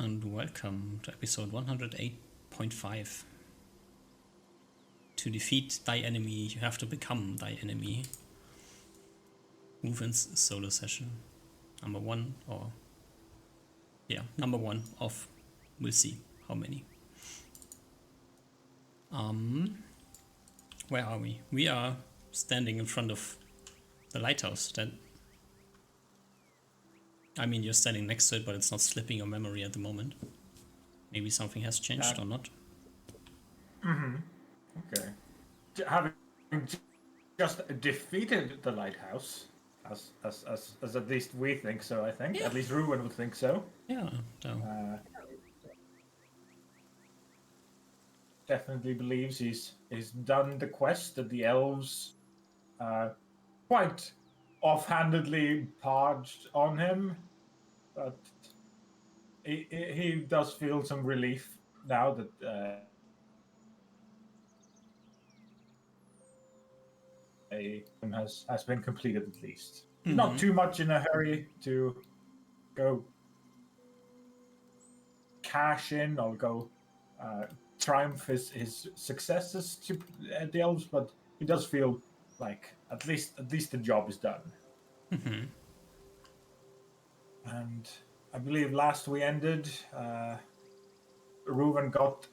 and welcome to episode 108.5. To defeat thy enemy, you have to become thy enemy. Ruven's solo session. Number one of, we'll see how many. Where are we? We are standing in front of the lighthouse. You're standing next to it, but it's not slipping your memory at the moment. Maybe something has changed or not. Okay. Having just defeated the lighthouse, as at least we think so, I think. Yeah. At least Ruben would think so. Yeah. Definitely believes he's done the quest that the elves quite offhandedly barged on him, but he does feel some relief now that has been completed at least. Mm-hmm. Not too much in a hurry to go cash in or go triumph his successes to the elves, but he does feel like at least the job is done. Mm-hmm. And I believe last we ended, Reuven got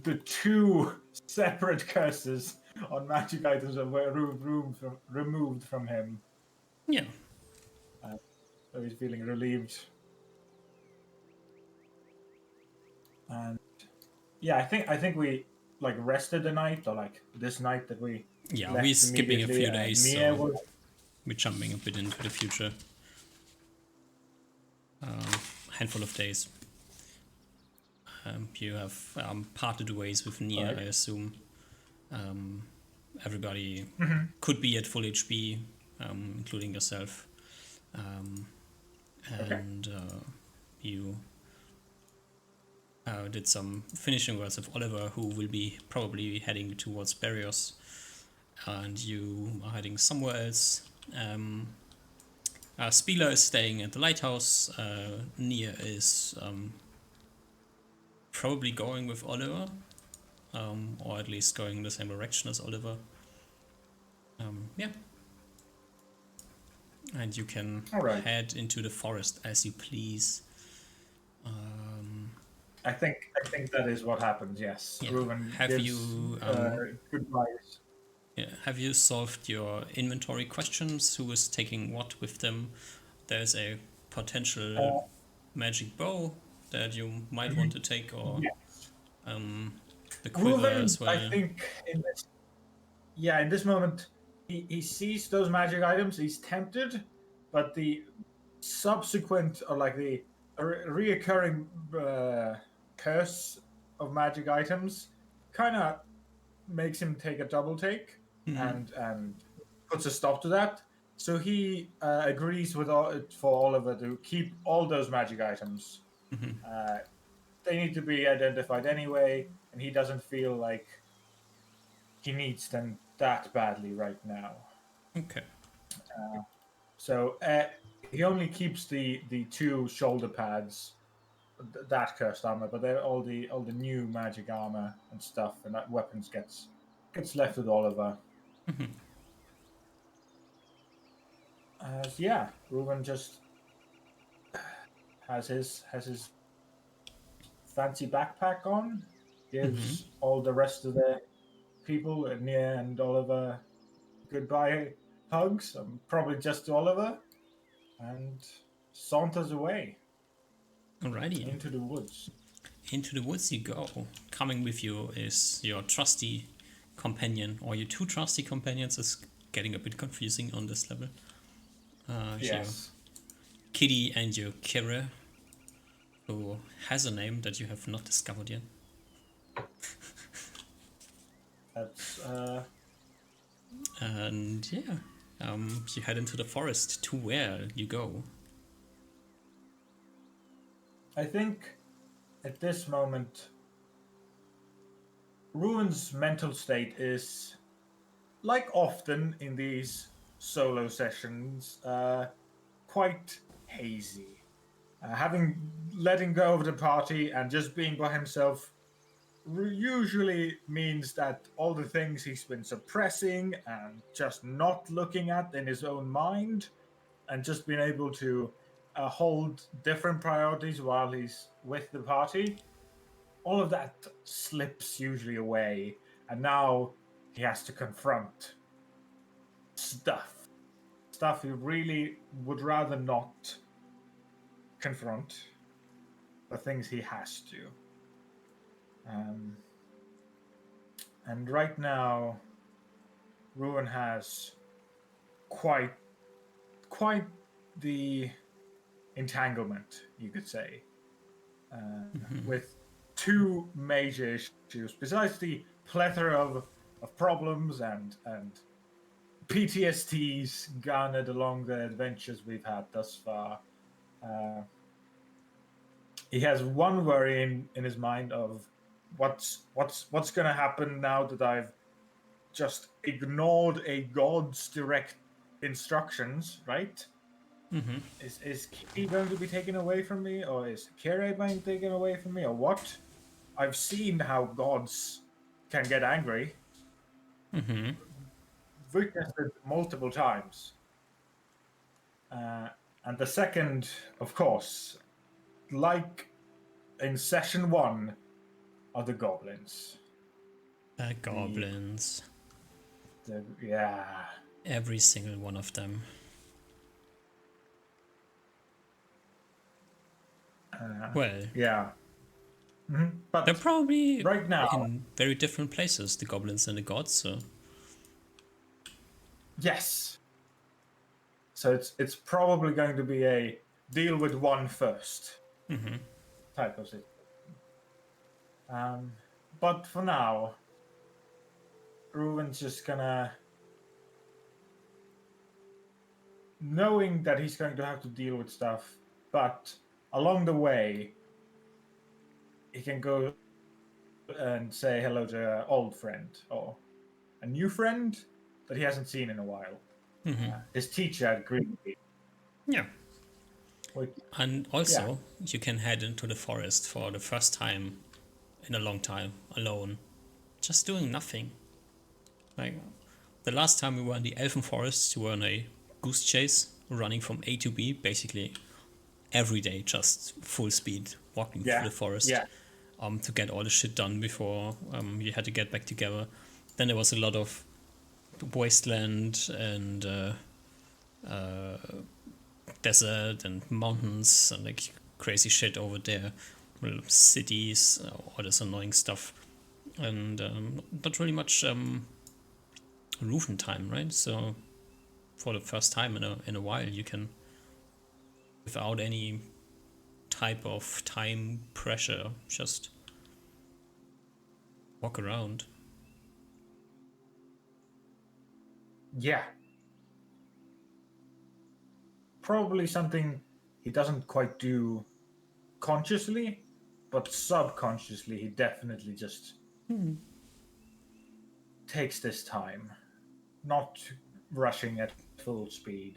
the two separate curses on magic items that were removed from him. Yeah. So he's feeling relieved. And yeah, I think we like rested a night, or like this night that we we're skipping a few days, so we're jumping a bit into the future. Handful of days. You have parted ways with Nia, right. I assume. Everybody could be at full HP, including yourself. And you did some finishing words of Oliver, who will be probably heading towards Barrios, and you are heading somewhere else. Spieler is staying at the lighthouse. Nia is probably going with Oliver, or at least going in the same direction as Oliver. And you can head into the forest as you please. I think that is what happens. Yes. Yeah. Reuven goodbyes. Yeah. Have you solved your inventory questions? Who is taking what with them? There's a potential magic bow that you might want to take, or the quiver Reuven, as well. I think in this moment he sees those magic items. He's tempted, but the subsequent, or like the reoccurring curse of magic items kind of makes him take a double take and puts a stop to that. So he agrees for Oliver to keep all those magic items. They need to be identified anyway, and he doesn't feel like he needs them that badly right now. Okay. So he only keeps the two shoulder pads, that cursed armor, but they're all the new magic armor and stuff, and that weapons gets left with Oliver. Reuven just has his fancy backpack on, gives all the rest of the people, Nia and Oliver, goodbye hugs, probably just to Oliver, and saunters away. Alrighty. Into the woods. Into the woods you go. Coming with you is your trusty companion, or your two trusty companions. Is getting a bit confusing on this level. Yes. Your Kitty and your Kira, who has a name that you have not discovered yet. That's And you head into the forest. To where you go? I think at this moment Reuven's mental state is, like often in these solo sessions, quite hazy. Having letting go of the party and just being by himself usually means that all the things he's been suppressing and just not looking at in his own mind, and just being able to hold different priorities while he's with the party, all of that slips usually away. And now he has to confront stuff he really would rather not confront, the things he has to. And right now, Ruin has quite the entanglement, you could say, with two major issues. Besides the plethora of problems and PTSDs garnered along the adventures we've had thus far, he has one worry in his mind of what's going to happen now that I've just ignored a god's direct instructions, right? Mm-hmm. Is Ki going to be taken away from me, or is Kire being taken away from me, or what? I've seen how gods can get angry. Mm-hmm. Witnessed it multiple times. And the second, of course, like in session one, are the goblins. Goblins. Yeah. Every single one of them. Well, Yeah. But they're probably right now, in very different places, the goblins and the gods, so. yes. So it's probably going to be a deal with one first type of situation. But for now, Ruben's just gonna, knowing that he's going to have to deal with stuff, but along the way, he can go and say hello to an old friend or a new friend that he hasn't seen in a while. His teacher at Green Peak. Yeah. Which, And also, you can head into the forest for the first time in a long time, alone. Just doing nothing. Like, the last time we were in the Elven Forest, you were on a goose chase, running from A to B, basically every day, just full speed, walking through the forest to get all the shit done before you had to get back together. Then there was a lot of wasteland and desert and mountains and like crazy shit over there, cities, all this annoying stuff, and not really much roofing time, right? So for the first time in a while, you can, without any type of time pressure, just walk around. Yeah. Probably something he doesn't quite do consciously, but subconsciously he definitely just takes this time, not rushing at full speed,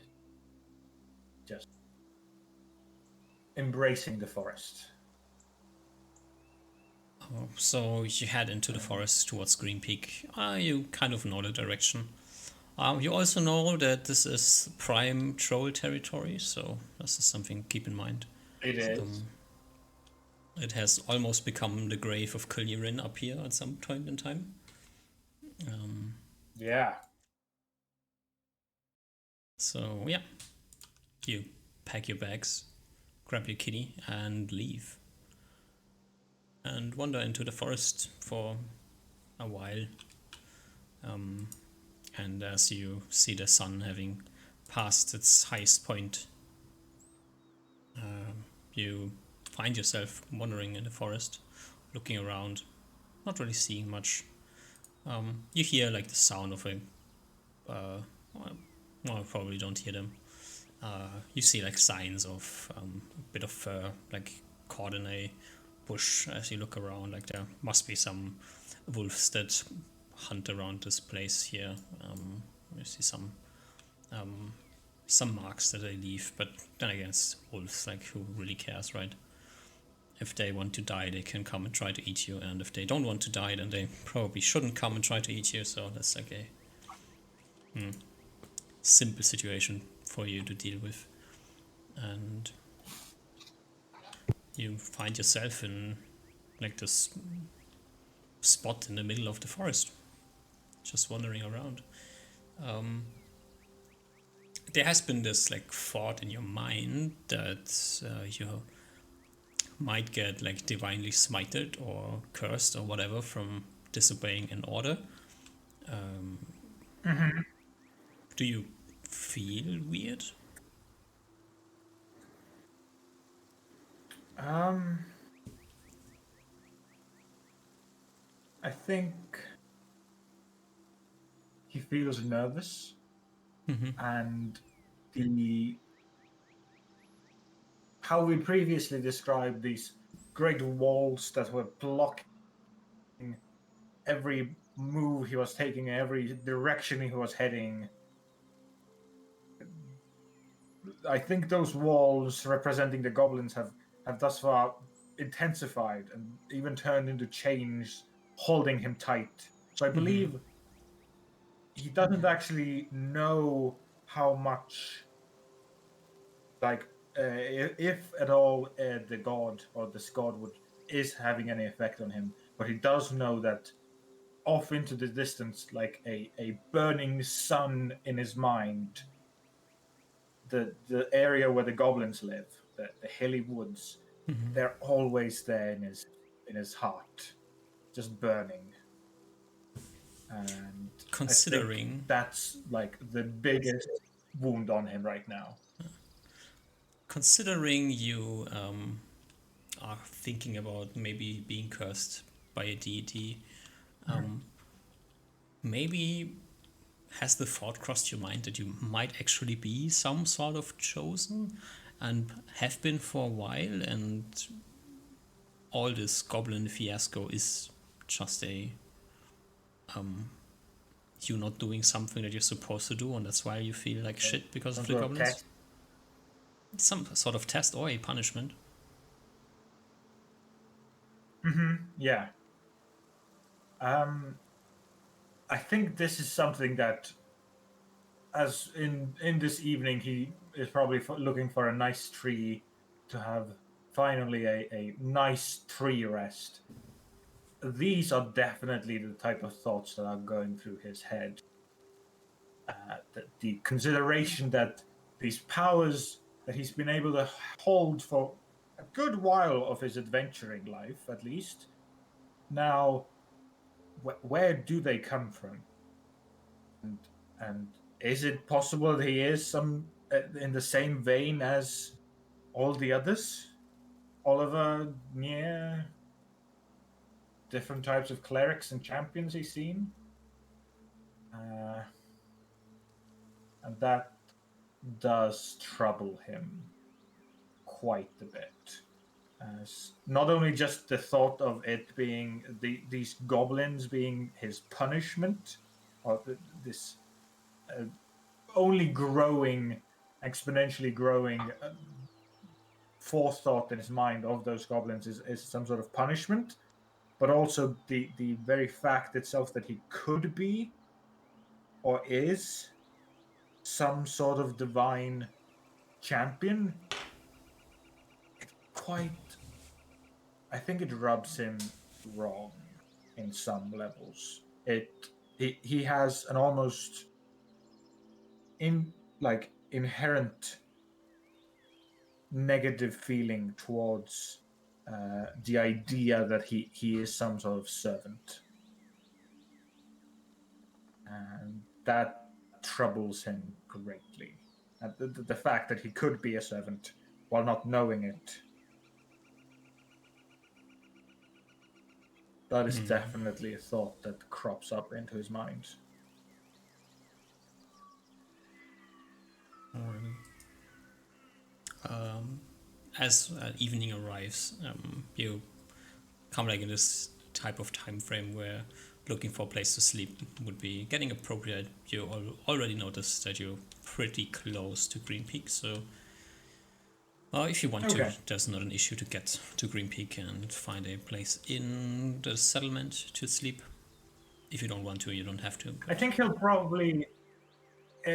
just embracing the forest. So you head into the forest towards Green Peak. You kind of know the direction. You also know that this is prime troll territory, so this is something to keep in mind. It is. It has almost become the grave of Kulnirin up here at some point in time. Yeah. So yeah, you pack your bags, grab your kitty, and leave. And wander into the forest for a while. And as you see the sun having passed its highest point, you find yourself wandering in the forest, looking around, not really seeing much. You hear like the sound of a well, probably don't hear them. You see like signs of a bit of fur like caught in a bush as you look around. Like there must be some wolves that hunt around this place here. You see some marks that they leave, but then again it's wolves, like who really cares, right? if they want to die, they can come and try to eat you, and if they don't want to die, then they probably shouldn't come and try to eat you. So that's like a simple situation for you to deal with, and you find yourself in like this spot in the middle of the forest, just wandering around. There has been this like thought in your mind that you might get like divinely smited or cursed or whatever from disobeying an order. Do you feel weird? Um, I think he feels nervous, and the how we previously described these great walls that were blocking every move he was taking, every direction he was heading. I think those walls representing the goblins have thus far intensified and even turned into chains holding him tight. So I believe he doesn't actually know how much, like, if at all, the god or this god would is having any effect on him. But he does know that off into the distance, like a burning sun in his mind, the area where the goblins live, the hilly woods, they're always there in his heart, just burning. And I think Considering that's like the biggest wound on him right now. considering you are thinking about maybe being cursed by a deity, maybe has the thought crossed your mind that you might actually be some sort of chosen and have been for a while, and all this goblin fiasco is just a you not doing something that you're supposed to do, and that's why you feel like shit because of the Some sort of goblins? test. Some sort of test or a punishment. Yeah. Um, I think this is something that, as in this evening, he is probably looking for a nice tree to have finally a nice tree rest. These are definitely the type of thoughts that are going through his head. The consideration that these powers that he's been able to hold for a good while of his adventuring life, at least, now where do they come from? And and is it possible that he is some in the same vein as all the others? Oliver, yeah, different types of clerics and champions he's seen, uh, and that does trouble him quite a bit. As not only just the thought of it being these goblins being his punishment, or this uh, only growing, exponentially growing forethought in his mind of those goblins is some sort of punishment, but also the very fact itself that he could be or is some sort of divine champion. Quite, I think it rubs him wrong in some levels. He has an almost in like inherent negative feeling towards the idea that he is some sort of servant, and that troubles him greatly. And the fact that he could be a servant while not knowing it, that is definitely a thought that crops up into his mind. As evening arrives, you come like in this type of time frame where looking for a place to sleep would be getting appropriate. You already noticed that you're pretty close to Green Peak, so If you want to, Okay. there's not an issue to get to Green Peak and find a place in the settlement to sleep. If you don't want to, you don't have to. I But think he'll probably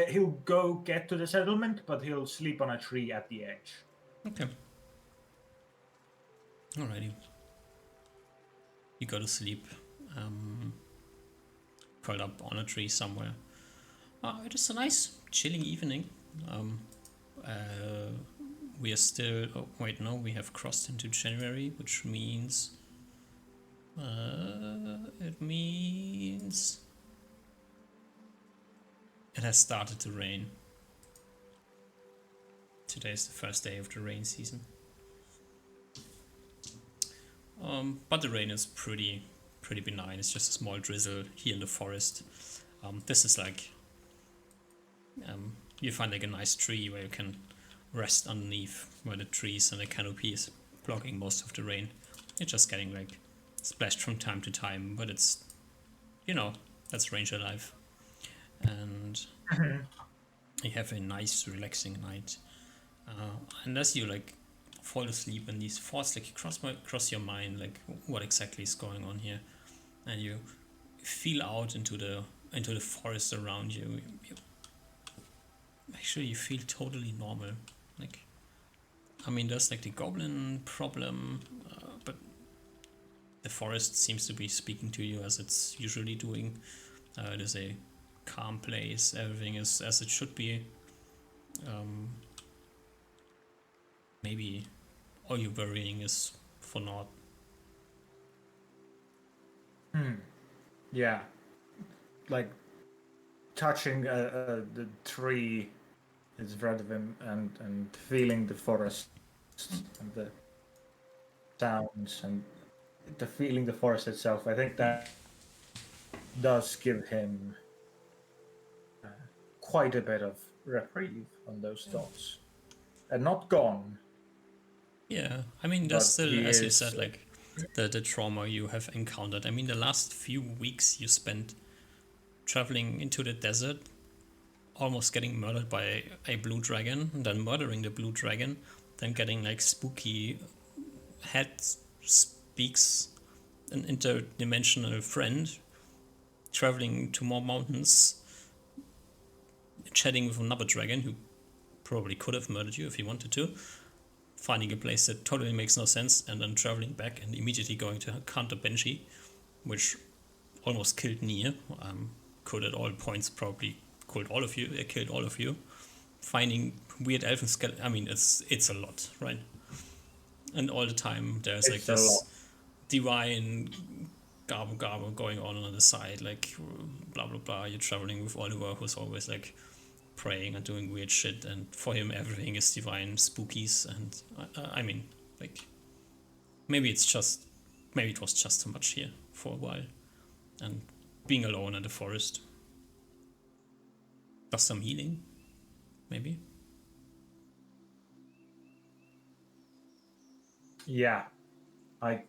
he'll go get to the settlement, but he'll sleep on a tree at the edge. okay, alrighty. You go to sleep, curled up on a tree somewhere. It is a nice, chilling evening. Um, we are still. Oh, wait, no, we have crossed into January, which means. It means. It has started to rain. Today is the first day of the rain season. But the rain is pretty benign. It's just a small drizzle here in the forest. This is like you find like a nice tree where you can rest underneath, where the trees and the canopy is blocking most of the rain. You're just getting like splashed from time to time, but it's that's ranger life, and you have a nice relaxing night. Unless you like fall asleep and these thoughts like cross your mind, like what exactly is going on here, and you feel out into the forest around you. Actually you feel totally normal. Like, I mean, there's like the goblin problem, but the forest seems to be speaking to you as it's usually doing. It is a calm place. Everything is as it should be. Maybe all your worrying is for naught. Yeah, like touching the tree in front of him and feeling the forest and the sounds and the feeling the forest itself. I think that does give him quite a bit of reprieve on those thoughts, and not gone. Yeah, I mean, there's But still, he as you is. said, like the trauma you have encountered. I mean, the last few weeks you spent traveling into the desert, almost getting murdered by a blue dragon, then murdering the blue dragon, then getting like spooky head speaks an interdimensional friend, traveling to more mountains, chatting with another dragon who probably could have murdered you if he wanted to, finding a place that totally makes no sense, and then traveling back and immediately going to counter Benji, which almost killed Nier. Could at all points probably killed all of you. Finding weird elfin skeleton. I mean, it's a lot, right? And all the time there's like It's a lot. this divine garble going on the side, like blah blah blah. You're traveling with Oliver, who's always like praying and doing weird shit, and for him everything is divine spookies. And I mean, like maybe it was just too much here for a while, and being alone in the forest does some healing, maybe. Yeah, like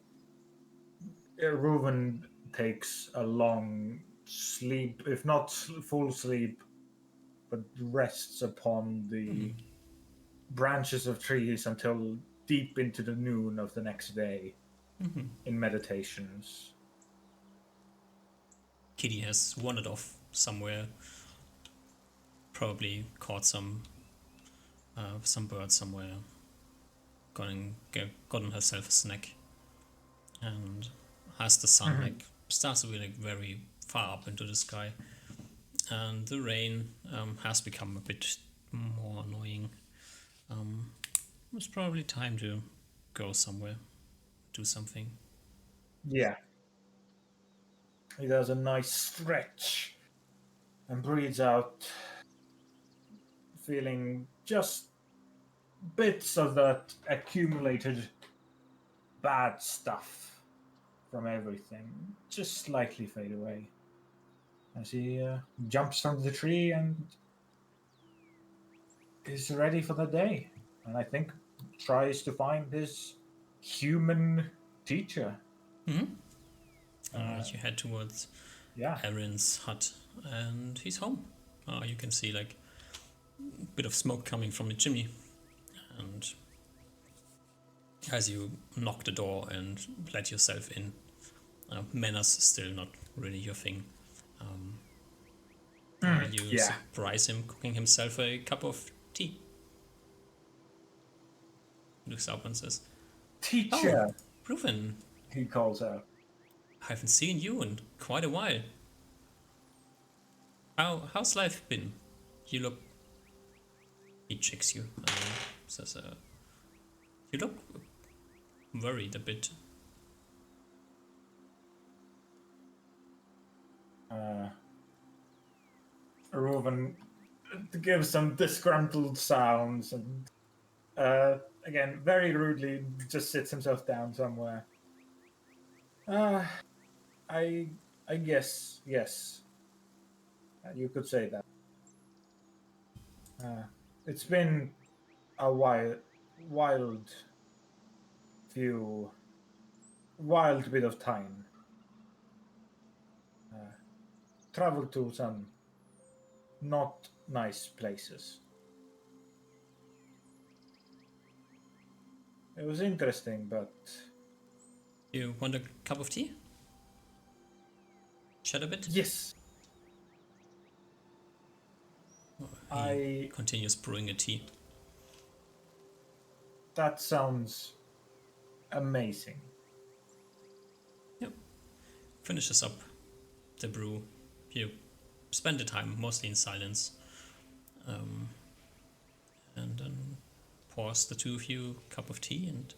Reuven takes a long sleep, if not full sleep, but rests upon the branches of trees until deep into the noon of the next day in meditations. Kitty has wandered off somewhere, probably caught some bird somewhere, gotten herself a snack, and as the sun like starts to be like very far up into the sky, and the rain has become a bit more annoying. It's probably time to go somewhere, do something. Yeah, he does a nice stretch and breathes out, feeling just bits of that accumulated bad stuff from everything just slightly fade away as he jumps from the tree and is ready for the day. And I think tries to find his human teacher. You head towards Yeah. Aaron's hut, and he's home. You can see like a bit of smoke coming from the chimney, and as you knock the door and let yourself in. Manners still not really your thing. You Yeah. surprise him cooking himself a cup of tea. Looks up and says, "Oh, Teacher, Reuven, he calls out. I haven't seen you in quite a while. How's life been? You look..." He checks you and says, "You look worried a bit." Reuven gives some disgruntled sounds and again, very rudely, just sits himself down somewhere. Uh, I I guess yes, you could say that. Uh, it's been a wild few, wild bit of time. Uh, Traveled to some not nice places. It was interesting, but You want a cup of tea? Chat a bit? yes, He I. continues brewing a tea. That sounds amazing. Yep. Finishes up the brew. You spend the time mostly in silence. And then pours the two of you a cup of tea and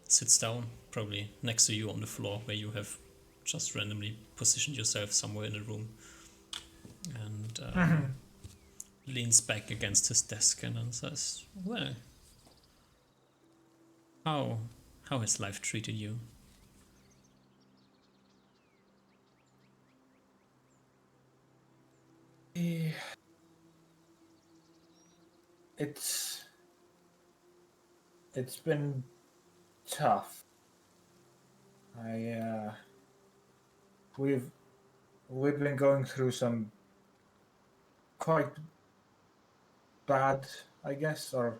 sits down, probably next to you on the floor where you have just randomly positioned yourself somewhere in the room, and leans back against his desk and then says, "Well, how how has life treated you?" Eh, It's it's been tough. I we've we've been going through some quite bad, I guess, or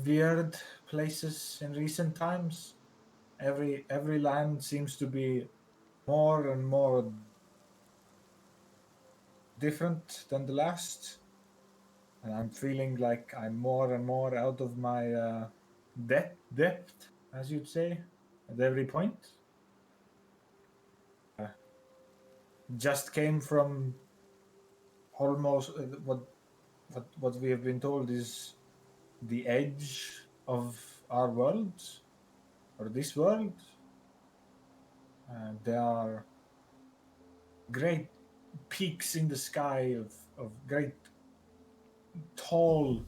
weird places in recent times. Every land seems to be more and more different than the last, and I'm feeling like I'm more and more out of my depth, as you'd say, at every point. Uh, just came from almost what we have been told is the edge of our world or this world. There are great peaks in the sky of great tall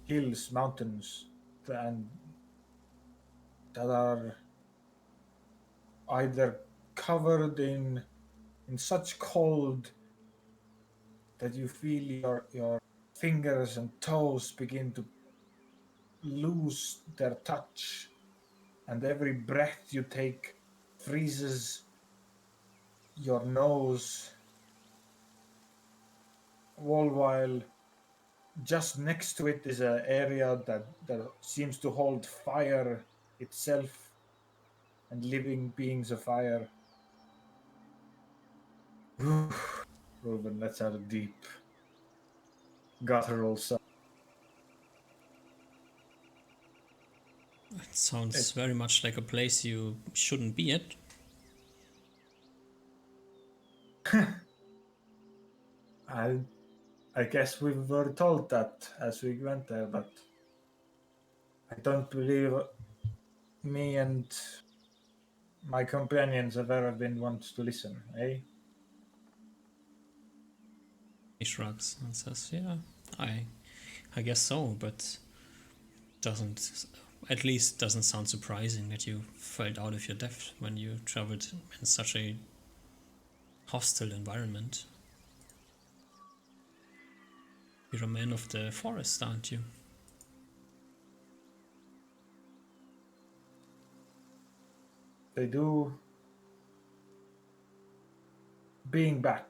hills, mountains, and that are either covered in such cold that you feel your fingers and toes begin to lose their touch, and every breath you take freezes your nose, all while just next to it is an area that seems to hold fire itself and living beings of fire. Reuben lets out a deep guttural sigh. It sounds It, very much like a place you shouldn't be at. I, I guess we were told that as we went there, but I don't believe me and my companions have ever been ones to listen, eh? He shrugs and says, "Yeah, I I guess so, but doesn't at least doesn't sound surprising that you felt out of your depth when you traveled in such a hostile environment. You're a man of the forest, aren't you?" They do. Being back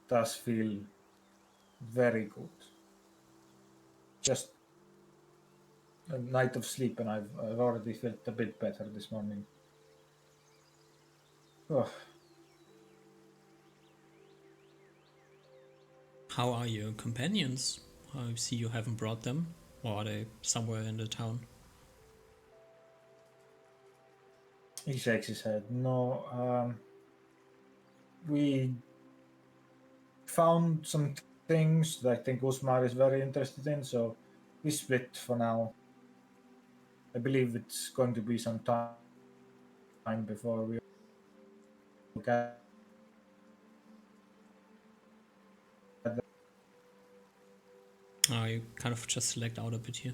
does feel very good. Just a night of sleep, and I've already felt a bit better this morning. Oh, How are your companions? I see you haven't brought them, or are they somewhere in the town? he shakes his head. No, we found some things that I think Usmar is very interested in, so we split for now. I believe it's going to be some time before we get. You kind of just lagged out a bit here.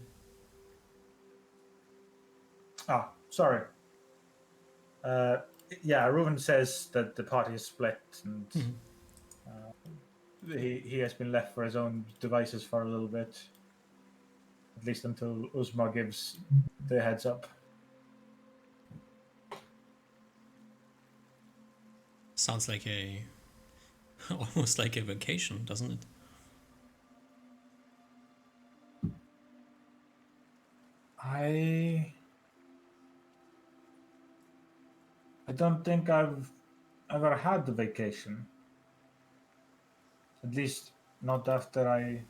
Ah, sorry. Yeah, Reuven says that the party is split, and he has been left for his own devices for a little bit, at least until Usmar gives the heads up. Sounds like almost like a vacation, doesn't it? I don't think I've ever had a vacation. At least not after I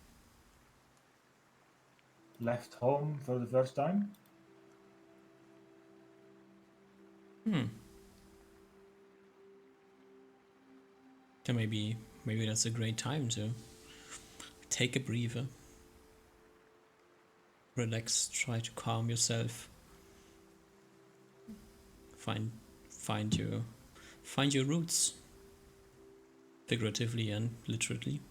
left home for the first time. Then maybe that's a great time to take a breather, relax, try to calm yourself, find your roots, figuratively and literally.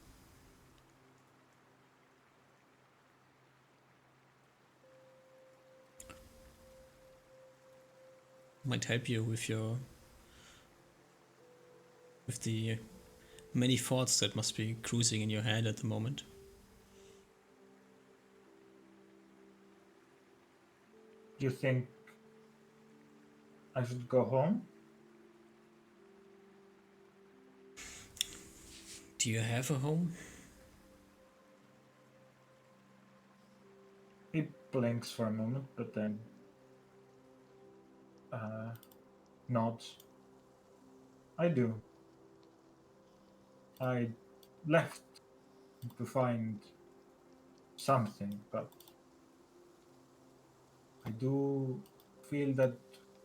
Might help you with the many thoughts that must be cruising in your head at the moment. Do you think I should go home? Do you have a home? He blinks for a moment, but then nods. I do. I left to find something, but I do feel that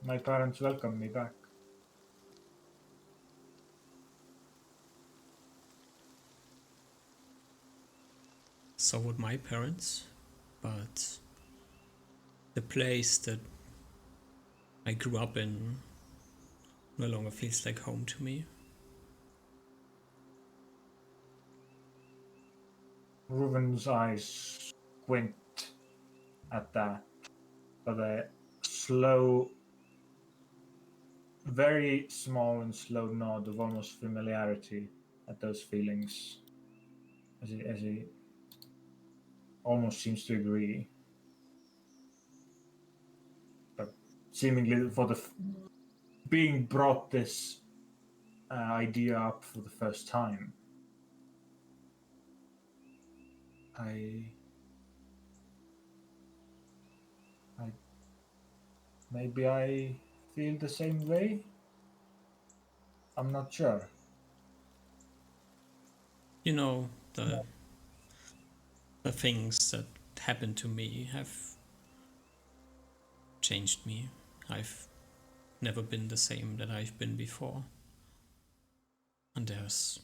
my parents welcome me back. So would my parents, but the place that I grew up in no longer feels like home to me. Reuven's eyes squint at that, but a slow, very small and slow nod of almost familiarity at those feelings, as he almost seems to agree. But seemingly for the being brought this idea up for the first time, I maybe I feel the same way. I'm not sure. You know, the things that happened to me have changed me. I've never been the same that I've been before. And there's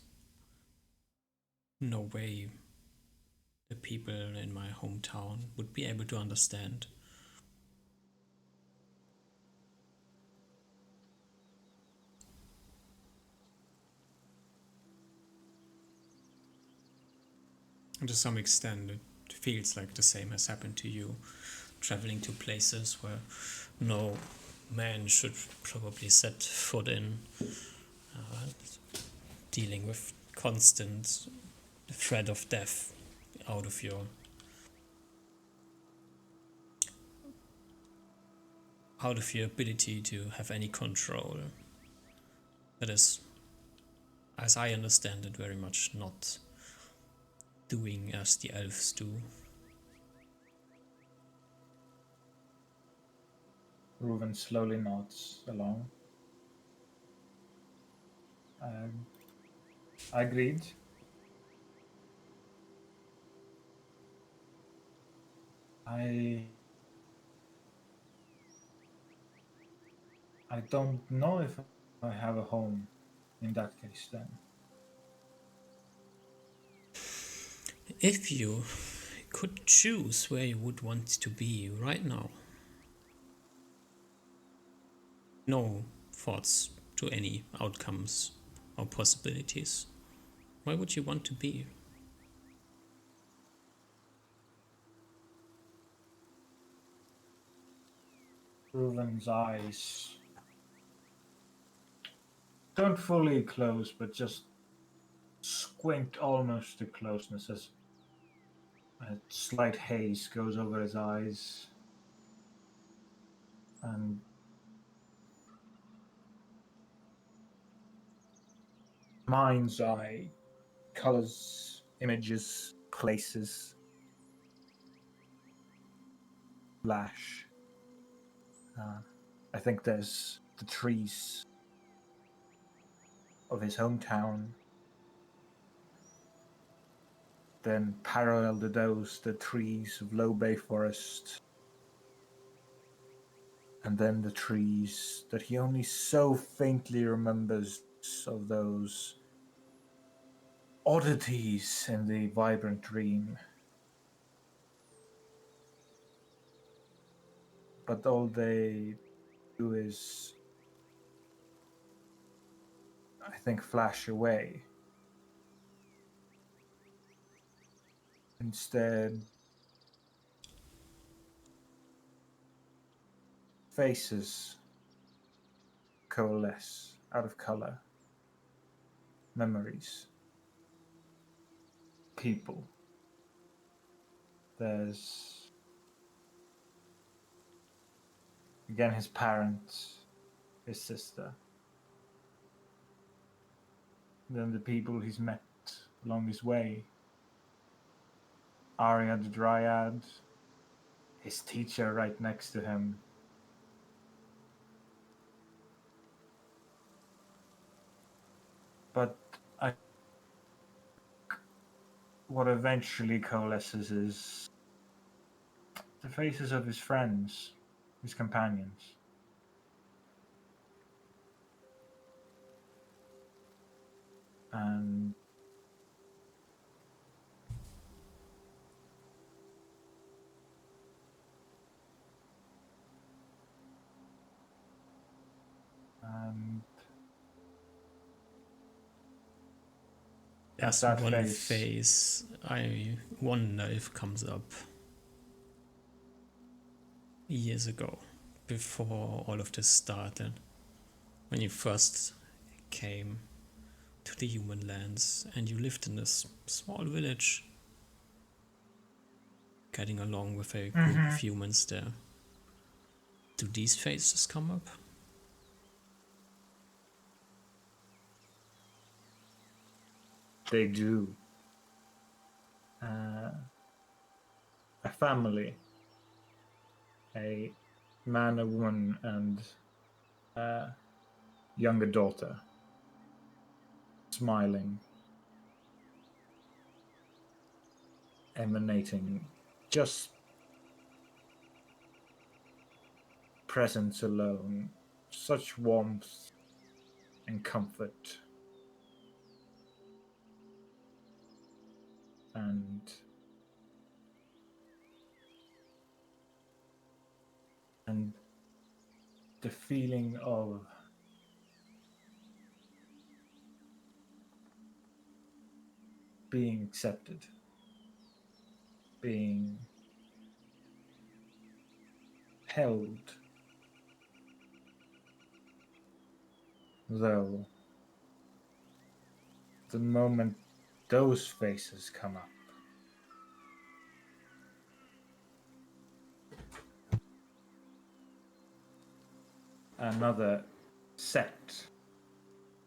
no way the people in my hometown would be able to understand. And to some extent, it feels like the same has happened to you, traveling to places where no man should probably set foot in, dealing with constant threat of death out of your ability to have any control. That is, as I understand it, very much not doing as the elves do. Reuven slowly nods along. I agreed. I don't know if I have a home in that case then. If you could choose where you would want to be right now, no thoughts to any outcomes or possibilities, where would you want to be? Reuven's eyes don't fully close, but just squint almost to closeness as a slight haze goes over his eyes. And mind's eye, colors, images, places, flash. I think there's the trees of his hometown. Then parallel to those, the trees of Low Bay Forest. And then the trees that he only so faintly remembers of those oddities in the vibrant dream. But all they do is, I think, flash away. Instead, faces coalesce out of color, memories, people. There's, again, his parents, his sister, then the people he's met along his way. Arya the Dryad, his teacher right next to him. But what eventually coalesces is the faces of his friends, his companions. And There's that one face. face I wonder if comes up years ago, before all of this started, when you first came to the human lands and you lived in this small village, getting along with a group of humans there. Do these faces come up? They do. A family, a man, a woman, and a younger daughter, smiling, emanating just presence alone, such warmth and comfort. And the feeling of being accepted, being held, though the moment those faces come up, another set,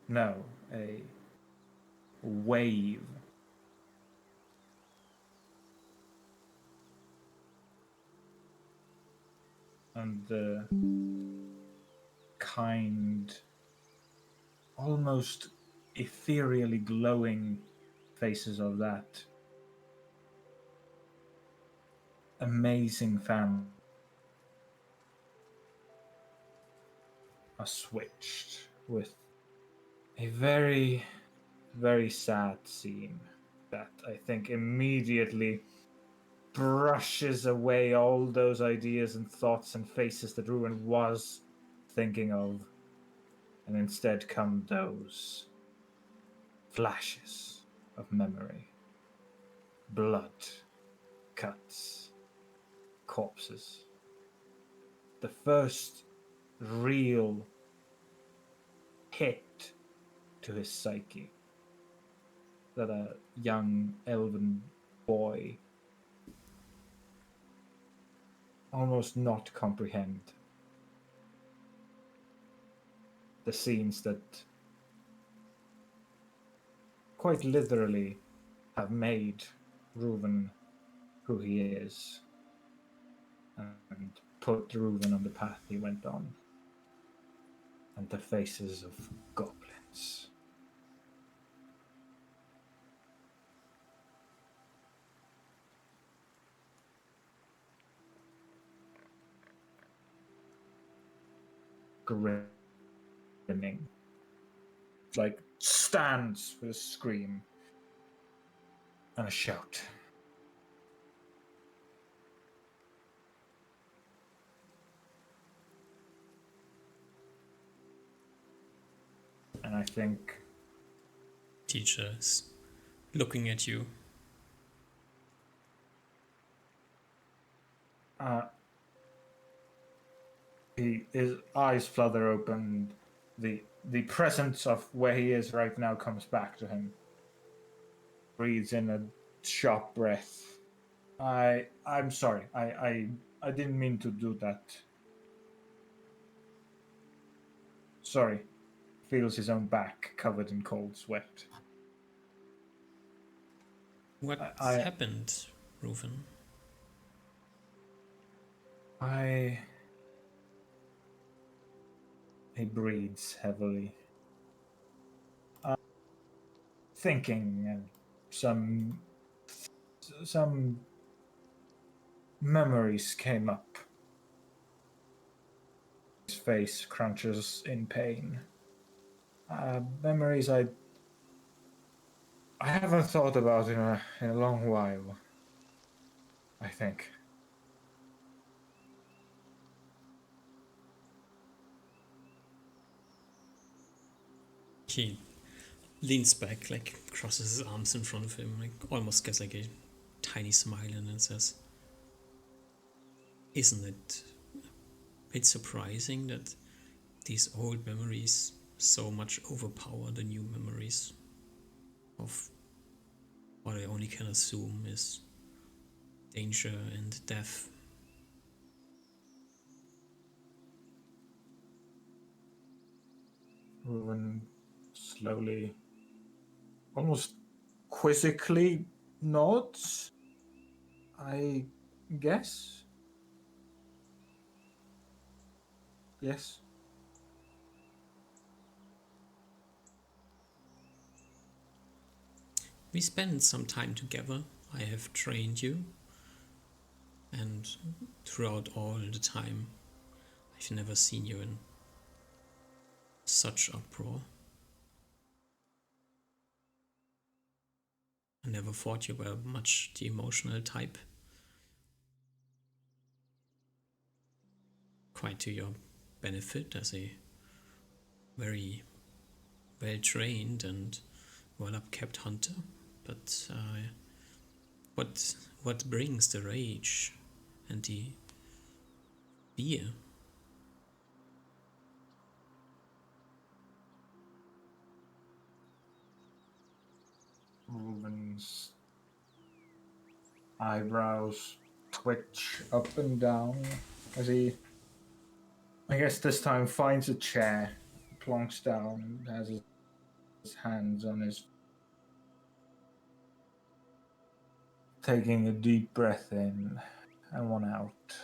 no, a wave and the kind, almost ethereally glowing faces of that amazing family are switched with a very, very sad scene that I think immediately brushes away all those ideas and thoughts and faces that Ruin was thinking of, and instead come those flashes of memory, blood, cuts, corpses. The first real hit to his psyche that a young elven boy almost not comprehend. The scenes that quite literally have made Reuven who he is and put Reuven on the path he went on. And the faces of goblins. Grinning. Like stands with a scream and a shout. And I think Teacher's looking at you. his eyes flutter open. The presence of where he is right now comes back to him. Breathes in a sharp breath. I'm sorry. I didn't mean to do that. Sorry. Feels his own back covered in cold sweat. What happened, Reuven? He breathes heavily. Thinking, and some memories came up. His face crunches in pain. Memories I haven't thought about in a long while. I think. He leans back, like crosses his arms in front of him, like almost gets like a tiny smile in and says, "Isn't it a bit surprising that these old memories so much overpower the new memories of what I only can assume is danger and death?" Reuven slowly, almost quizzically nods. I guess. Yes. We spent some time together. I have trained you, and throughout all the time, I've never seen you in such uproar. I never thought you were much the emotional type. Quite to your benefit as a very well trained and well upkept hunter. But what brings the rage and the fear? Reuven's eyebrows twitch up and down as he, I guess this time, finds a chair, plonks down, has his hands on his, taking a deep breath in and one out.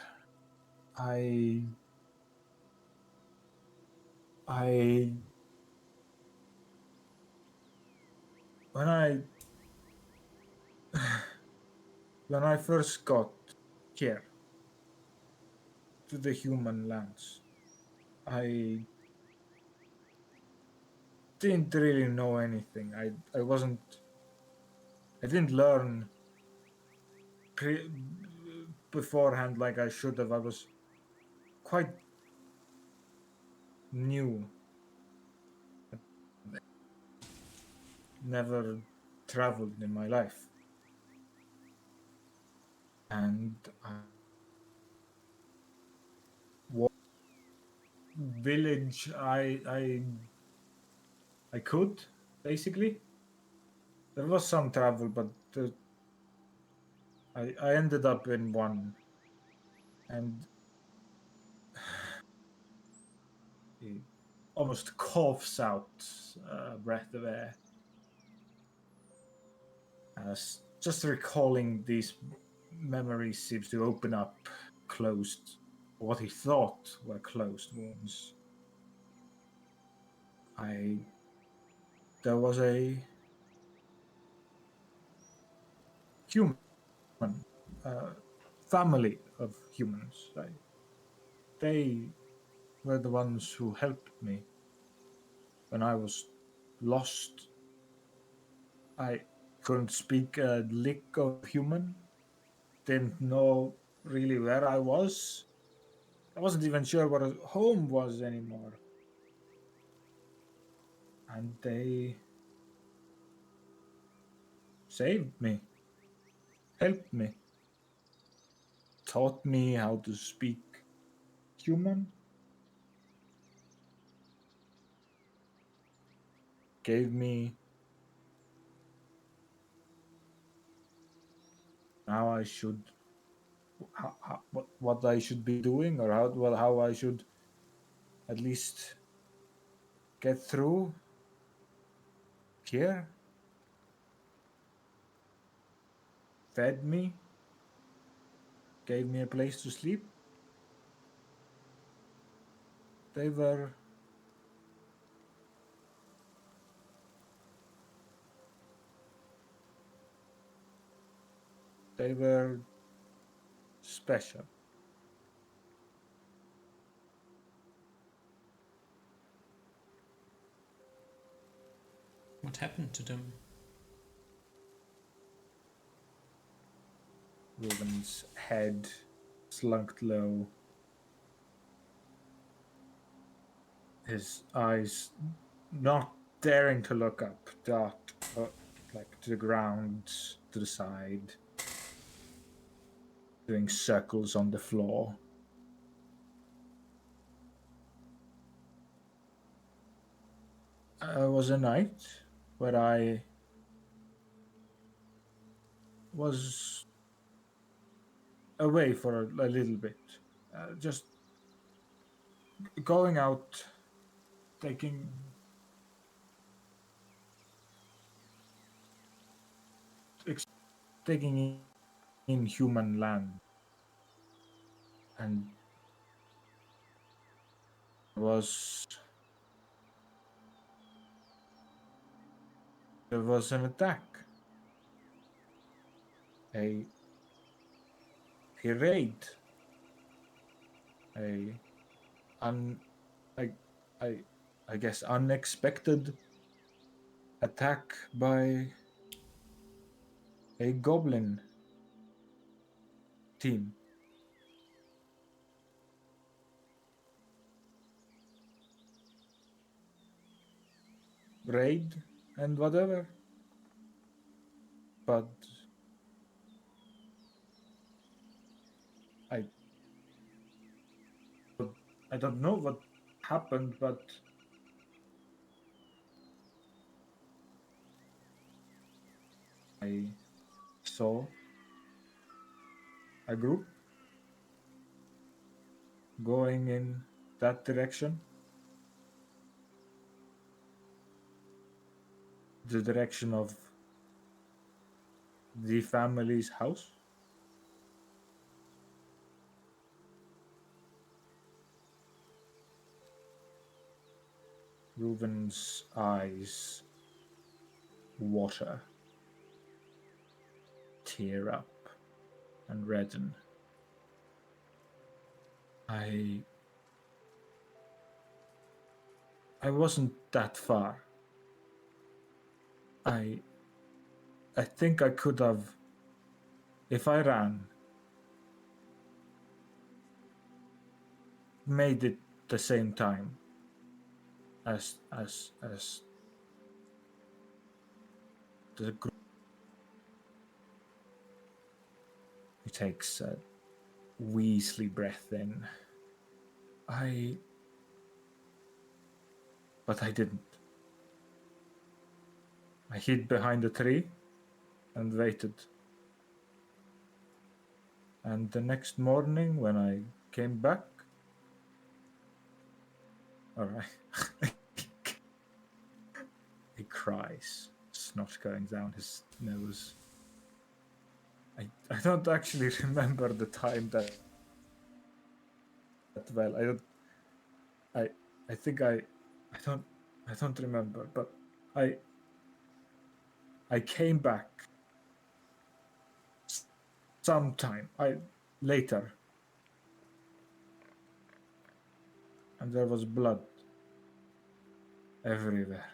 I I when I when I first got here to the human lands, I didn't really know anything. I didn't learn beforehand like I should have. I was quite new, never traveled in my life, and what village I could basically. There was some travel, but I ended up in one, and he almost coughs out a breath of air. Just recalling these memories seems to open up closed, what he thought were closed wounds. I There was a human, uh, family of humans. They were the ones who helped me when I was lost. I couldn't speak a lick of human, didn't know really where I was. I wasn't even sure what a home was anymore. And they saved me, helped me, taught me how to speak human, gave me how I should, what I should be doing, or how I should at least get through here. Fed me, gave me a place to sleep. They were they were special. What happened to them? Ruben's head slunk low, his eyes not daring to look up, dart like to the ground, to the side, doing circles on the floor. It was a night where I was away for a little bit, just going out, taking taking in human land, and was there was an attack, a raid, a un I I I guess unexpected attack by a goblin team. Raid and whatever, but I I don't know what happened, but I saw a group going in that direction, the direction of the family's house. Reuven's eyes water, tear up, and redden. I wasn't that far. I think I could have, if I ran, made it the same time as the group. He takes a Weasley breath in. But I didn't. I hid behind a tree and waited. And the next morning, when I came back, all right, he cries, snot going down his nose. I don't actually remember the time that well. I think I don't remember, but I came back sometime later, and there was blood everywhere.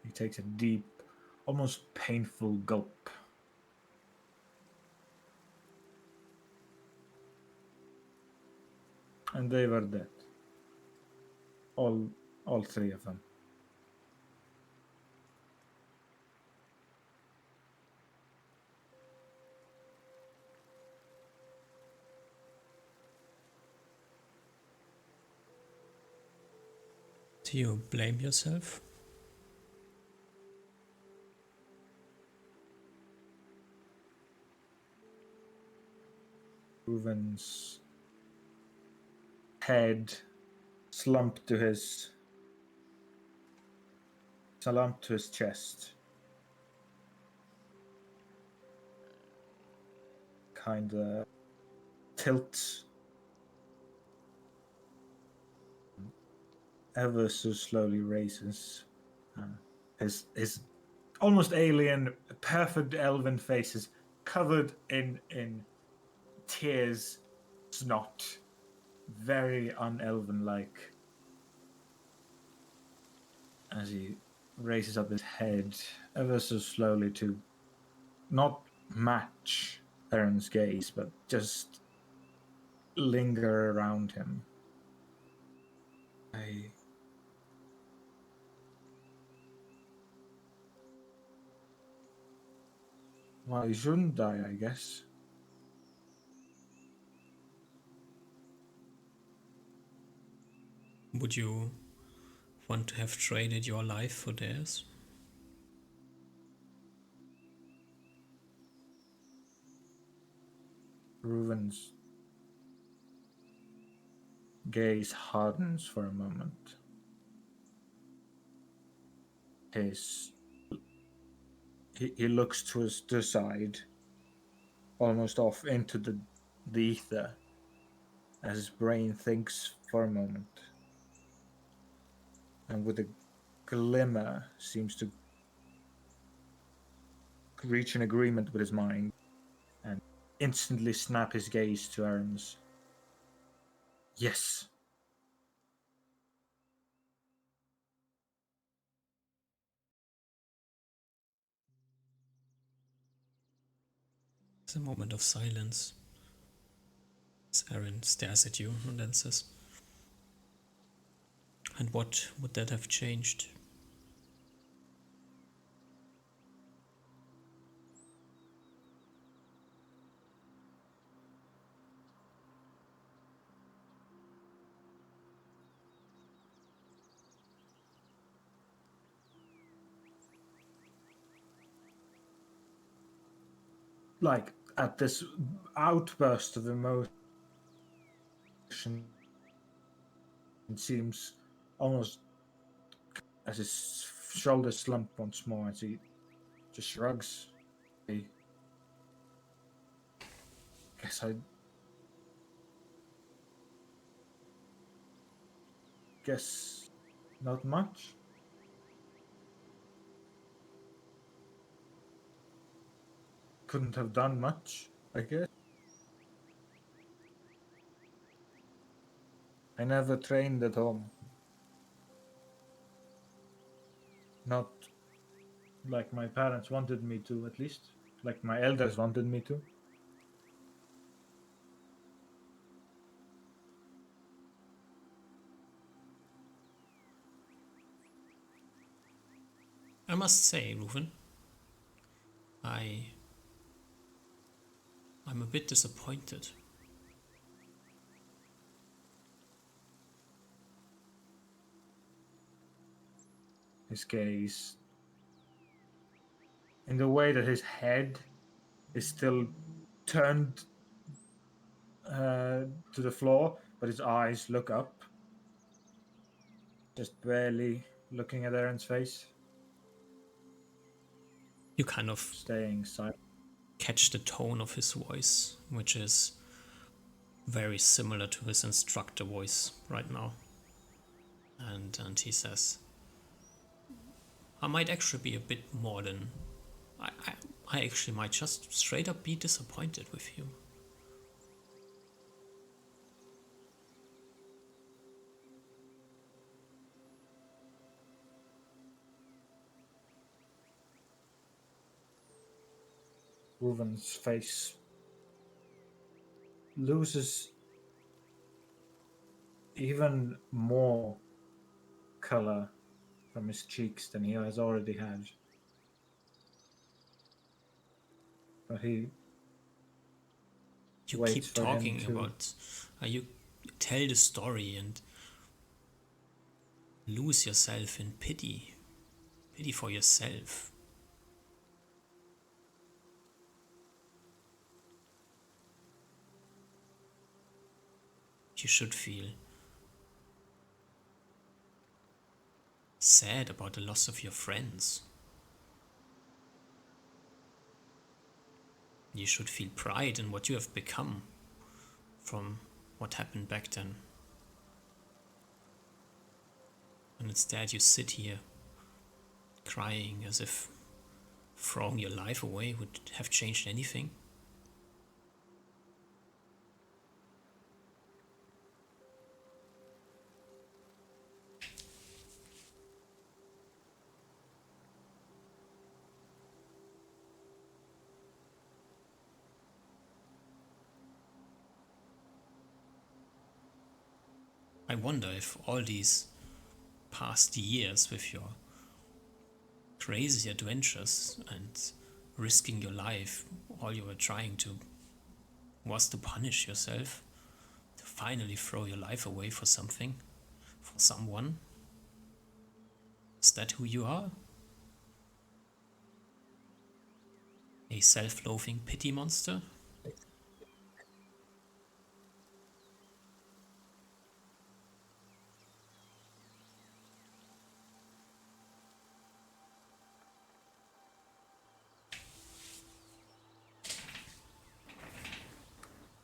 He takes a deep, almost painful gulp. And they were dead. All three of them. Do you blame yourself? Reuven's head slumped to his chest. Kinda tilts ever so slowly raises. His almost alien, perfect elven face is covered in tears, snot, very unelven like. As he raises up his head ever so slowly to not match Aaron's gaze, but just linger around him. Why shouldn't I guess? Would you want to have traded your life for theirs? Reuven's gaze hardens for a moment. He looks to the side, almost off into the ether, as his brain thinks for a moment, and with a glimmer seems to reach an agreement with his mind, and instantly snap his gaze to Aaron's. Yes. It's a moment of silence. As Aaron stares at you and then says, "And what would that have changed?" Like at this outburst of emotion, it seems almost as his shoulders slump once more as he just shrugs. I guess guess not much. Couldn't have done much, I guess. I never trained at home. Not like my parents wanted me to, at least. Like my elders wanted me to. I must say, Reuven, I'm a bit disappointed. His gaze, in the way that his head is still turned to the floor, but his eyes look up, just barely looking at Aaron's face, You kind of staying silent. catch the tone of his voice, which is very similar to his instructor voice right now. And he says, I might actually be a bit more than... I actually might just straight up be disappointed with you. Reuven's face loses even more color from his cheeks than he has already had. But he You waits keep for him talking to about... you tell the story and lose yourself in pity. Pity for yourself. You should feel sad about the loss of your friends. You should feel pride in what you have become from what happened back then. And instead you sit here crying as if throwing your life away would have changed anything. I wonder if all these past years with your crazy adventures and risking your life, all you were trying to was to punish yourself, to finally throw your life away for something, for someone. Is that who you are? A self-loathing pity monster?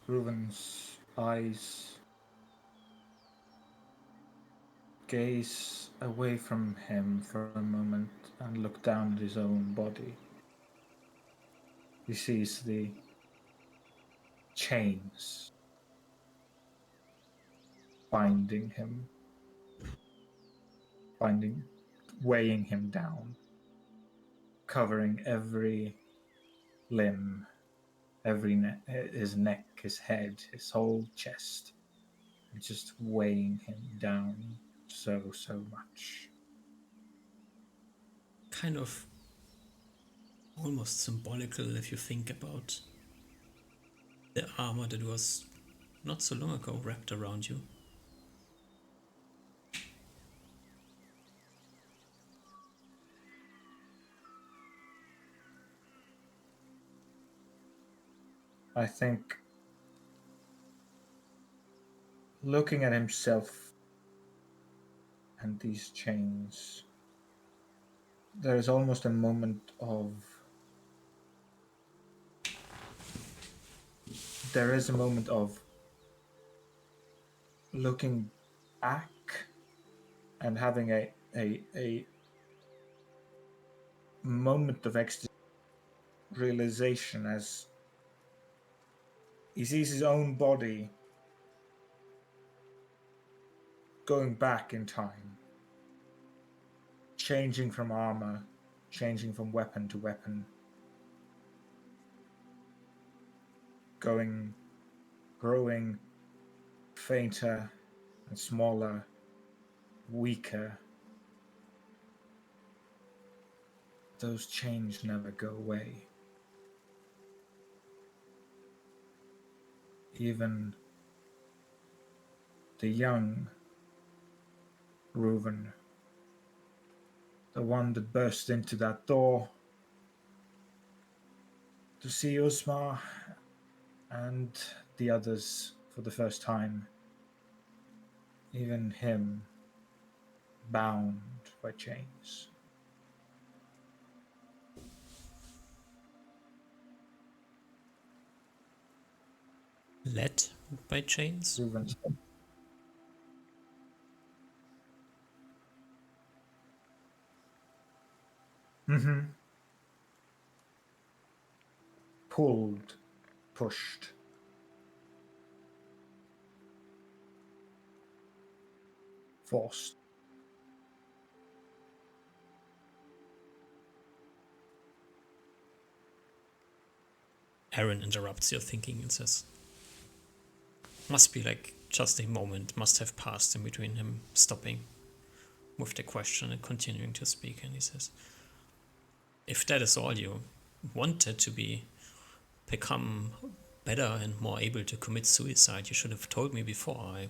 Reuven's eyes gaze away from him for a moment and look down at his own body. He sees the chains binding him, weighing him down, covering every limb, his neck, his head, his whole chest, and just weighing him down so much. Kind of almost symbolical if you think about the armor that was not so long ago wrapped around you. I think looking at himself and these chains, there is almost a moment of looking back and having a moment of ecstasy realization as he sees his own body going back in time, changing from armor, changing from weapon to weapon, growing fainter and smaller, weaker. Those changes never go away. Even the young Reuven, the one that burst into that door to see Usma and the others for the first time, even him bound by chains. Led by chains? Reuven's pulled, pushed. Forced. Aaron interrupts your thinking and says, must be like just a moment must have passed in between him stopping with the question and continuing to speak. And he says, if that is all you wanted to become better and more able to commit suicide, you should have told me before. I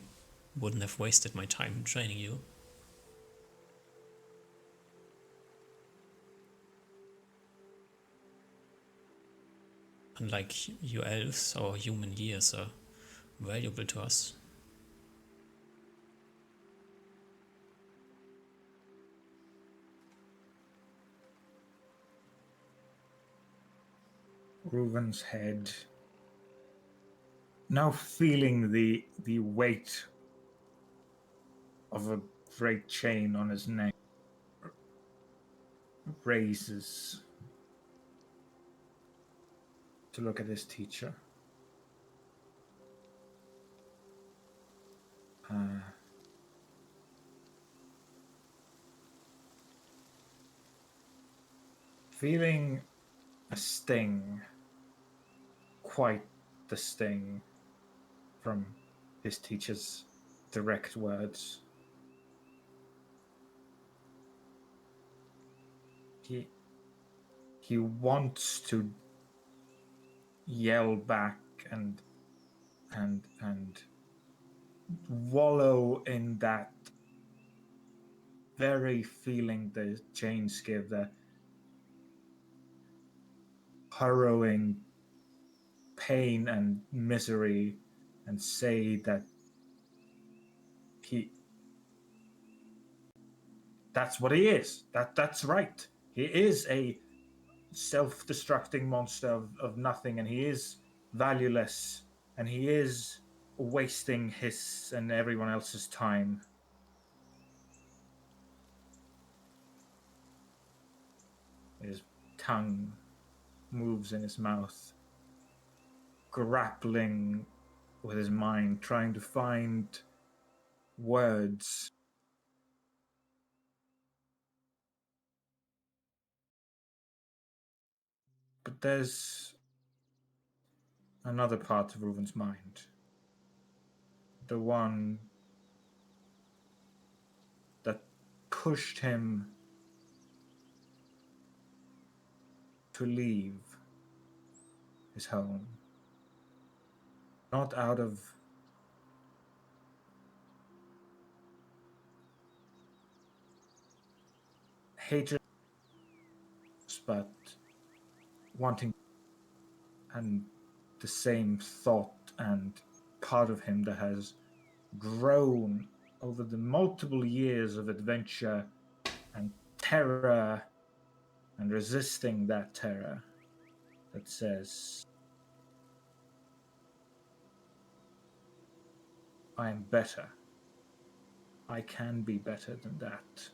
wouldn't have wasted my time training you. Unlike you elves, our human years are valuable to us. Reuven's head, now feeling the weight of a great chain on his neck, raises to look at his teacher. Feeling a sting, quite the sting from his teacher's direct words. He wants to yell back and wallow in that very feeling the chains give, the harrowing pain and misery, and say that that's what he is. That's right. He is a self-destructing monster of nothing, and he is valueless, and he is wasting his and everyone else's time. His tongue moves in his mouth, grappling with his mind, trying to find words. But there's another part of Reuven's mind. The one that pushed him to leave his home. Not out of hatred, but wanting, and the same thought and part of him that has grown over the multiple years of adventure and terror and resisting that terror, that says, I am better. I can be better than that.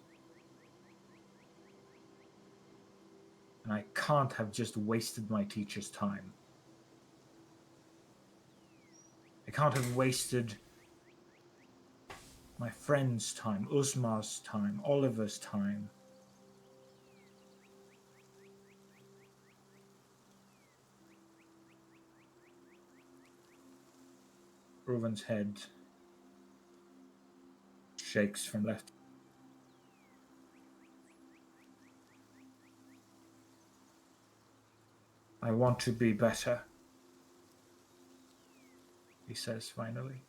And I can't have just wasted my teacher's time. I can't have wasted my friend's time, Usma's time, Oliver's time. Reuven's head shakes from left. I want to be better, he says finally.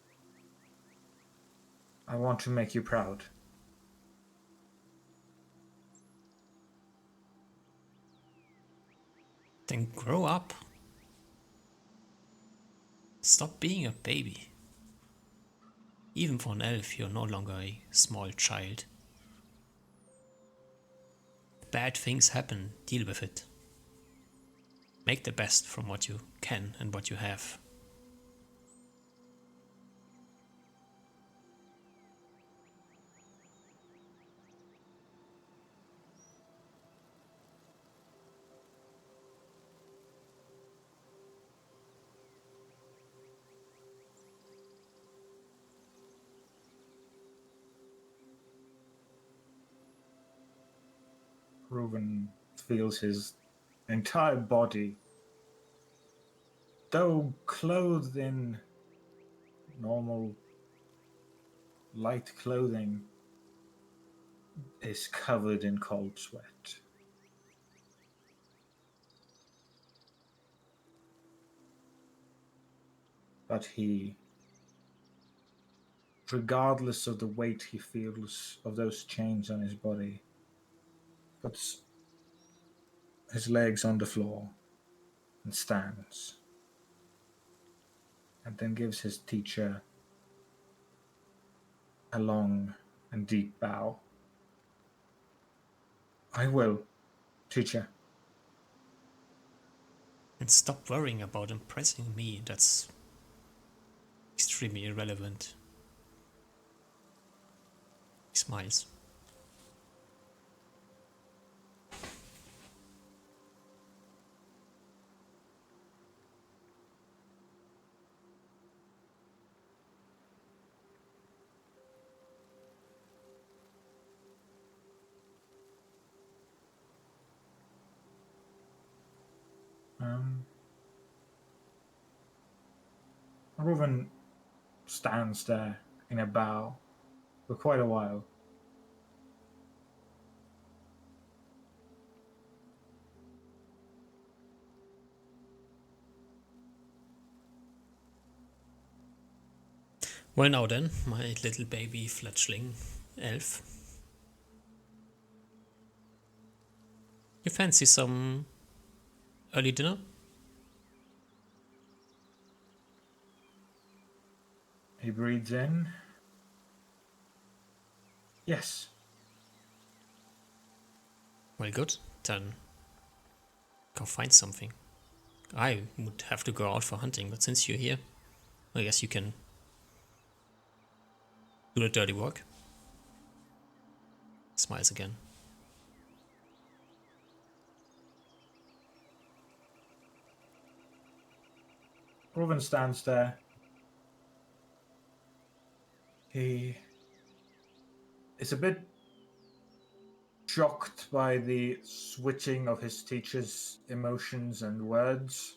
I want to make you proud. Then grow up. Stop being a baby. Even for an elf, you're no longer a small child. Bad things happen, deal with it. Make the best from what you can and what you have. Reuven feels his entire body, though clothed in normal light clothing, is covered in cold sweat. But he, regardless of the weight he feels of those chains on his body, puts his legs on the floor and stands, and then gives his teacher a long and deep bow. I will, teacher. And stop worrying about impressing me. That's extremely irrelevant. He smiles. Reuven stands there in a bow for quite a while. Well, now then, my little baby fledgling elf. You fancy some early dinner? He breathes in. Yes. Well, good. Then go find something. I would have to go out for hunting, but since you're here, I guess you can do the dirty work. Smiles again. Reuven stands there. He is a bit shocked by the switching of his teacher's emotions and words.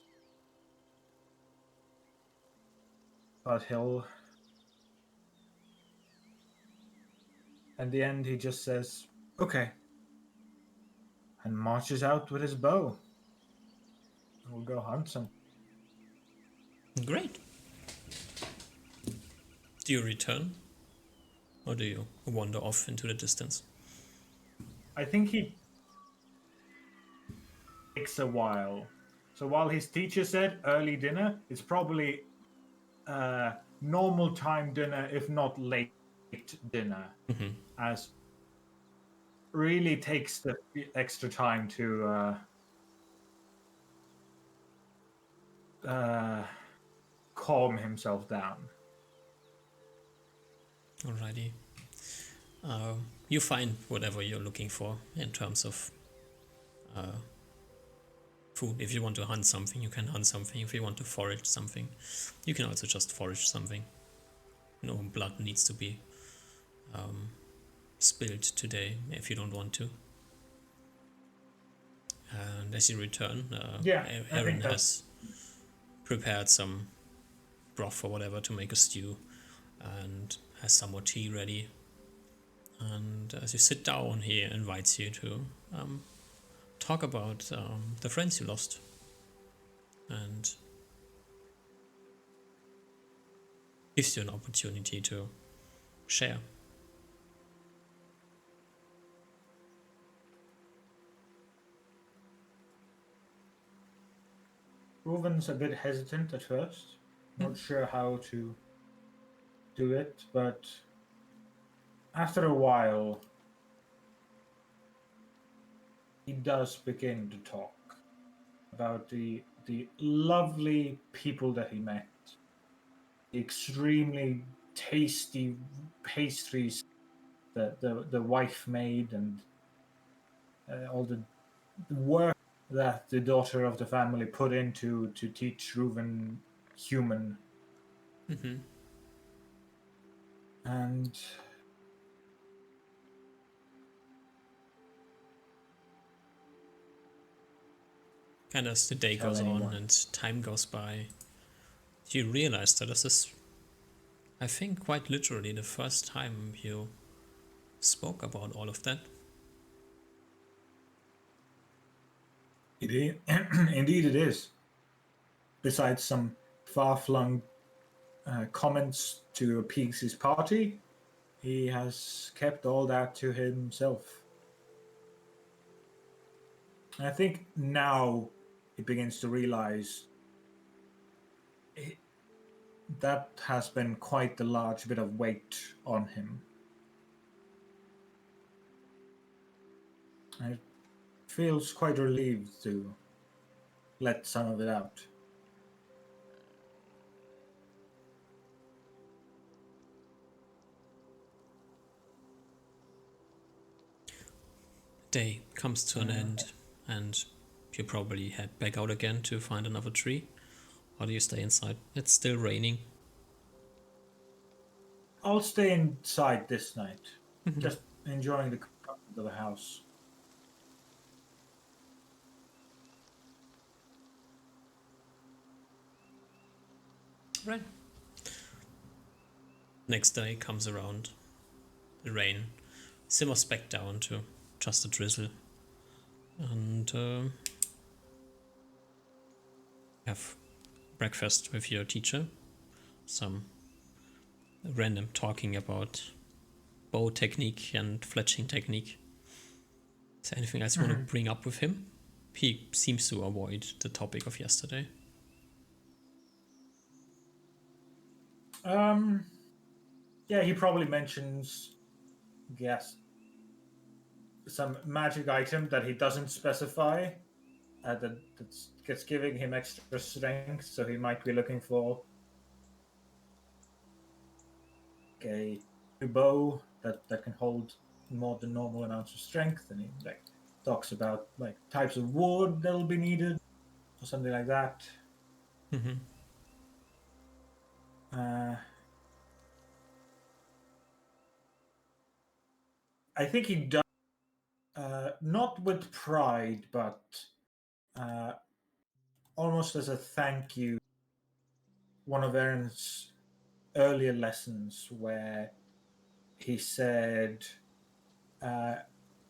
But he'll. At the end, he just says, okay. And marches out with his bow. We'll go hunt some. Great. Do you return? Or do you wander off into the distance? I think he takes a while. So while his teacher said early dinner, it's probably normal time dinner, if not late dinner, as really takes the extra time to calm himself down. Alrighty. You find whatever you're looking for in terms of food. If you want to hunt something, you can hunt something. If you want to forage something, you can also just forage something. No blood needs to be spilled today if you don't want to. And as you return, I Aaron think that's has prepared some broth or whatever to make a stew and has some more tea ready. And as you sit down, he invites you to talk about the friends you lost and gives you an opportunity to share. Reuven's a bit hesitant at first, not sure how to do it, but after a while, he does begin to talk about the lovely people that he met, the extremely tasty pastries that the wife made, and all the work that the daughter of the family put into to teach Reuven human. Mm-hmm. And And as the day tell goes on anyone. and time goes by, you realize that this is, I think, quite literally the first time you spoke about all of that. Indeed, indeed it is. Besides some far-flung comments to appease his party, he has kept all that to himself. And I think now he begins to realize that has been quite a large bit of weight on him. And it feels quite relieved to let some of it out. Day comes to an end, and you probably head back out again to find another tree. Or do you stay inside? It's still raining. I'll stay inside this night, just enjoying the comfort of the house. Right. Next day comes around. The rain simmers back down to just a drizzle. And have breakfast with your teacher. Some random talking about bow technique and fletching technique. Is there anything else you want to bring up with him? He seems to avoid the topic of yesterday. Yeah, he probably mentions, yes, some magic item that he doesn't specify that's giving him extra strength. So he might be looking for a bow that can hold more than normal amounts of strength, and he like talks about like types of wood that'll be needed or something like that. Mm-hmm. Uh, I think he does, not with pride, but uh, almost as a thank you. One of Aaron's earlier lessons where he said uh,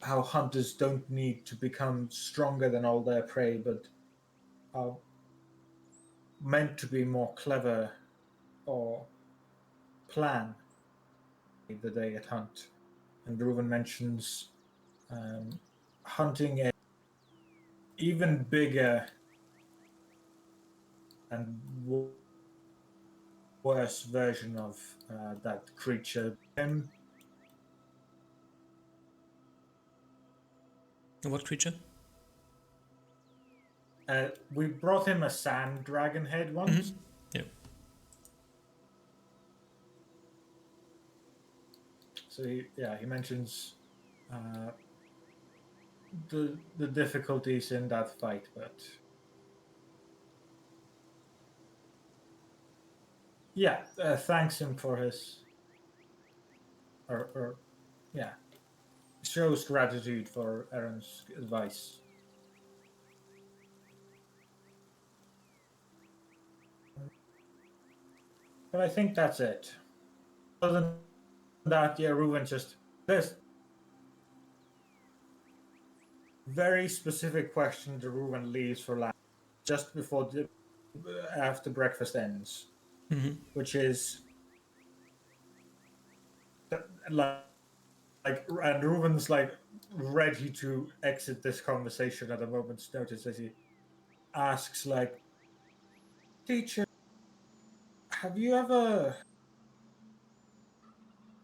how hunters don't need to become stronger than all their prey, but are meant to be more clever or plan the day at hunt. And Reuven mentions hunting a even bigger and worse version of that creature. What creature? We brought him a sand dragon head once. Mm-hmm. Yeah. So he mentions the difficulties in that fight, but thanks him for his or yeah, shows gratitude for Aaron's advice. But I think that's it. Other than that, yeah, Ruben just there's very specific question that Ruben leaves for last, just before after breakfast ends, which is like and Ruben's like ready to exit this conversation at a moment's notice as he asks like, teacher, have you ever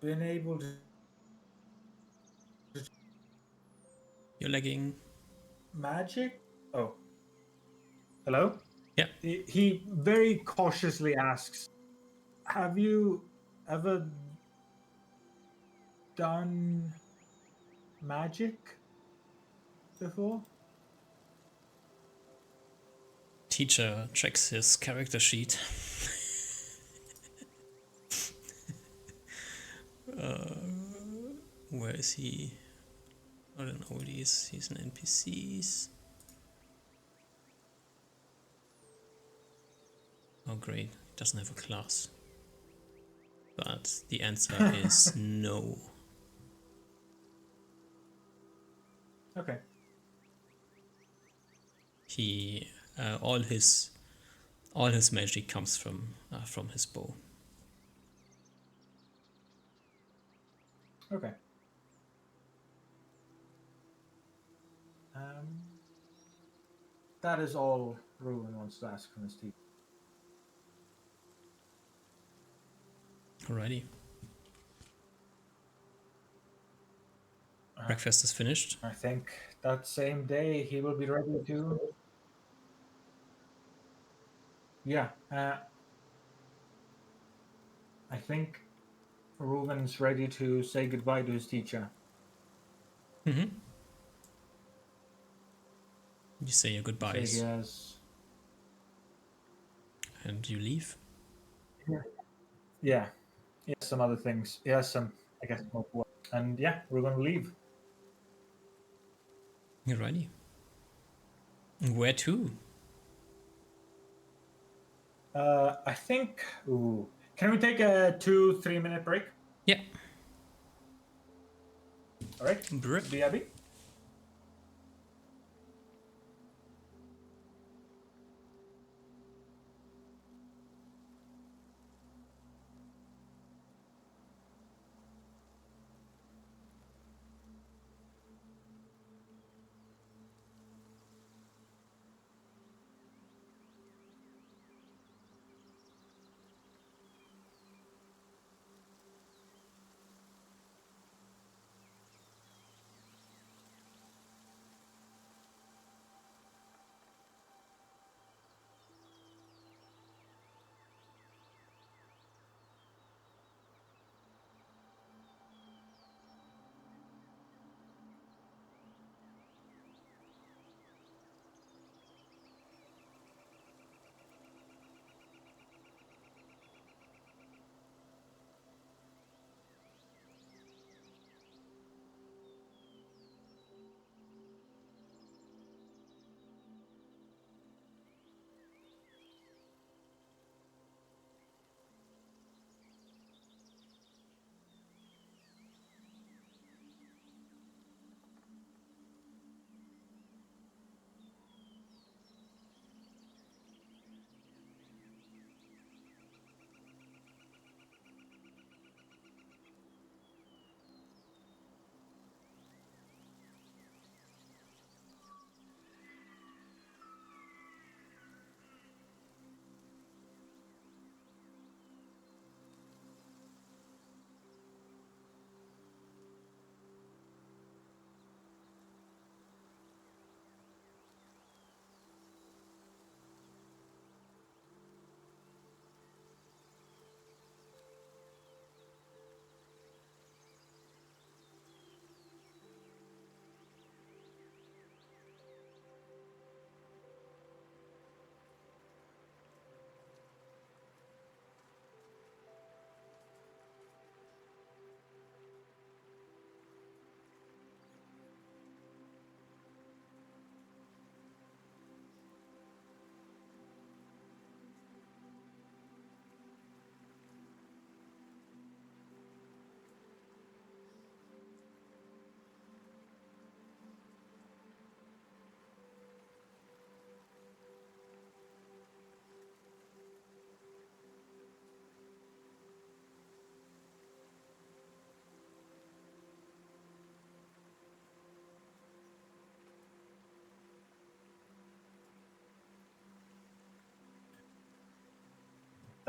been able to You're lagging. magic? Oh, hello? Yeah. He very cautiously asks, have you ever done magic before? Teacher checks his character sheet. Where is he? I don't know what he is. He's an NPCs. Oh great, he doesn't have a class. But the answer is no. Okay. He all his magic comes from his bow. Okay. That is all Ruben wants to ask from his teacher. Alrighty. Breakfast is finished. I think that same day he will be ready to. Yeah. I think Ruben's ready to say goodbye to his teacher. You say your goodbyes. Say yes. And you leave? Yeah. He has some other things. He has some, I guess, more work. And yeah, we're going to leave. Alrighty. Where to? I think. Ooh. Can we take a 2-3 minute break? Yeah. All right. Brip. BRB.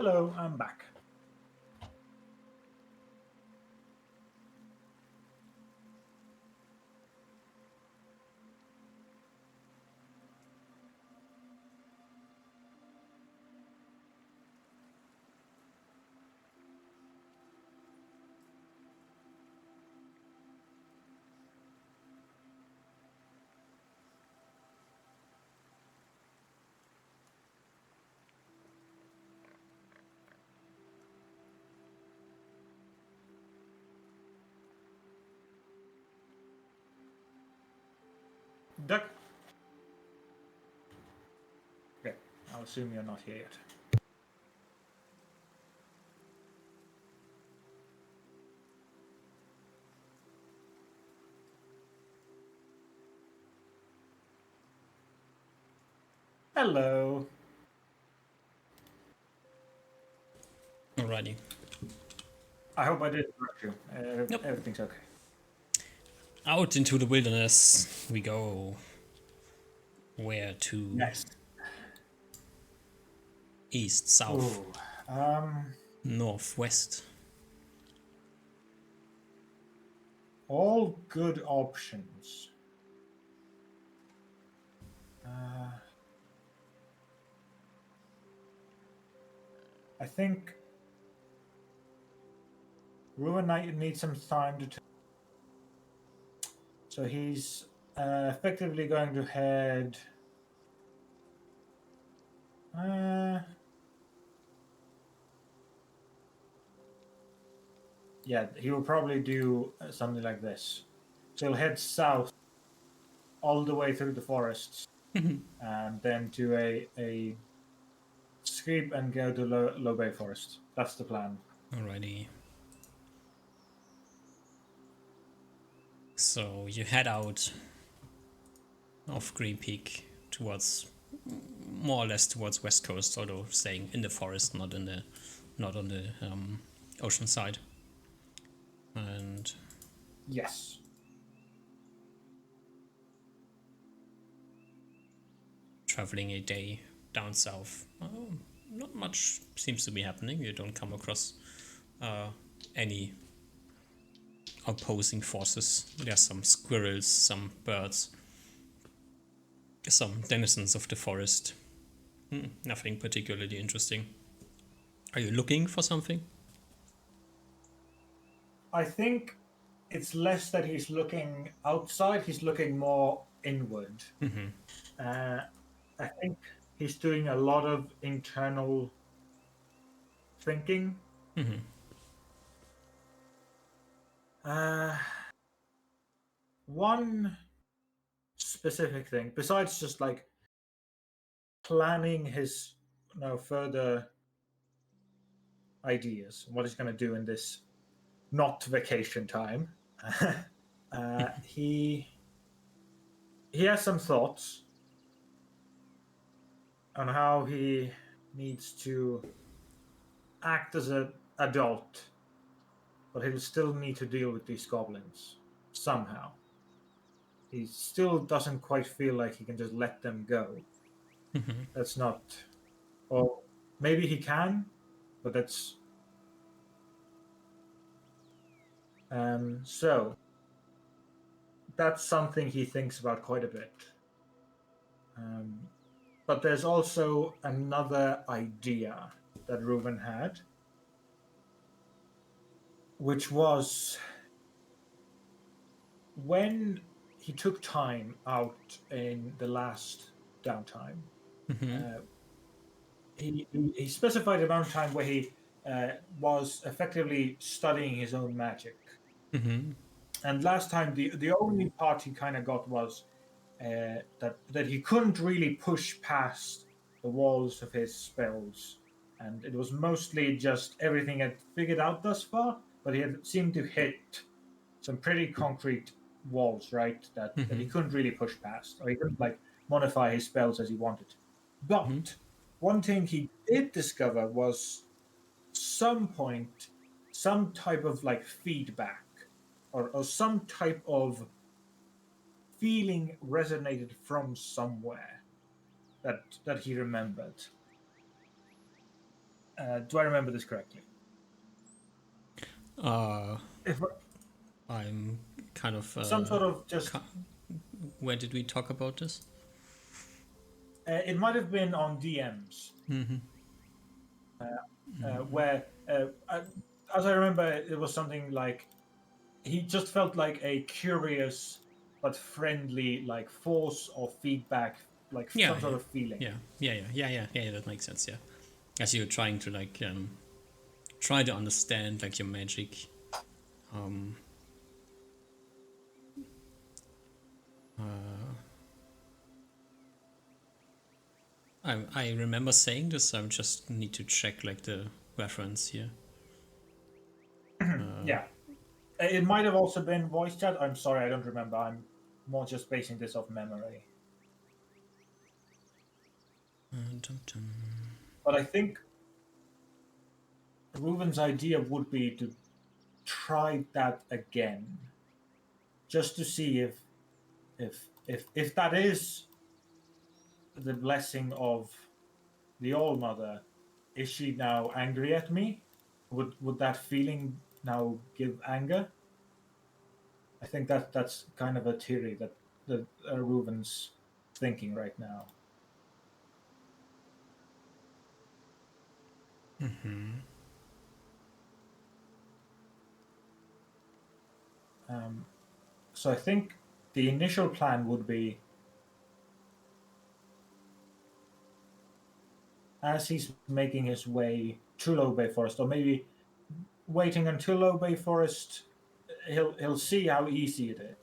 Hello, I'm back. Duck. Okay, I'll assume you're not here yet. Hello. Alrighty. I hope I didn't interrupt you. Nope. Everything's okay. Out into the wilderness we go. Where to? Next. East, south, Ooh, northwest. all good options. I think Ruin Knight needs some time to. So he's effectively going to head. Yeah, he will probably do something like this. So he'll head south all the way through the forests, and then to a sweep and go to Low Bay Forest. That's the plan. Alrighty. So you head out of Green Peak towards, more or less towards west coast, although staying in the forest, not on the ocean side. And Yes. traveling a day down south. Not much seems to be happening. You don't come across any opposing forces. There's some squirrels, some birds, some denizens of the forest. Nothing particularly interesting. Are you looking for something? I think it's less that he's looking outside, he's looking more inward. I think he's doing a lot of internal thinking. One specific thing, besides just like planning his further ideas, what he's going to do in this not vacation time, he has some thoughts on how he needs to act as an adult, but he'll still need to deal with these goblins somehow. He still doesn't quite feel like he can just let them go. That's not. Or maybe he can, but that's. So that's something he thinks about quite a bit. But there's also another idea that Reuben had, which was when he took time out in the last downtime. He specified the amount of time where he was effectively studying his own magic. And last time, the only part he kind of got was that he couldn't really push past the walls of his spells, and it was mostly just everything had figured out thus far. But he had seemed to hit some pretty concrete walls, right? That he couldn't really push past, or he couldn't like modify his spells as he wanted. But one thing he did discover was some point, some type of like feedback, or some type of feeling resonated from somewhere that he remembered. Do I remember this correctly? Uh, If I'm kind of. some sort of just, Where did we talk about this? it might have been on DMs, where, as I remember, it was something like he just felt like a curious but friendly, like force or feedback, like Yeah, some sort of feeling. yeah. That makes sense. Yeah, as you're trying to like try to understand like your magic. Um, I remember saying this. I just need to check like the reference here. Yeah, it might have also been voice chat. I'm sorry, I don't remember. I'm more just basing this off memory. Dum-dum. But I think Ruben's idea would be to try that again, just to see if that is the blessing of the All Mother. Is she now angry at me? Would that feeling now give anger? I think that's kind of a theory that Ruben's thinking right now. So I think the initial plan would be, as he's making his way to Low Bay Forest, or maybe waiting until Low Bay Forest, he'll see how easy it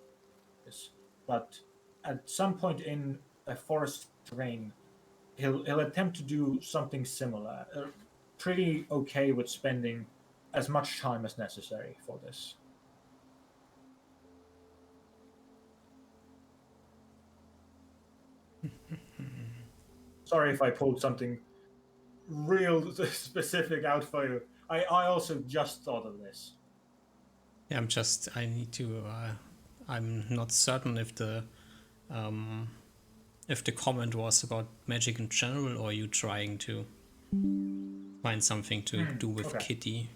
is. But at some point in a forest terrain, he'll attempt to do something similar. Pretty okay with spending as much time as necessary for this. Sorry if I pulled something real specific out for you. I also just thought of this. Yeah, I need to. I'm not certain if the comment was about magic in general or you trying to find something to do with Okay. Kitty.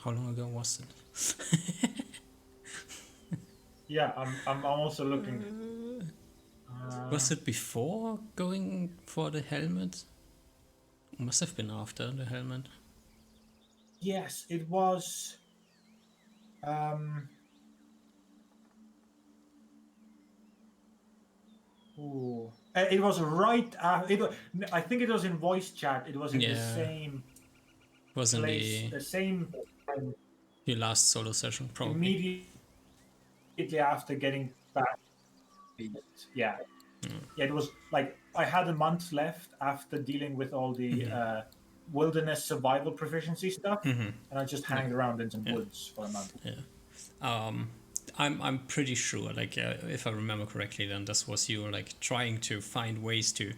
How long ago was it? Yeah, I'm also looking. Was it before going for the helmet? Must have been after the helmet. Yes, it was. Um, ooh. It was right after. I think it was in voice chat. It was in the Yeah, same wasn't place, the same your last solo session probably. immediately after getting back. Yeah, yeah. It was like I had a month left after dealing with all the wilderness survival proficiency stuff, and I just hanged around in some woods for a month. I'm pretty sure, like if I remember correctly, then this was you like trying to find ways to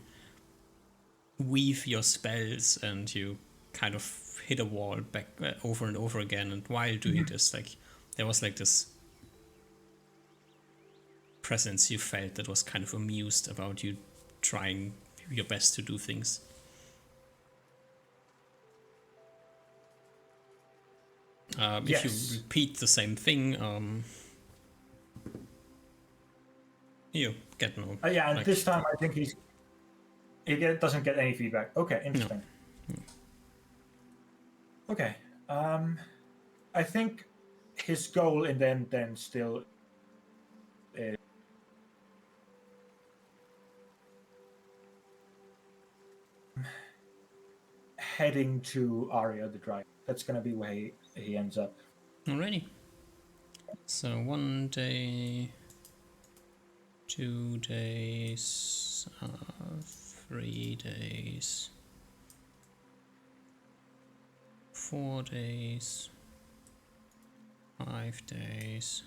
weave your spells, and you kind of hit a wall back over and over again. And while doing this, like there was like this presence you felt that was kind of amused about you trying your best to do things. If you repeat the same thing, you get no. Yeah, and this time I think doesn't get any feedback. Okay, interesting. No. Okay, I think his goal in then still is heading to Arya the Dragon. That's gonna be where he ends up. Alrighty. So 1 day, 2 days, 3 days. 4 days, 5 days,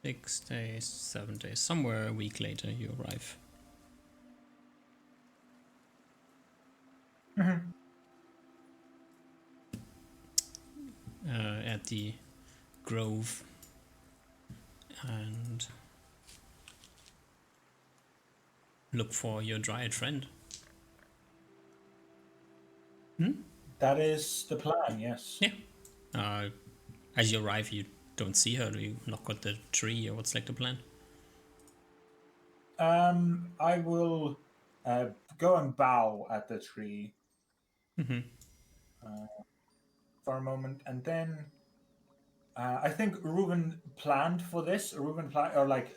6 days, 7 days. Somewhere a week later, you arrive. At the grove, and look for your dryad friend. That is the plan, yes. Yeah. As you arrive, you don't see her. Do you knock on the tree, or what's like the plan? I will go and bow at the tree for a moment, and then I think Reuben planned for this. Reuben planned, or like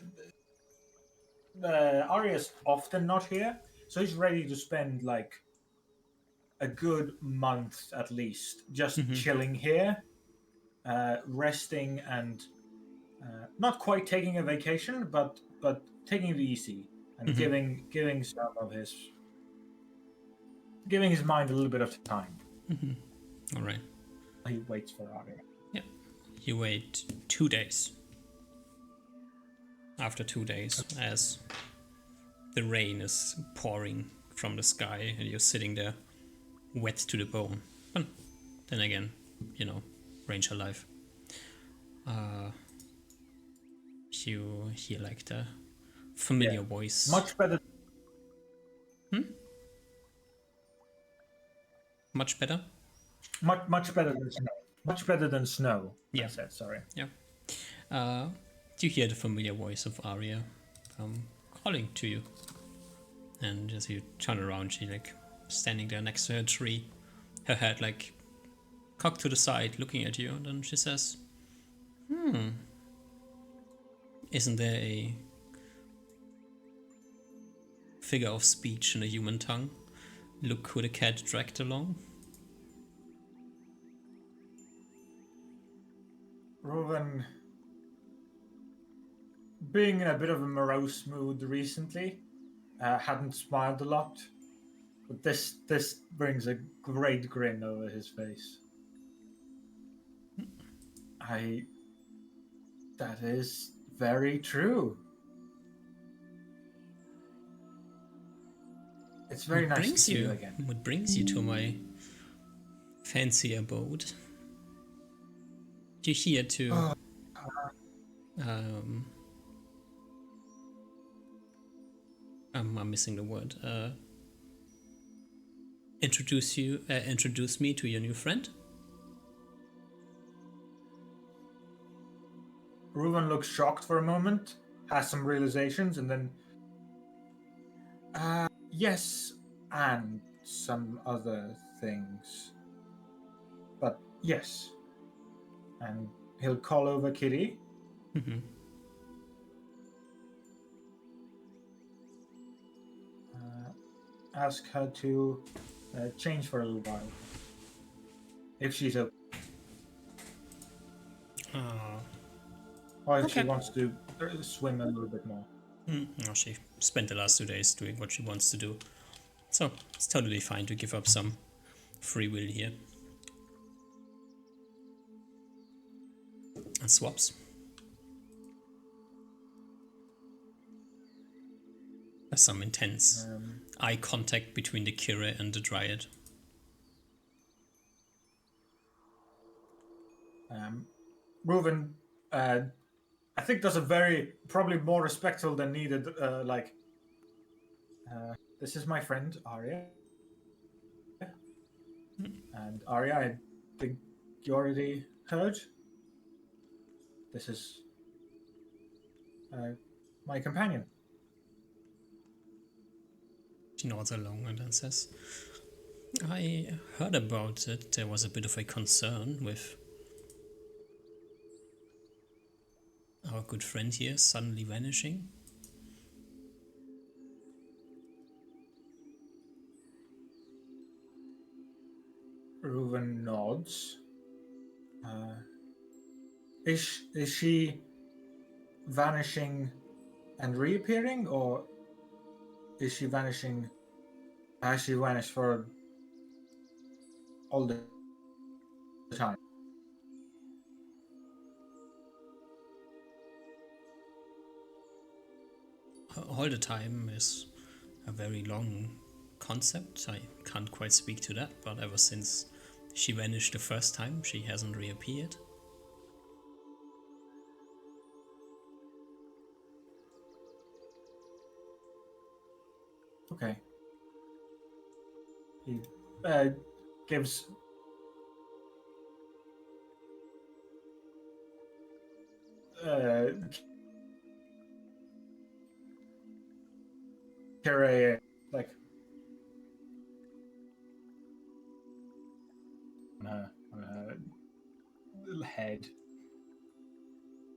Arya's often not here, so he's ready to spend like a good month at least just chilling here, resting and not quite taking a vacation, but taking it easy and giving some of giving his mind a little bit of time. All right. He waits for Arya. Yeah. You wait 2 days. After 2 days, as the rain is pouring from the sky and you're sitting there wet to the bone. But then again, ranger life. You hear like the familiar voice. Much better. Much better? Much better than snow. Much better than snow. Yeah. I said, sorry. Yeah. You hear the familiar voice of Arya calling to you. And as you turn around, she like standing there next to her tree, her head like cocked to the side, looking at you, and then she says, isn't there a figure of speech in a human tongue? Look who the cat dragged along. Reuven, being in a bit of a morose mood recently, hadn't smiled a lot, but this brings a great grin over his face. That is very true. It's very nice to see you again. What brings you to my fancy abode? You're here to I'm missing the word. Introduce me to your new friend. Reuven looks shocked for a moment, has some realizations, and then yes, and some other things. But yes. And he'll call over Kitty. Ask her to change for a little while. If she's okay. Or if she wants to swim a little bit more. No, she spent the last 2 days doing what she wants to do. So it's totally fine to give up some free will here. And swaps. There's some intense eye contact between the Kira and the Dryad. Reuven, I think does a very, probably more respectful than needed, this is my friend, Arya. And Arya, I think you already heard. This is my companion. She nods along and then says, I heard about it. There was a bit of a concern with our good friend here suddenly vanishing. Reuven nods. Is she vanishing and reappearing, or is she vanishing? Has she vanished for all the time. All the time is a very long concept. I can't quite speak to that, but ever since she vanished the first time, she hasn't reappeared. Okay. He gives Kira like on her little head.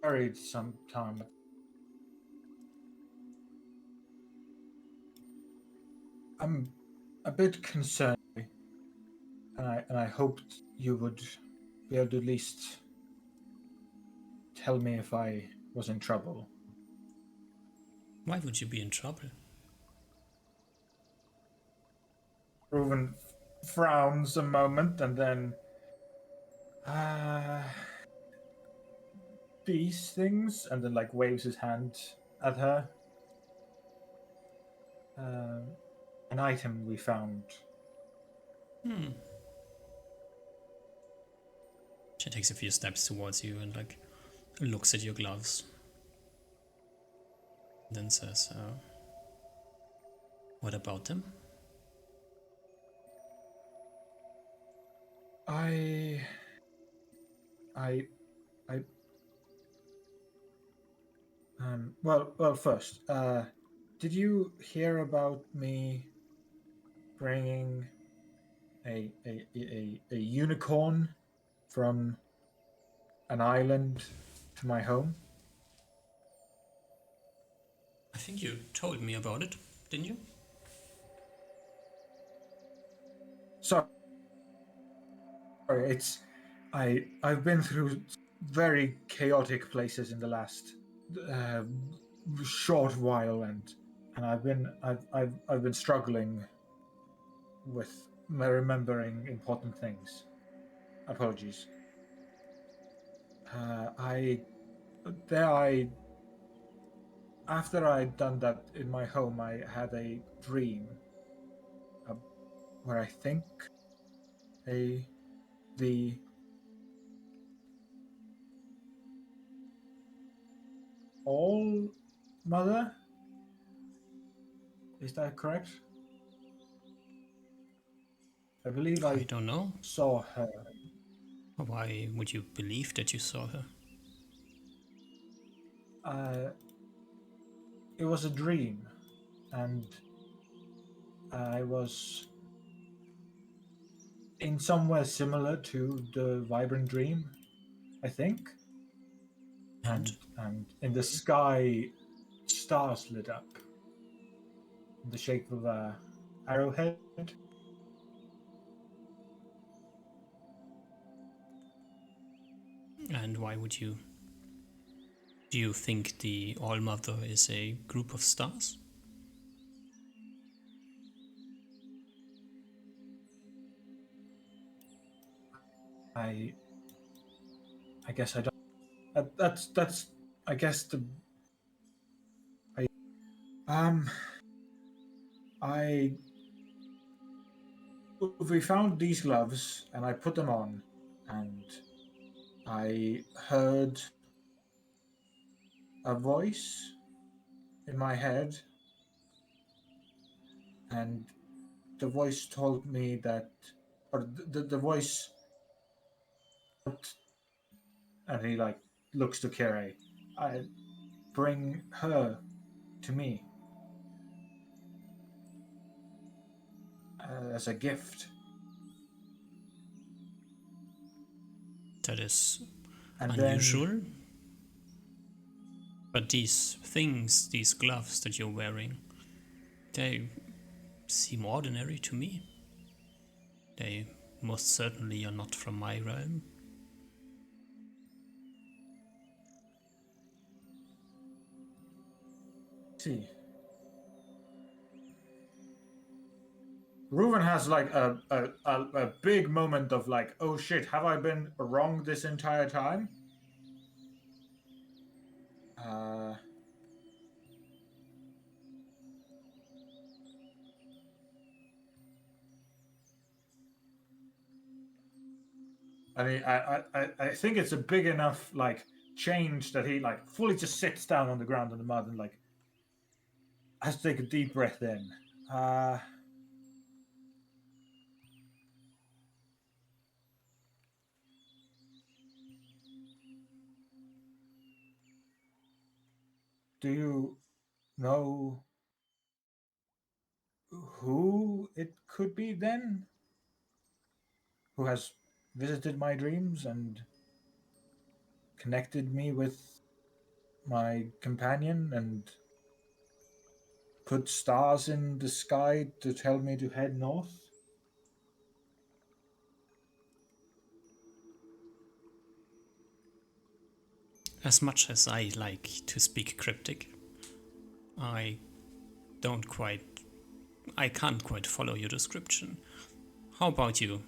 Buried some time. I'm a bit concerned, and I hoped you would be able to at least tell me if I was in trouble. Why would you be in trouble? Reuven frowns a moment and then uh, these things, and then like waves his hand at her. An item we found. She takes a few steps towards you and like looks at your gloves. Then says, "What about them?" I, I, I. Well. First, did you hear about me bringing a unicorn from an island to my home? I think you told me about it, didn't you? Sorry, it's I've been through very chaotic places in the last uh, short while, and I've been struggling with remembering important things. Apologies. I there I After I'd done that in my home, I had a dream uh, where I think a the all mother, is that correct? I believe I I don't know. saw her. Why would you believe that you saw her? Uh, it was a dream, and I was in somewhere similar to the vibrant dream, I think. And And in the sky, stars lit up in the shape of a arrowhead. why would you? Do you think the All Mother is a group of stars? I I guess I don't. That's I guess the I um I we found these gloves and I put them on, and I heard a voice in my head, and the voice told me that, or the voice, and he like looks to Kere. I bring her to me as a gift, That is and then unusual. But these things, these gloves that you're wearing, they seem ordinary to me. They most certainly are not from my realm. see. Reuven has like a big moment of like, oh shit, have I been wrong this entire time? Uh, I mean, I think it's a big enough like change that he like fully just sits down on the ground in the mud and like has to take a deep breath in. Uh, do you know who it could be then? Who has visited my dreams and connected me with my companion and put stars in the sky to tell me to head north? As much as I like to speak cryptic, I don't quite. I can't quite follow your description. How about you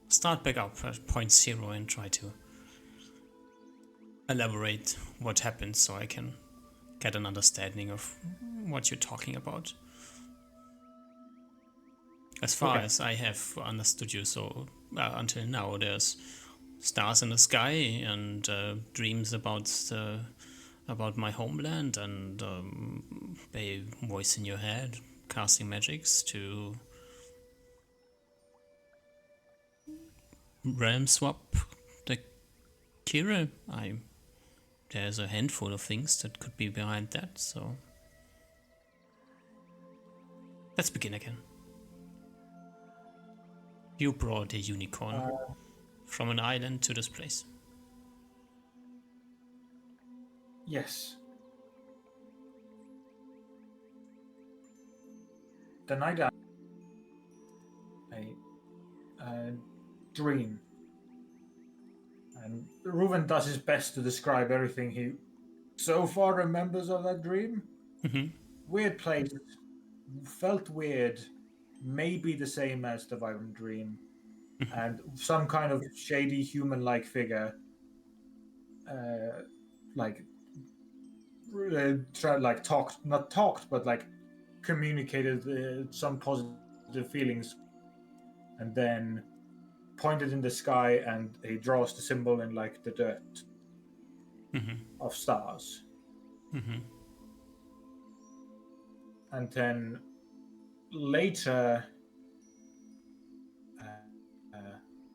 start back up at point zero and try to elaborate what happened so I can get an understanding of what you're talking about? As far Okay. as I have understood you, so until now, there's stars in the sky and dreams about my homeland and a voice in your head casting magics to realm swap the Kira. There's a handful of things that could be behind that, so let's begin again. You brought a unicorn from an island to this place. Yes. The night I a dream. And Reuven does his best to describe everything he so far remembers of that dream. Weird place. Felt weird. Maybe the same as the Vibrant Dream. And some kind of shady human like figure. Like, talked, not talked, but like communicated some positive feelings. And then pointed in the sky and he draws the symbol in like the dirt of stars. And then later, uh,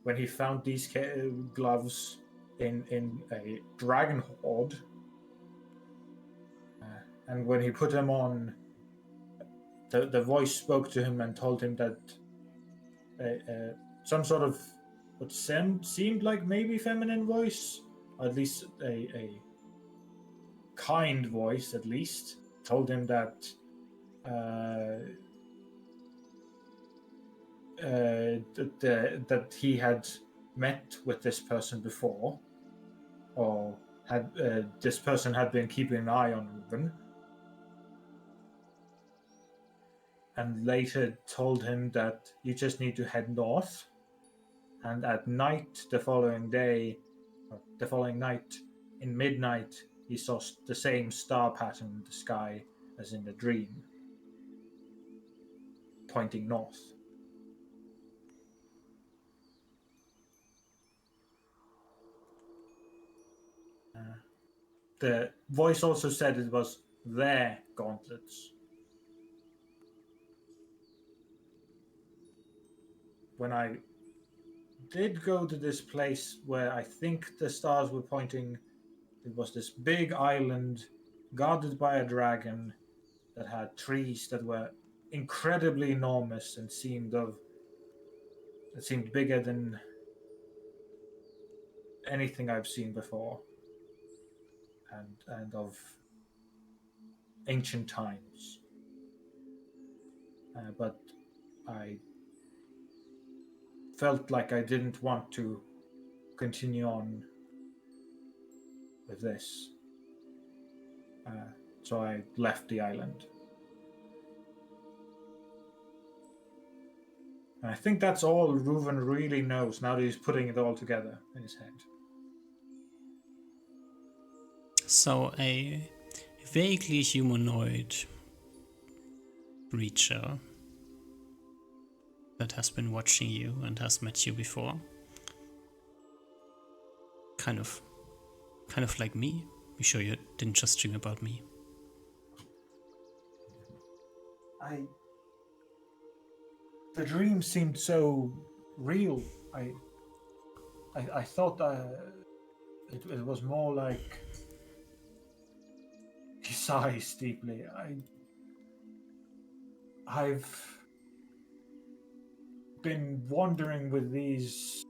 when he found these gloves in a dragon hoard, and when he put them on, the voice spoke to him and told him that some sort of what seemed like maybe feminine voice, or at least a kind voice, at least, told him that that he had met with this person before, or had this person had been keeping an eye on Reuben, and later told him that you just need to head north, and at night the following day, or the following night, in midnight, he saw the same star pattern in the sky as in the dream, pointing north. The voice also said it was their gauntlets. When I did go to this place where I think the stars were pointing, it was this big island guarded by a dragon that had trees that were incredibly enormous and seemed bigger than anything I've seen before, and of ancient times. But I felt like I didn't want to continue on with this. So I left the island. And I think that's all Reuven really knows now that he's putting it all together in his head. So a vaguely humanoid creature that has been watching you and has met you before. Kind of like me. You sure you didn't just dream about me? The dream seemed so real. I thought it was more like he sighs deeply. I've been wandering with these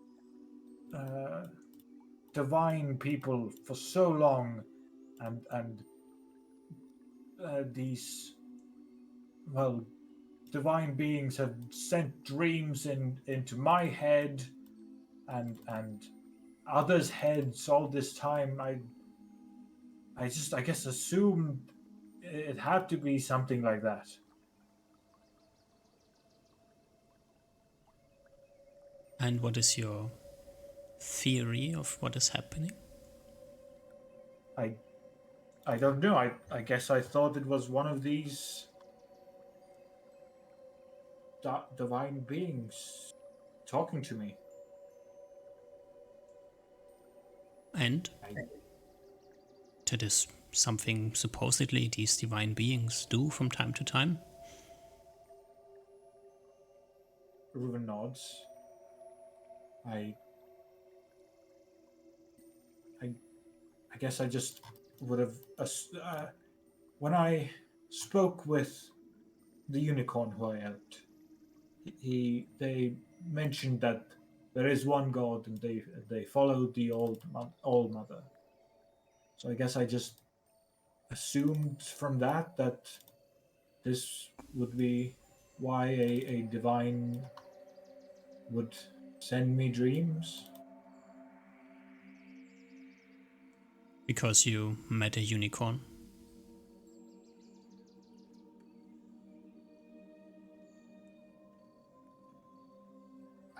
divine people for so long, and these divine beings have sent dreams into my head and others' heads all this time. I guess assumed it had to be something like that. And what is your theory of what is happening? I I don't know. I guess I thought it was one of these divine beings talking to me. And I, that is something supposedly these divine beings do from time to time. Reuven nods. I I I guess I just would have when I spoke with the unicorn who I helped. They mentioned that there is one god and they followed the old mother. So I guess I just assumed from that this would be why a divine would send me dreams. Because you met a unicorn.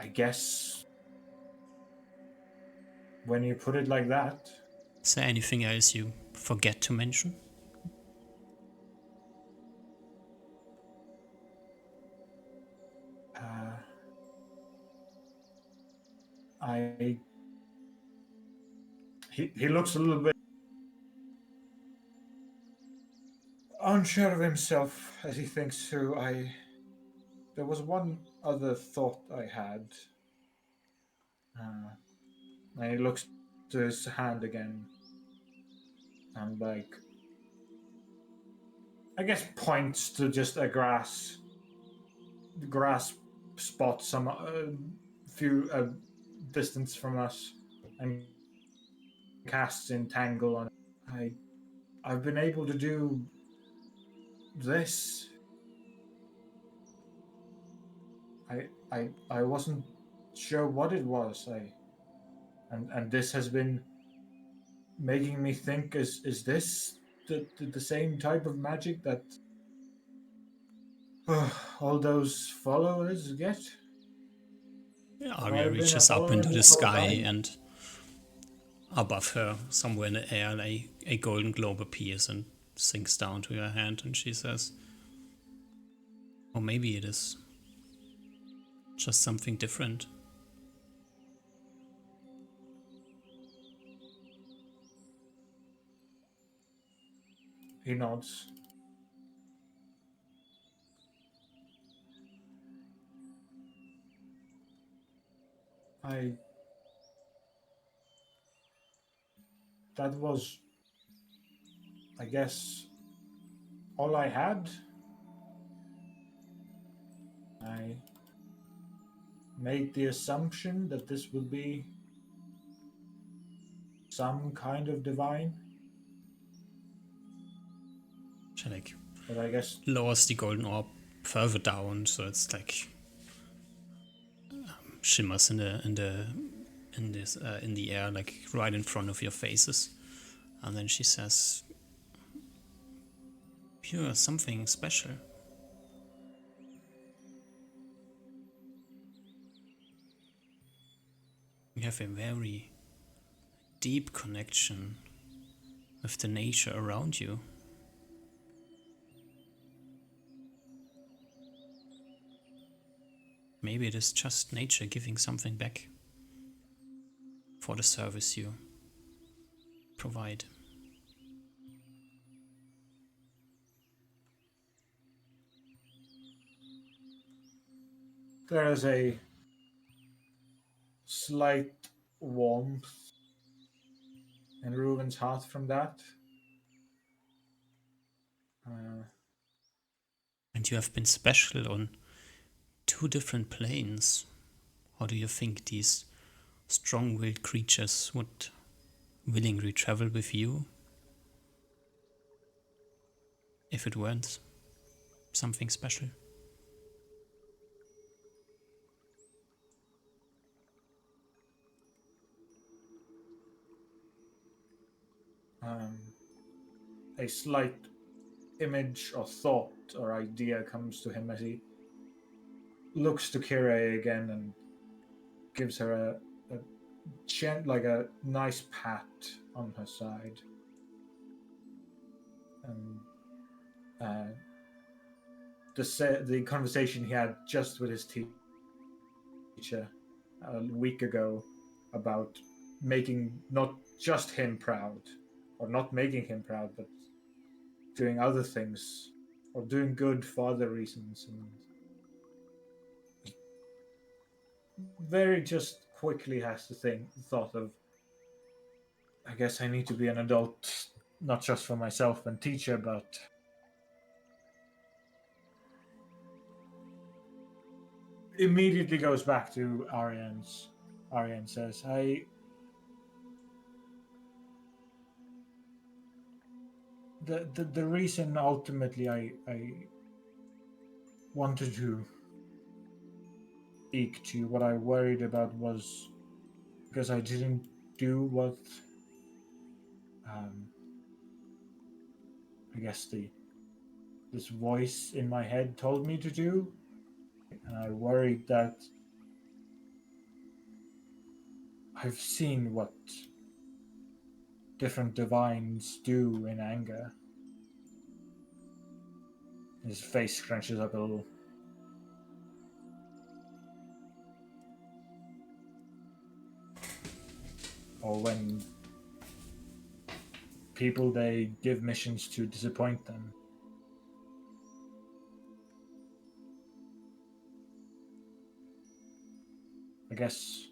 I guess when you put it like that. Is there anything else you forget to mention? Uh, I he looks a little bit unsure of himself as he thinks through. There was one other thought I had. Uh, and he looks to his hand again and I guess points to just a grass spot some few distance from us and casts entangle on it. I've been able to do this. I wasn't sure what it was. And this has been making me think: is this the same type of magic that all those followers get? Yeah, Have Arya I been a reaches up follower into the this whole sky, time? and above her, somewhere in the air, a golden globe appears and sinks down to your hand, and she says, or maybe it is just something different. He nods. I That was, I guess, all I had. I made the assumption that this would be some kind of divine, She but I guess lowers the golden orb further down, so it's shimmers in the air, right in front of your faces. And then she says, "You're something special." You have a very deep connection with the nature around you. Maybe it is just nature giving something back for the service you provide. There is a slight warmth in Reuven's heart from that. And you have been special on 2 different planes. How do you think these strong-willed creatures would willingly travel with you if it weren't something special? A slight image or thought or idea comes to him as he looks to Kirei again and gives her like a nice pat on her side. And the conversation he had just with his teacher a week ago about making not just him proud, or not making him proud, but doing other things, or doing good for other reasons. And very just quickly has to thought of, I guess I need to be an adult, not just for myself and teacher, but immediately goes back to Ariane's. Ariane says, the reason ultimately I wanted to speak to you, what I worried about was because I didn't do what I guess this voice in my head told me to do, and I worried that I've seen what different divines do in anger. His face scrunches up a little. Or when people, they give missions to disappoint them. I guess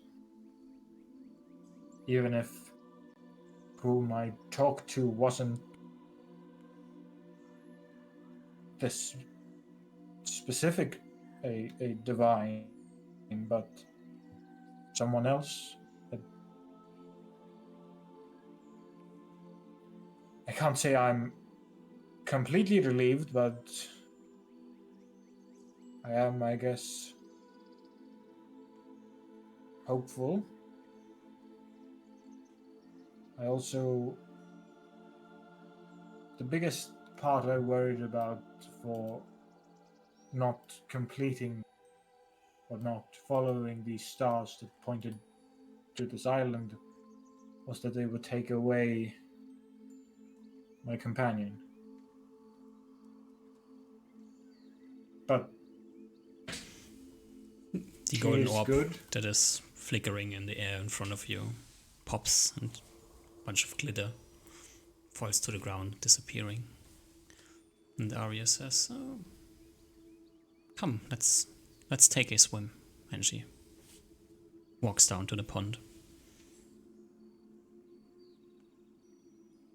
even if whom I talked to wasn't this specific a divine, but someone else. I can't say I'm completely relieved, but I am, I guess, hopeful. I also, the biggest part I worried about for not completing or not following these stars that pointed to this island was that they would take away my companion. But the golden orb that is flickering in the air in front of you pops, and a bunch of glitter falls to the ground, disappearing. And Arya says, "Oh, come, let's take a swim." And she walks down to the pond.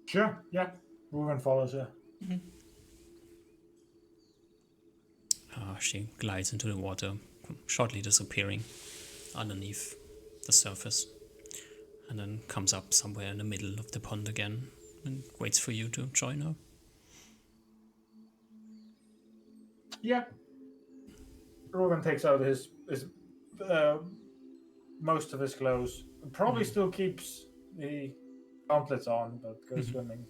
Sure, yeah. Reuven follows her. Mm-hmm. She glides into the water, shortly disappearing underneath the surface, and then comes up somewhere in the middle of the pond again and waits for you to join her. Yeah. Reuven takes out his most of his clothes. Probably still keeps the gauntlets on, but goes swimming.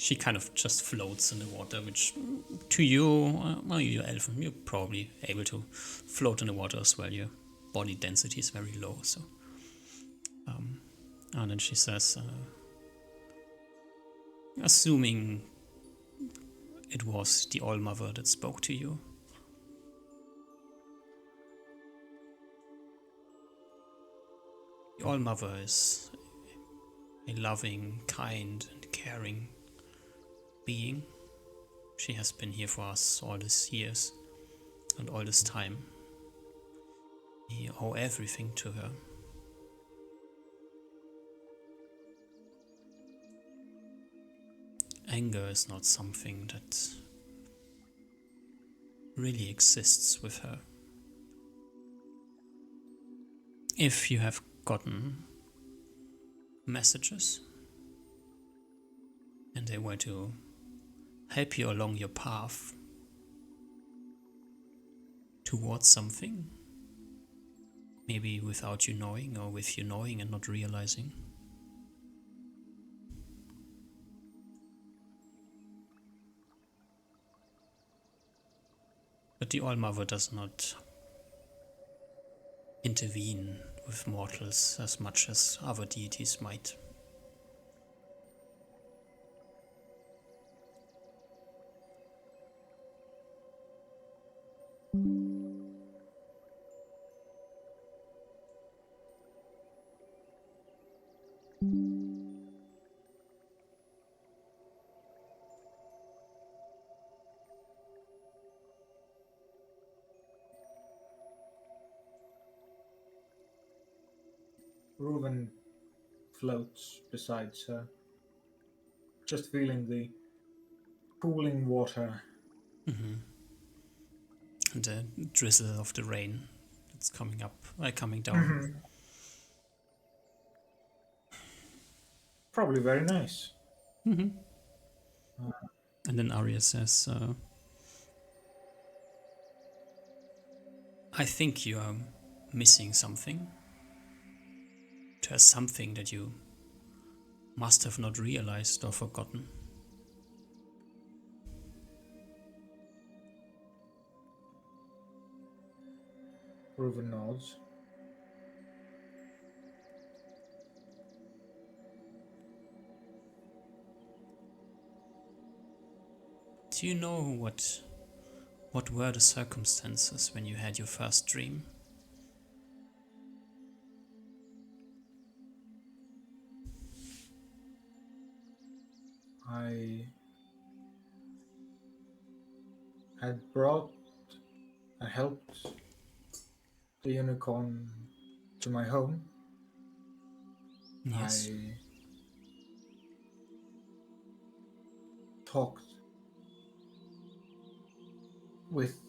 She kind of just floats in the water, which to you, well, you're elven, you're probably able to float in the water as well. Your body density is very low, so. And then she says, assuming it was the All-Mother that spoke to you, the All-Mother is a loving, kind, and caring being. She has been here for us all these years and all this time. We owe everything to her. Anger is not something that really exists with her. If you have gotten messages and they were to help you along your path towards something, maybe without you knowing or with you knowing and not realizing, but the All-Mother does not intervene with mortals as much as other deities might. Reuven floats beside her, just feeling the cooling water. Mm-hmm. And the drizzle of the rain that's coming down. Mm-hmm. Probably very nice. Mm-hmm. And then Arya says, I think you are missing something. There's something that you must have not realized or forgotten. Reuven nods. Do you know what were the circumstances when you had your first dream? I had brought and helped the unicorn to my home. Yes. I talked with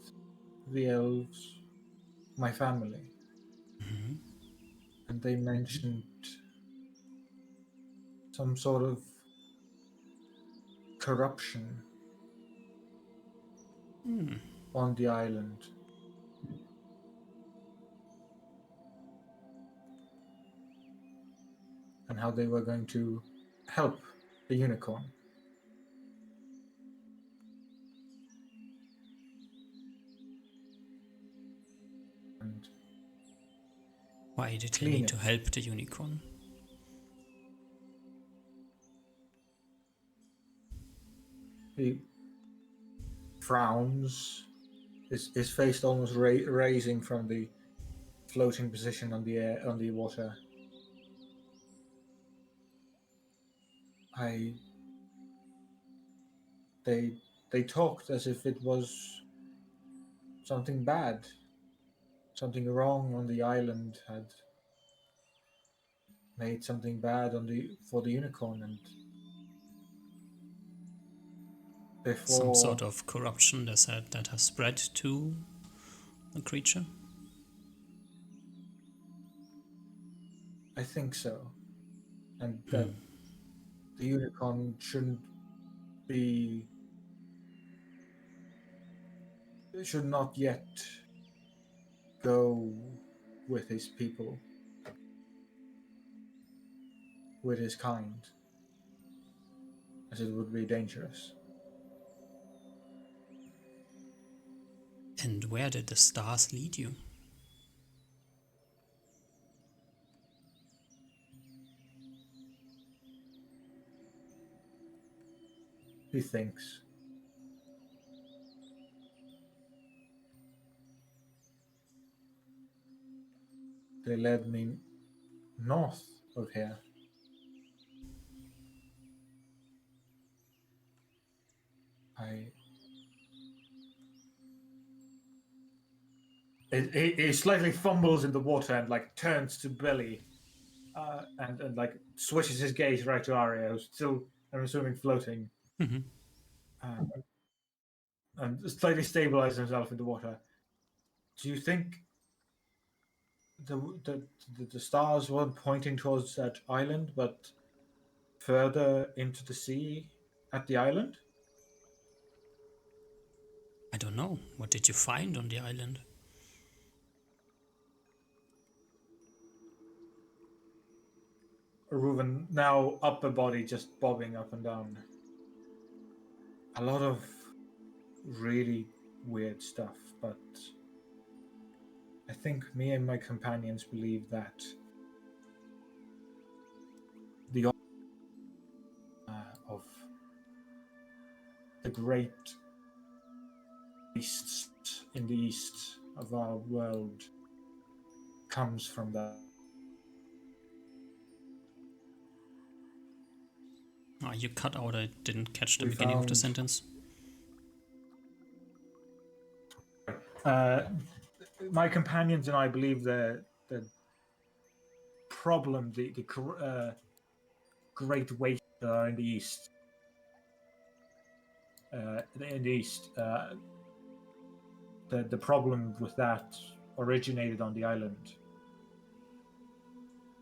the elves, my family, Mm-hmm. and they mentioned some sort of corruption on the island. And how they were going to help the unicorn. And Why did they clean need it. to help the unicorn? He frowns, his face almost raising from the floating position on the air, on the water. I they talked as if it was something bad, something wrong on the island had made something bad on the for the unicorn, and Some before sort of corruption that has spread to the creature? I think so, and that the unicorn shouldn't be should not yet go with his people, with his kind. as it would be dangerous. And where did the stars lead you? He thinks. They led me north of here. He slightly fumbles in the water and like turns to Billy, and like switches his gaze right to Arya, who's still, I'm assuming, floating, Mm-hmm. and slightly stabilizes himself in the water. Do you think the stars weren't pointing towards that island, but further into the sea at the island? I don't know. What did you find on the island? Reuven, now upper body just bobbing up and down. A lot of really weird stuff, but I think me and my companions believe that the of the great beasts in the east of our world comes from that. Ah, you cut out. I didn't catch the We beginning of the found sentence. my companions and I believe the problem, the great waste in the east. In the east, the problem with that originated on the island.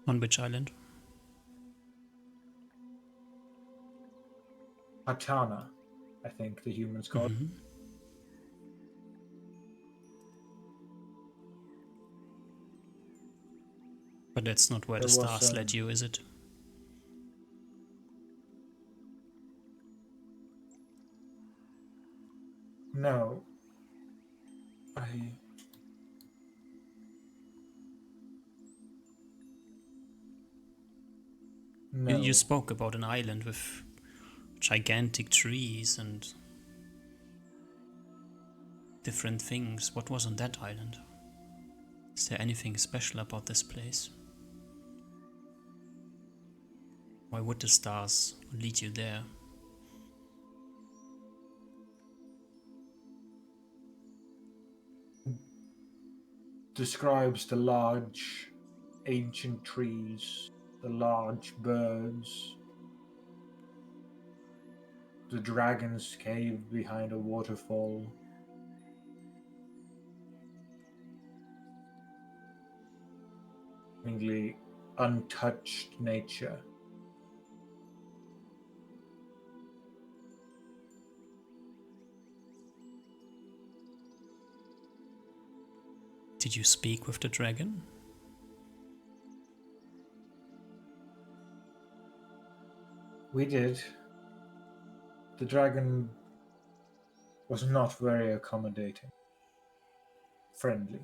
On which island? Hatana, I think the humans call it. Mm-hmm. But that's not where There the was stars led you, is it? no. I You no. spoke about an island with gigantic trees and different things. What was on that island? Is there anything special about this place? Why would the stars lead you there? Describes the large ancient trees, the large birds, the dragon's cave behind a waterfall. Seemingly untouched nature. Did you speak with the dragon? We did. The dragon was not very accommodating, friendly.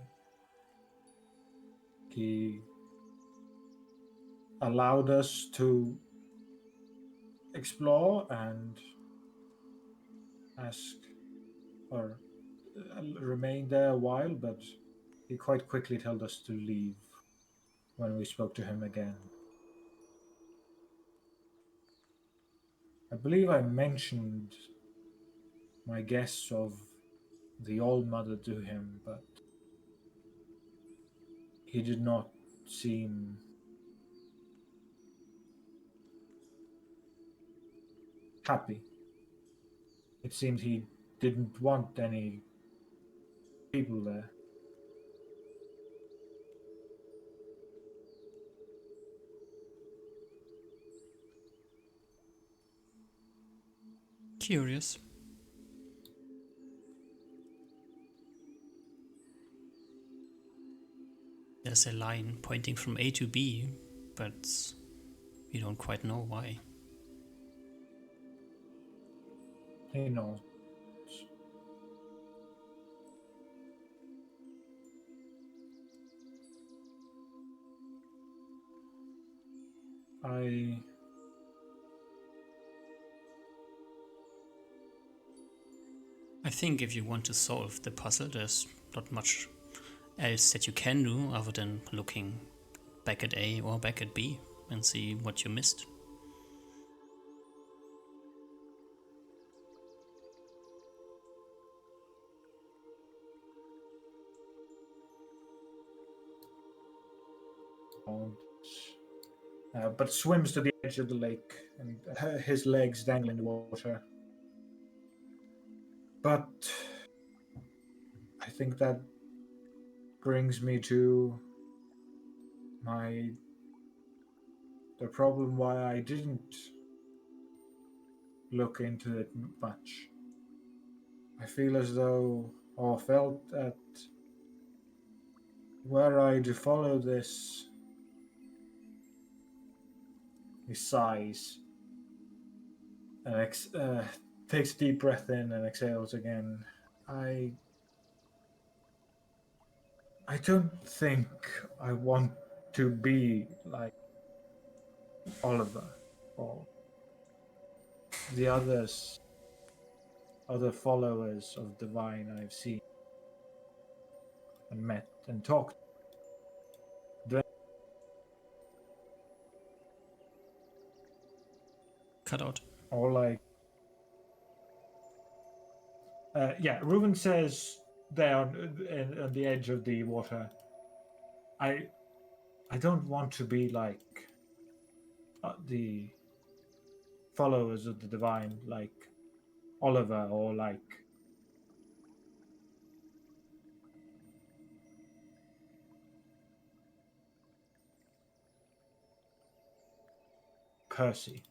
He allowed us to explore and ask or remain there a while, but he quite quickly told us to leave when we spoke to him again. I believe I mentioned my guess of the All Mother to him, but he did not seem happy. It seemed he didn't want any people there. Curious. There's a line pointing from A to B, but we don't quite know why. He knows. I think if you want to solve the puzzle, there's not much else that you can do other than looking back at A or back at B and see what you missed. But swims to the edge of the lake and his legs dangling in the water. But I think that brings me to the problem why I didn't look into it much. I feel as though, or felt that, were I to follow this, he sighs and takes a deep breath in and exhales again. I don't think I want to be like Oliver or the other followers of Divine I've seen and met and talked. Cut out. Or like, yeah, Reuben says there on the edge of the water. I don't want to be like the followers of the Divine, like Oliver or like Percy.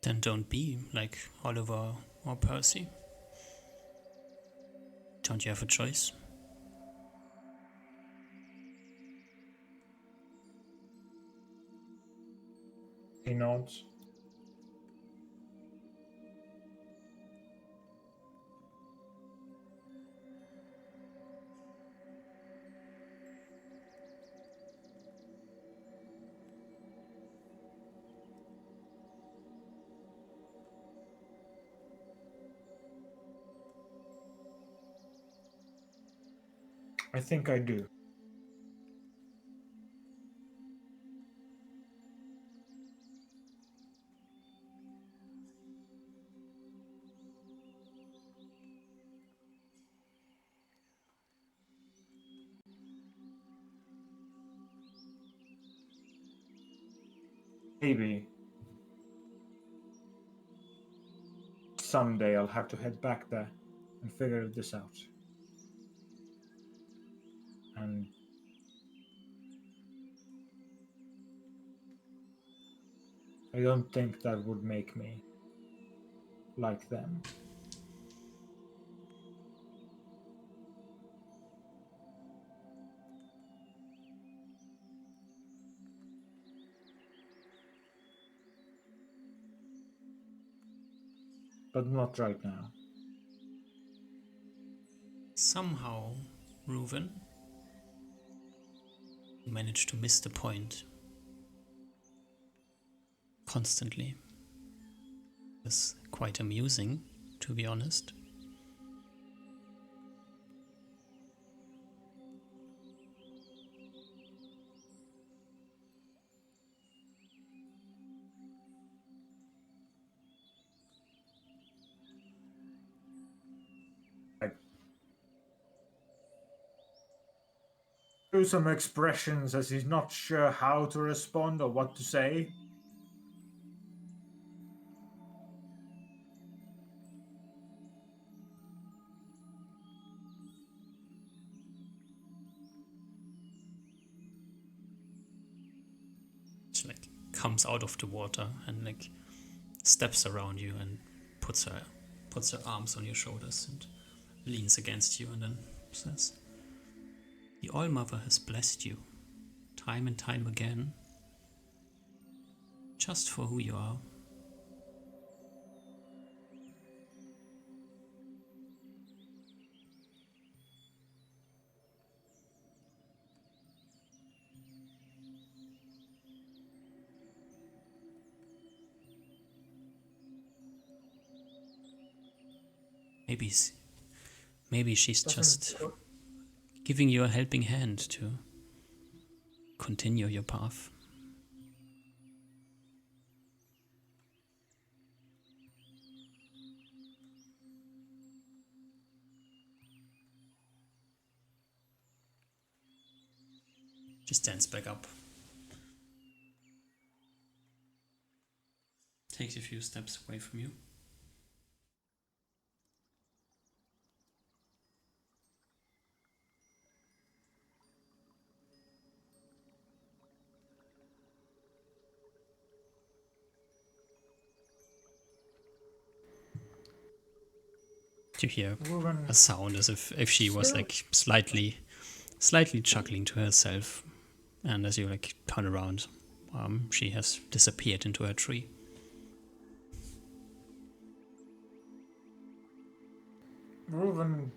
Then don't be like Oliver or Percy. Don't you have a choice? He nods. I think I do. Maybe someday I'll have to head back there and figure this out. And I don't think that would make me like them. But not right now. Somehow, Reuven, you manage to miss the point constantly. It's quite amusing, to be honest. Do some expressions as he's not sure how to respond or what to say. She like comes out of the water and like steps around you and puts her arms on your shoulders and leans against you and then says, "The All-Mother has blessed you, time and time again, just for who you are, Maybe, maybe she's Doesn't just giving you a helping hand to continue your path. She stands back up. Takes a few steps away from you. You hear a sound as if she was like slightly chuckling to herself, and as you like turn around, she has disappeared into her tree. Reuben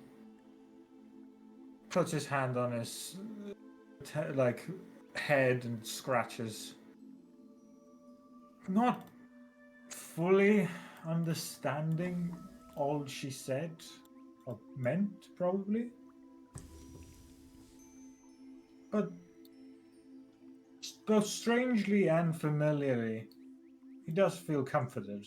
puts his hand on his like head and scratches. Not fully understanding all she said or meant, probably. But both strangely and familiarly, he does feel comforted.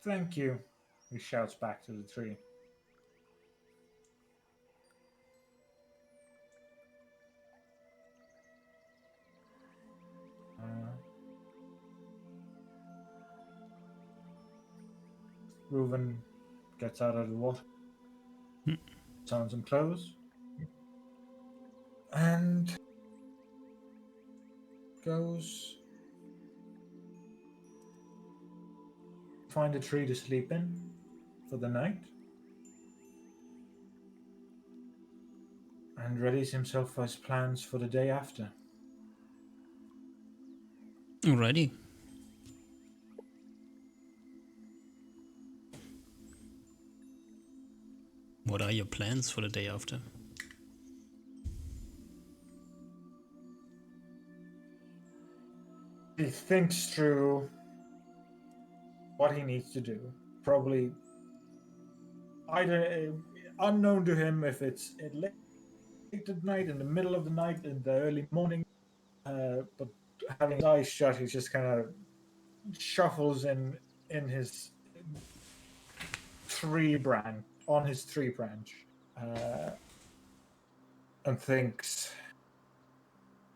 Thank you, he shouts back to the tree. Reuben gets out of the water, puts on some clothes, and goes find a tree to sleep in for the night, and readies himself for his plans for the day after. Alrighty. What are your plans for the day after? He thinks through what he needs to do. Probably either unknown to him if it's late at night, in the middle of the night, in the early morning. But having his eyes shut, he just kind of shuffles in his tree branch and thinks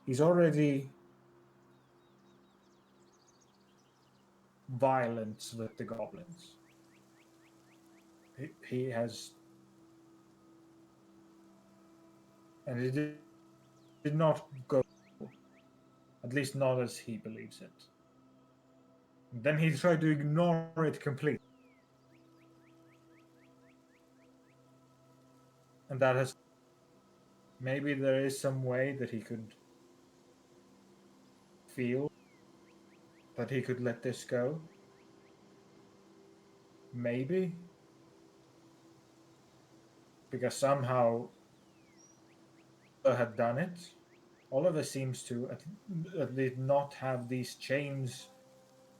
he's already violent with the goblins. He has, and it did not go, at least not as he believes it. And then he tried to ignore it completely. And that has, maybe there is some way that he could feel that he could let this go. Maybe. Because somehow had done it. Oliver seems to at least not have these chains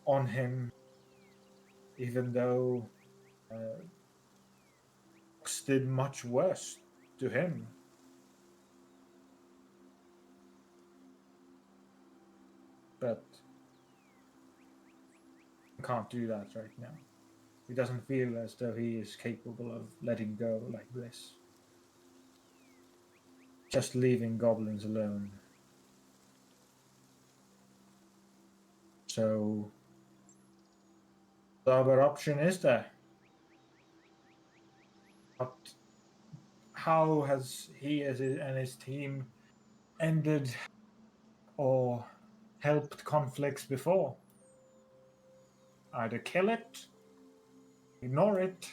on him, even though Fox did much worse to him. But he can't do that right now. He doesn't feel as though he is capable of letting go like this. Just leaving goblins alone. So, the other option is there. But how has he and his team ended or helped conflicts before? Either kill it, ignore it,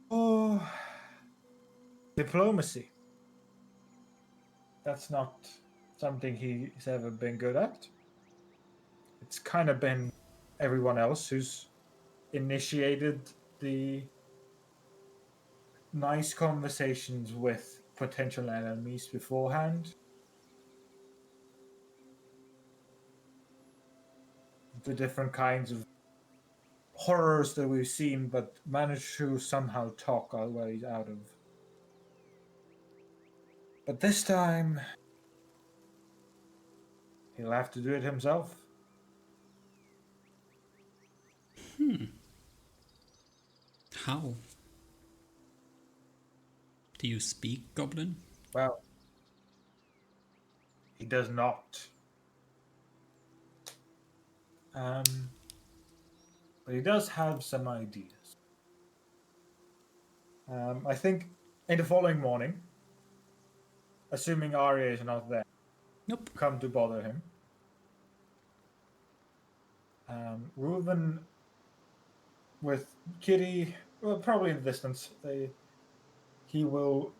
or diplomacy. That's not something he's ever been good at. It's kind of been everyone else who's initiated the nice conversations with potential enemies beforehand. the different kinds of horrors that we've seen, but managed to somehow talk our ways out of. But this time, he'll have to do it himself. How? Do you speak Goblin? Well, he does not. But he does have some ideas. I think in the following morning, assuming Arya is not there, Nope. come to bother him. Reuben with Kitty, well, probably in the distance. He will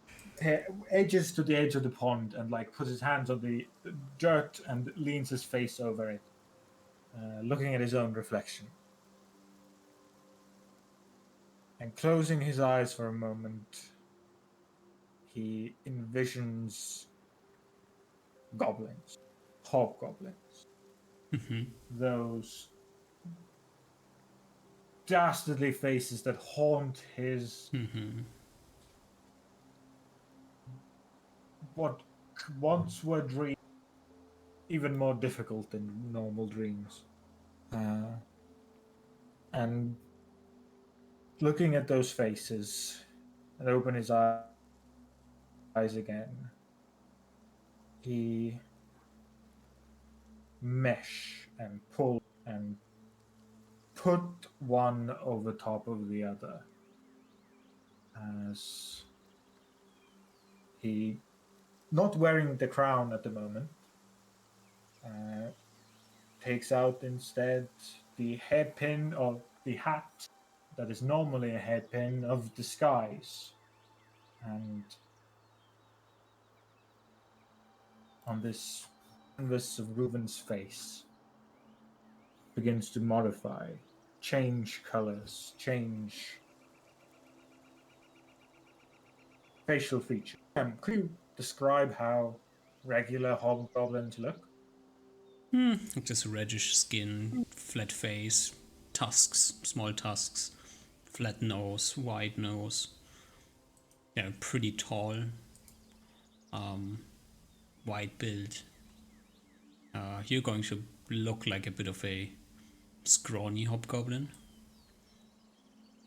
edges to the edge of the pond and like puts his hands on the dirt and leans his face over it, looking at his own reflection. And closing his eyes for a moment, he envisions goblins, hobgoblins. Those dastardly faces that haunt his what once were dreams, even more difficult than normal dreams. And looking at those faces and open his eyes again, he mesh and pull and put one over top of the other as he, not wearing the crown at the moment, takes out instead the hairpin of the hat that is normally a hairpin of disguise, and on this canvas of Reuben's face begins to modify, change colors, change facial features. Could you describe how regular hobgoblins look? Just reddish skin, flat face, tusks, small tusks, flat nose, wide nose. Yeah, pretty tall. Wide build. You're going to look like a bit of a scrawny hobgoblin.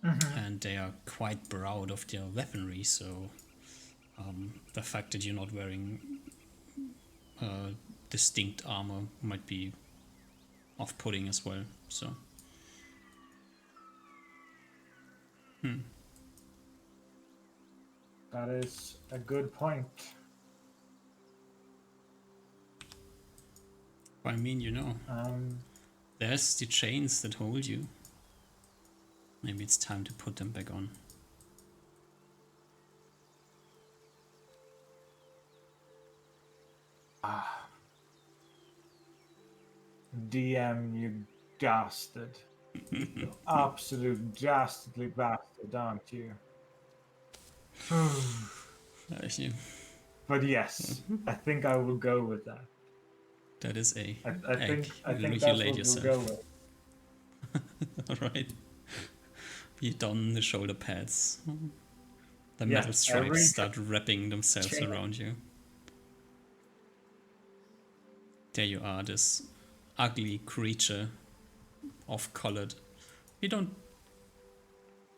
And they are quite proud of their weaponry, so the fact that you're not wearing distinct armor might be off-putting as well. So, That is a good point. I mean, there's the chains that hold you. Maybe it's time to put them back on. DM, you dastard. You absolute dastardly bastard, aren't you? But yes, I think I will go with that. That is a I egg. think You that's laid what yourself. we'll go with. Alright. You don the shoulder pads. The Yeah, metal stripes start wrapping themselves chain. around you. There you are, this ugly creature, off-colored. You don't,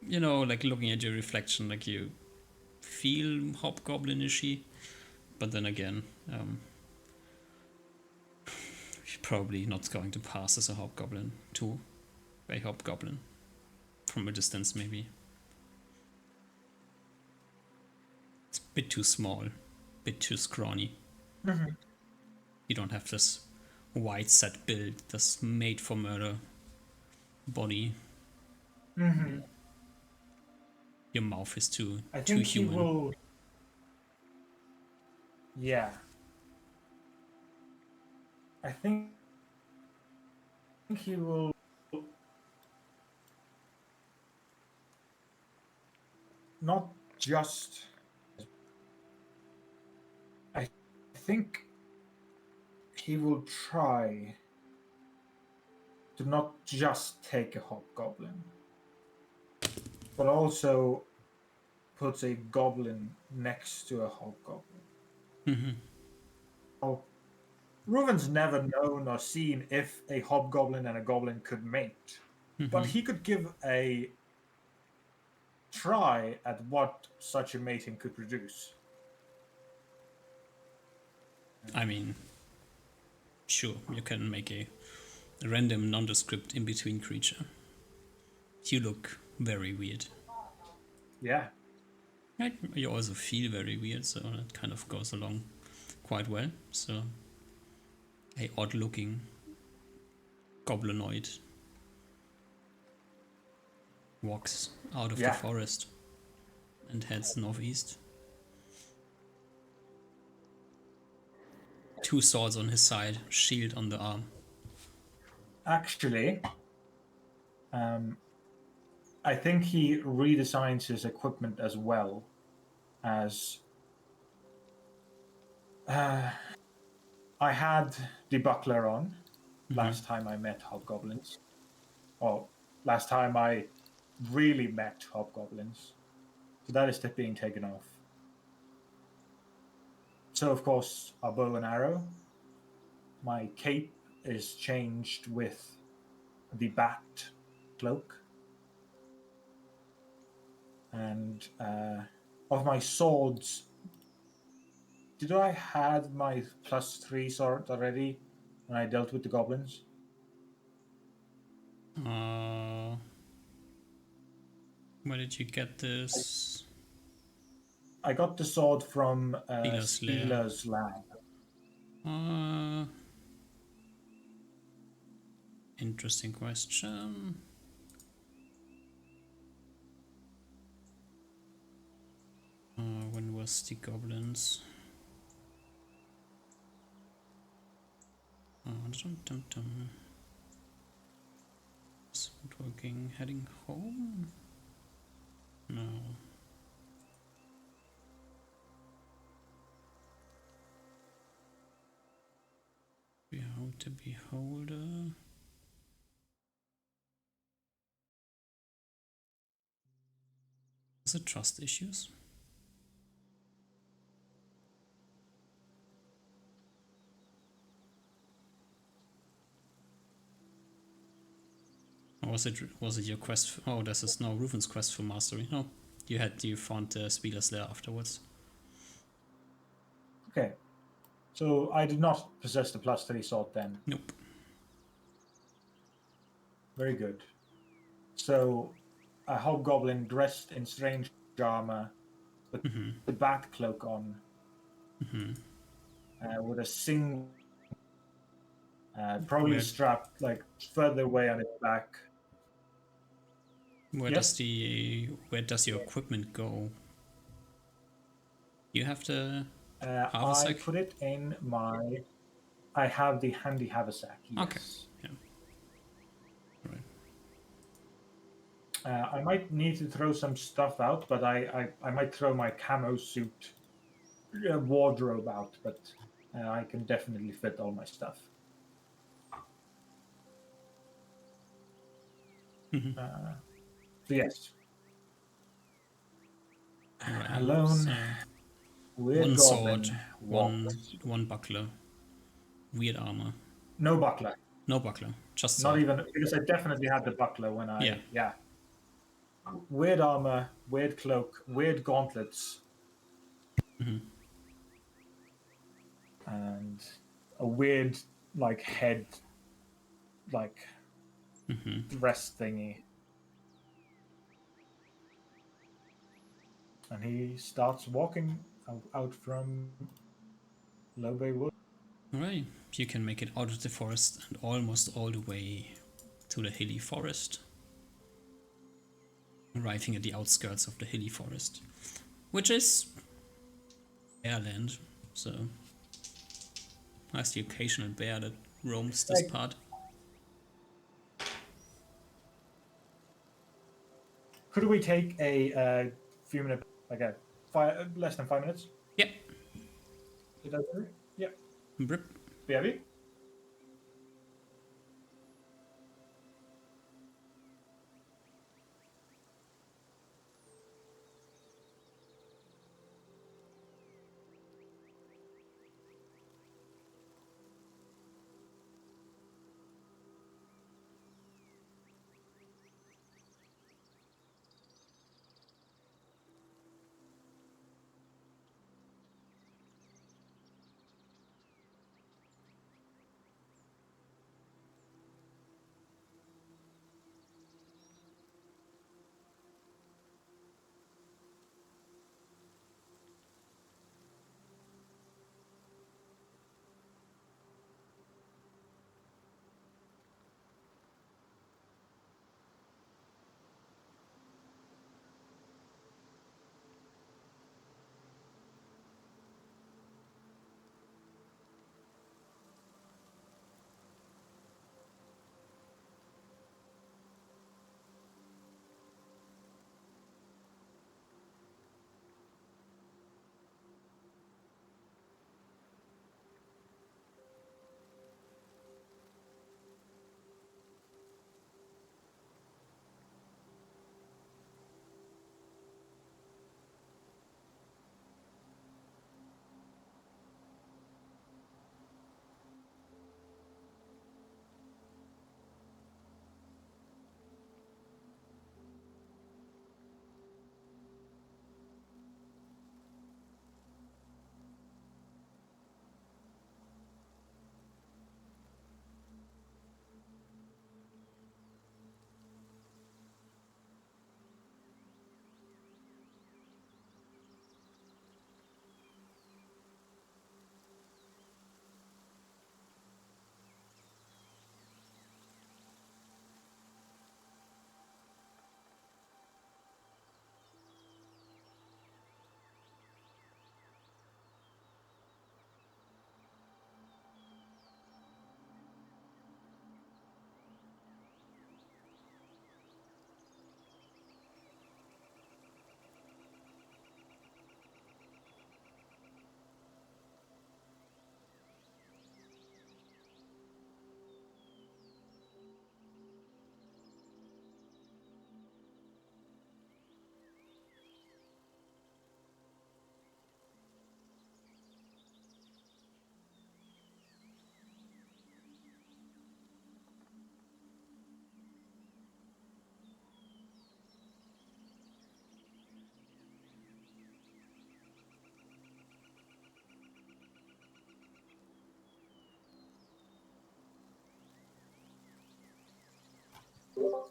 like looking at your reflection, like you feel hobgoblin-ishy, but then again, you're probably not going to pass as a hobgoblin to a hobgoblin. From a distance, maybe. It's a bit too small, a bit too scrawny. You don't have this wide set build, this made for murder body. Your mouth is too think human. He will. Yeah. I think he will. Not just. I think he will try to not just take a hobgoblin, but also puts a goblin next to a hobgoblin. Well, Reuven's never known or seen if a hobgoblin and a goblin could mate, but he could give a try at what such a mating could produce. I mean, sure, you can make a random nondescript in-between creature. You look very weird. Yeah. Right? You also feel very weird, so that kind of goes along quite well. So, a odd-looking goblinoid walks out of the forest and heads northeast. 2 swords on his side, shield on the arm. Actually, I think he redesigns his equipment as well as. I had the buckler on last time I met hobgoblins. Or last time I really met hobgoblins. So that is being taken off. So, of course, a bow and arrow. My cape is changed with the bat cloak. And of my swords, did I had my +3 sword already when I dealt with the goblins? Where did you get this? I got the sword from Spieler's Lair. Spieler's Lab. Interesting question. When was the goblins? Is it working? Heading home? No. Behold the beholder. Is it trust issues? Or was it your quest? Oh, this is now Reuven's quest for mastery. No, you found Spieler's Lair afterwards. Okay. So I did not possess the +3 sword then. Nope. Very good. So a hobgoblin dressed in strange armor with the bat cloak on, with a single, probably strapped like further away on its back. Where does your equipment go? You have the I put it in my. I have the handy haversack. Yes. Okay. Yeah. Right. I might need to throw some stuff out, but I might throw my camo suit wardrobe out, but I can definitely fit all my stuff. So yes. Right. Alone. One sword, one buckler, weird armor. No buckler. No buckler, just not sword. even because I definitely had the buckler when I Weird armor, weird cloak, weird gauntlets, and a weird like head, like rest thingy. And he starts walking out from Low Bay Wood. Alright, you can make it out of the forest and almost all the way to the hilly forest. Arriving at the outskirts of the hilly forest, which is bearland, so has the occasional bear that roams this part. Could we take a few minutes, like less than 5 minutes? Yeah. Is that better? Yeah. Brip. Baby?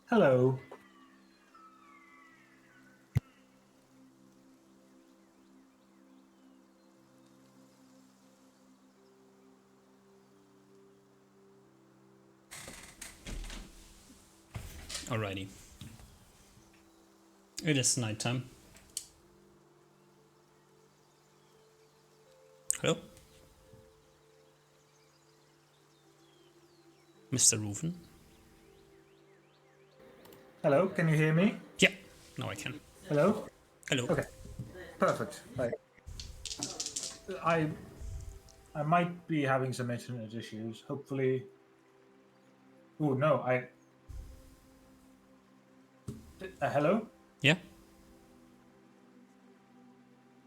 Hello. Alrighty. It is nighttime. Hello? Mr. Reuven? Hello, can you hear me? Yeah, now I can. Hello? Hello. Okay, perfect. I might be having some internet issues. Hopefully. Oh no, hello? Yeah?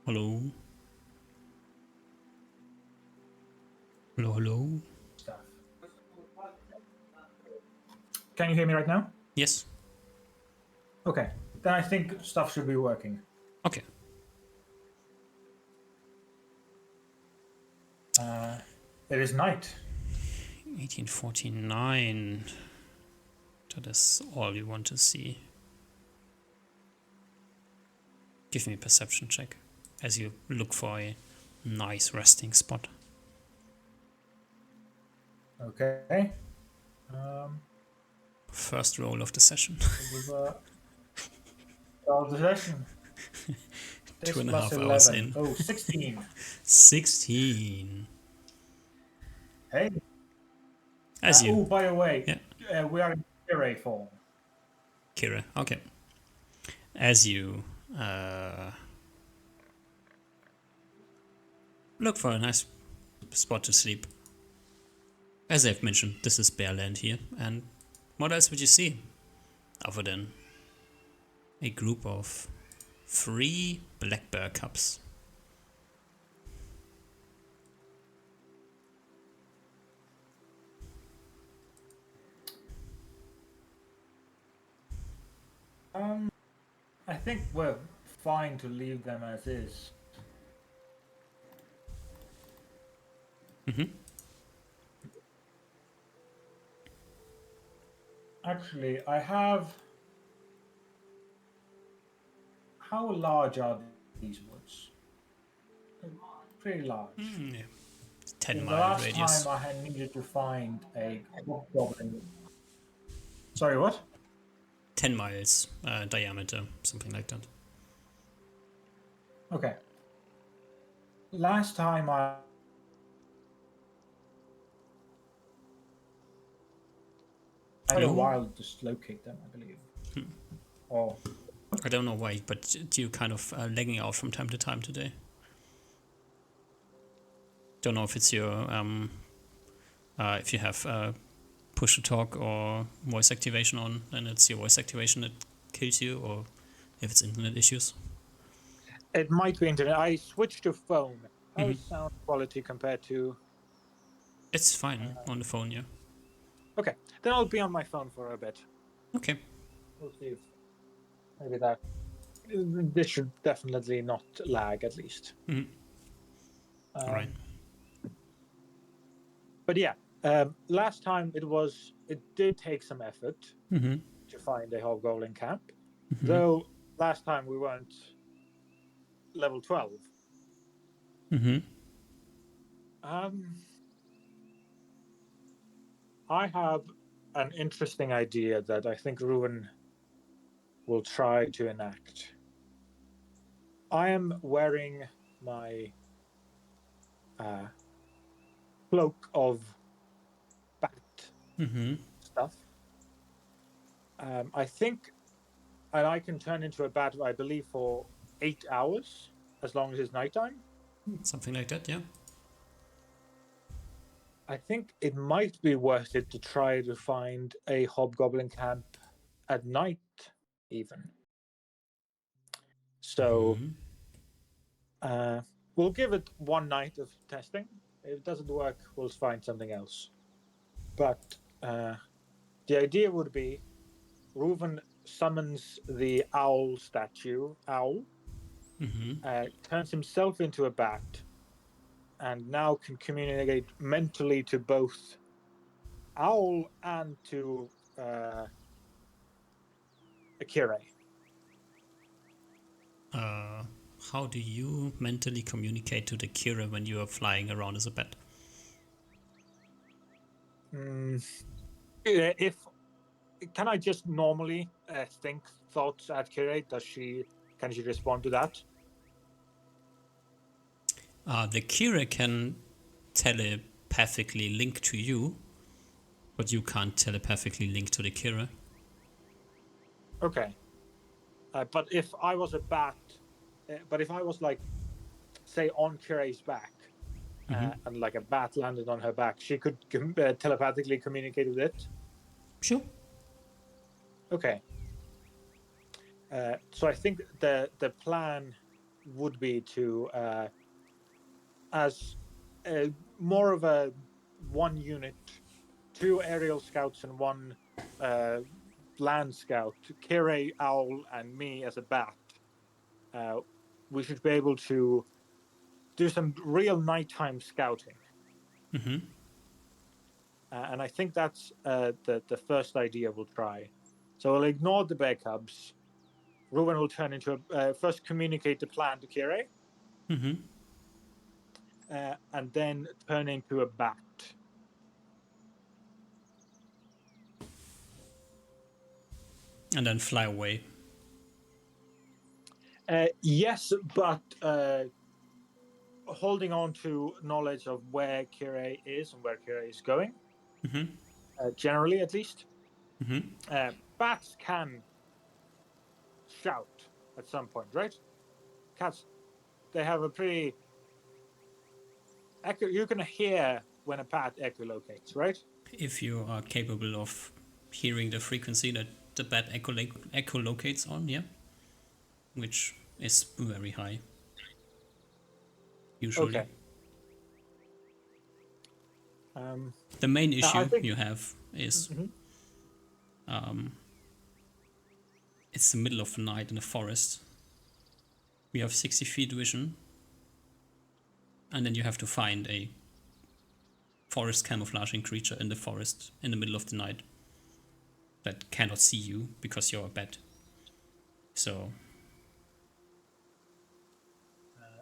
Hello? Hello, hello? Stuff. Can you hear me right now? Yes? Okay, then I think stuff should be working. Okay. It is night. 1849. That is all you want to see. Give me a perception check as you look for a nice resting spot. Okay. First roll of the session. Of the session. 2.5 hours in. Oh, 16. 16. Hey. As you. Oh, by the way, Yeah. we are in array form. Kira. Okay. As you look for a nice spot to sleep. As I've mentioned, this is bare land here, and what else would you see other than a group of 3 black bear cubs? I think we're fine to leave them as is. Actually, I have. How large are these woods? Pretty large. Yeah. The 10-mile last radius. time I had needed to find a goblin. Sorry, what? 10 miles diameter, something like that. Okay. Last time I had a Hello? while to locate them, I believe. Or I don't know why, but you kind of lagging out from time to time today. Don't know if it's your if you have push to talk or voice activation on, and it's your voice activation that kills you, or if it's internet issues. it might be internet. I switched to phone. How is sound quality compared to? It's fine on the phone, yeah. Okay, then I'll be on my phone for a bit. Okay. We'll see if maybe that. This should definitely not lag, at least. All right. But yeah, last time it did take some effort to find a hobgoblin camp, though last time we weren't level 12. I have an interesting idea that I think Ruin will try to enact. I am wearing my cloak of bat stuff. I think, and I can turn into a bat, I believe, for 8 hours, as long as it's nighttime. Something like that, yeah. I think it might be worth it to try to find a hobgoblin camp at night, even. So we'll give it one night of testing. If it doesn't work, we'll find something else. But the idea would be Reuven summons the owl statue, Owl, turns himself into a bat, and now can communicate mentally to both Owl and to Kira. How do you mentally communicate to the Kira when you are flying around as a bat? If can I just normally think thoughts at Kira? Can she respond to that? The Kira can telepathically link to you, but you can't telepathically link to the Kira. Okay. But if I was a bat, but if I was like, say, on Kira's back, and like a bat landed on her back, she could telepathically communicate with it. Sure. Okay. So I think the plan would be to, as more of a one unit, 2 aerial scouts and 1 land scout, Kira, Owl, and me as a bat. We should be able to do some real nighttime scouting. And I think that's the first idea we'll try. So we'll ignore the bear cubs. Ruben will turn into first communicate the plan to Kira, and then turn into a bat. And then fly away. Yes, but holding on to knowledge of where Kira is and where Kira is going, generally at least. Bats can shout at some point, right? Cats, they have a pretty you can hear when a bat echolocates, right? If you are capable of hearing the frequency that the bat echolocates on, yeah, which is very high, usually. Okay. The main issue you have is it's the middle of the night in the forest. We have 60 feet vision, and then you have to find a forest camouflaging creature in the forest in the middle of the night that cannot see you because you're a bat. So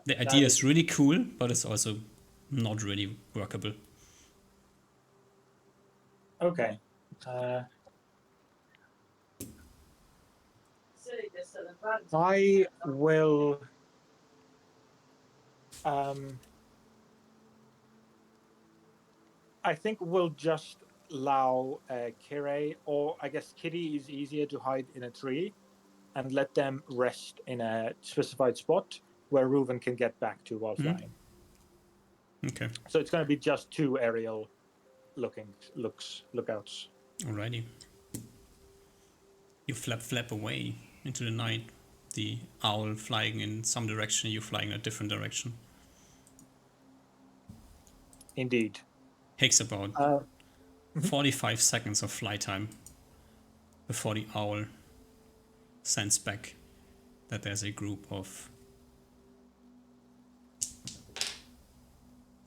the idea is really cool, but it's also not really workable. Okay. I will. I think we'll just allow Kira, or I guess Kitty is easier to hide in a tree, and let them rest in a specified spot where Reuven can get back to while flying. Okay. So it's going to be just 2 aerial lookouts. Alrighty. You flap away into the night. The owl flying in some direction, you flying in a different direction. Indeed. Takes about 45 seconds of flight time before the owl sends back that there's a group of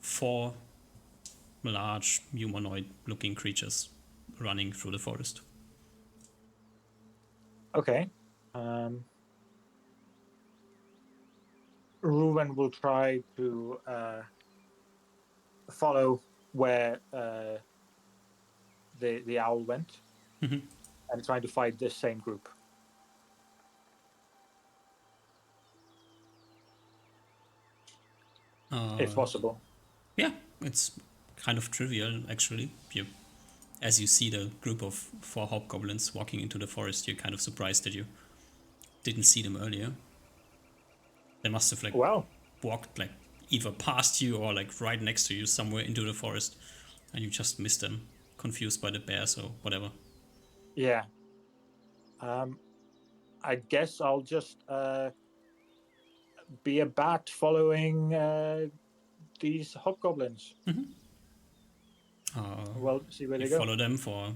4 large humanoid looking creatures running through the forest. Okay. Reuven will try to follow where the owl went, and try to find this same group. If possible. Yeah, it's kind of trivial actually. As you see the group of 4 hobgoblins walking into the forest, you're kind of surprised that you didn't see them earlier. They must have walked either past you or right next to you somewhere into the forest, and you just missed them, confused by the bears or whatever. Yeah. I guess I'll just be a bat following these hobgoblins. Well, see where they go. Follow them for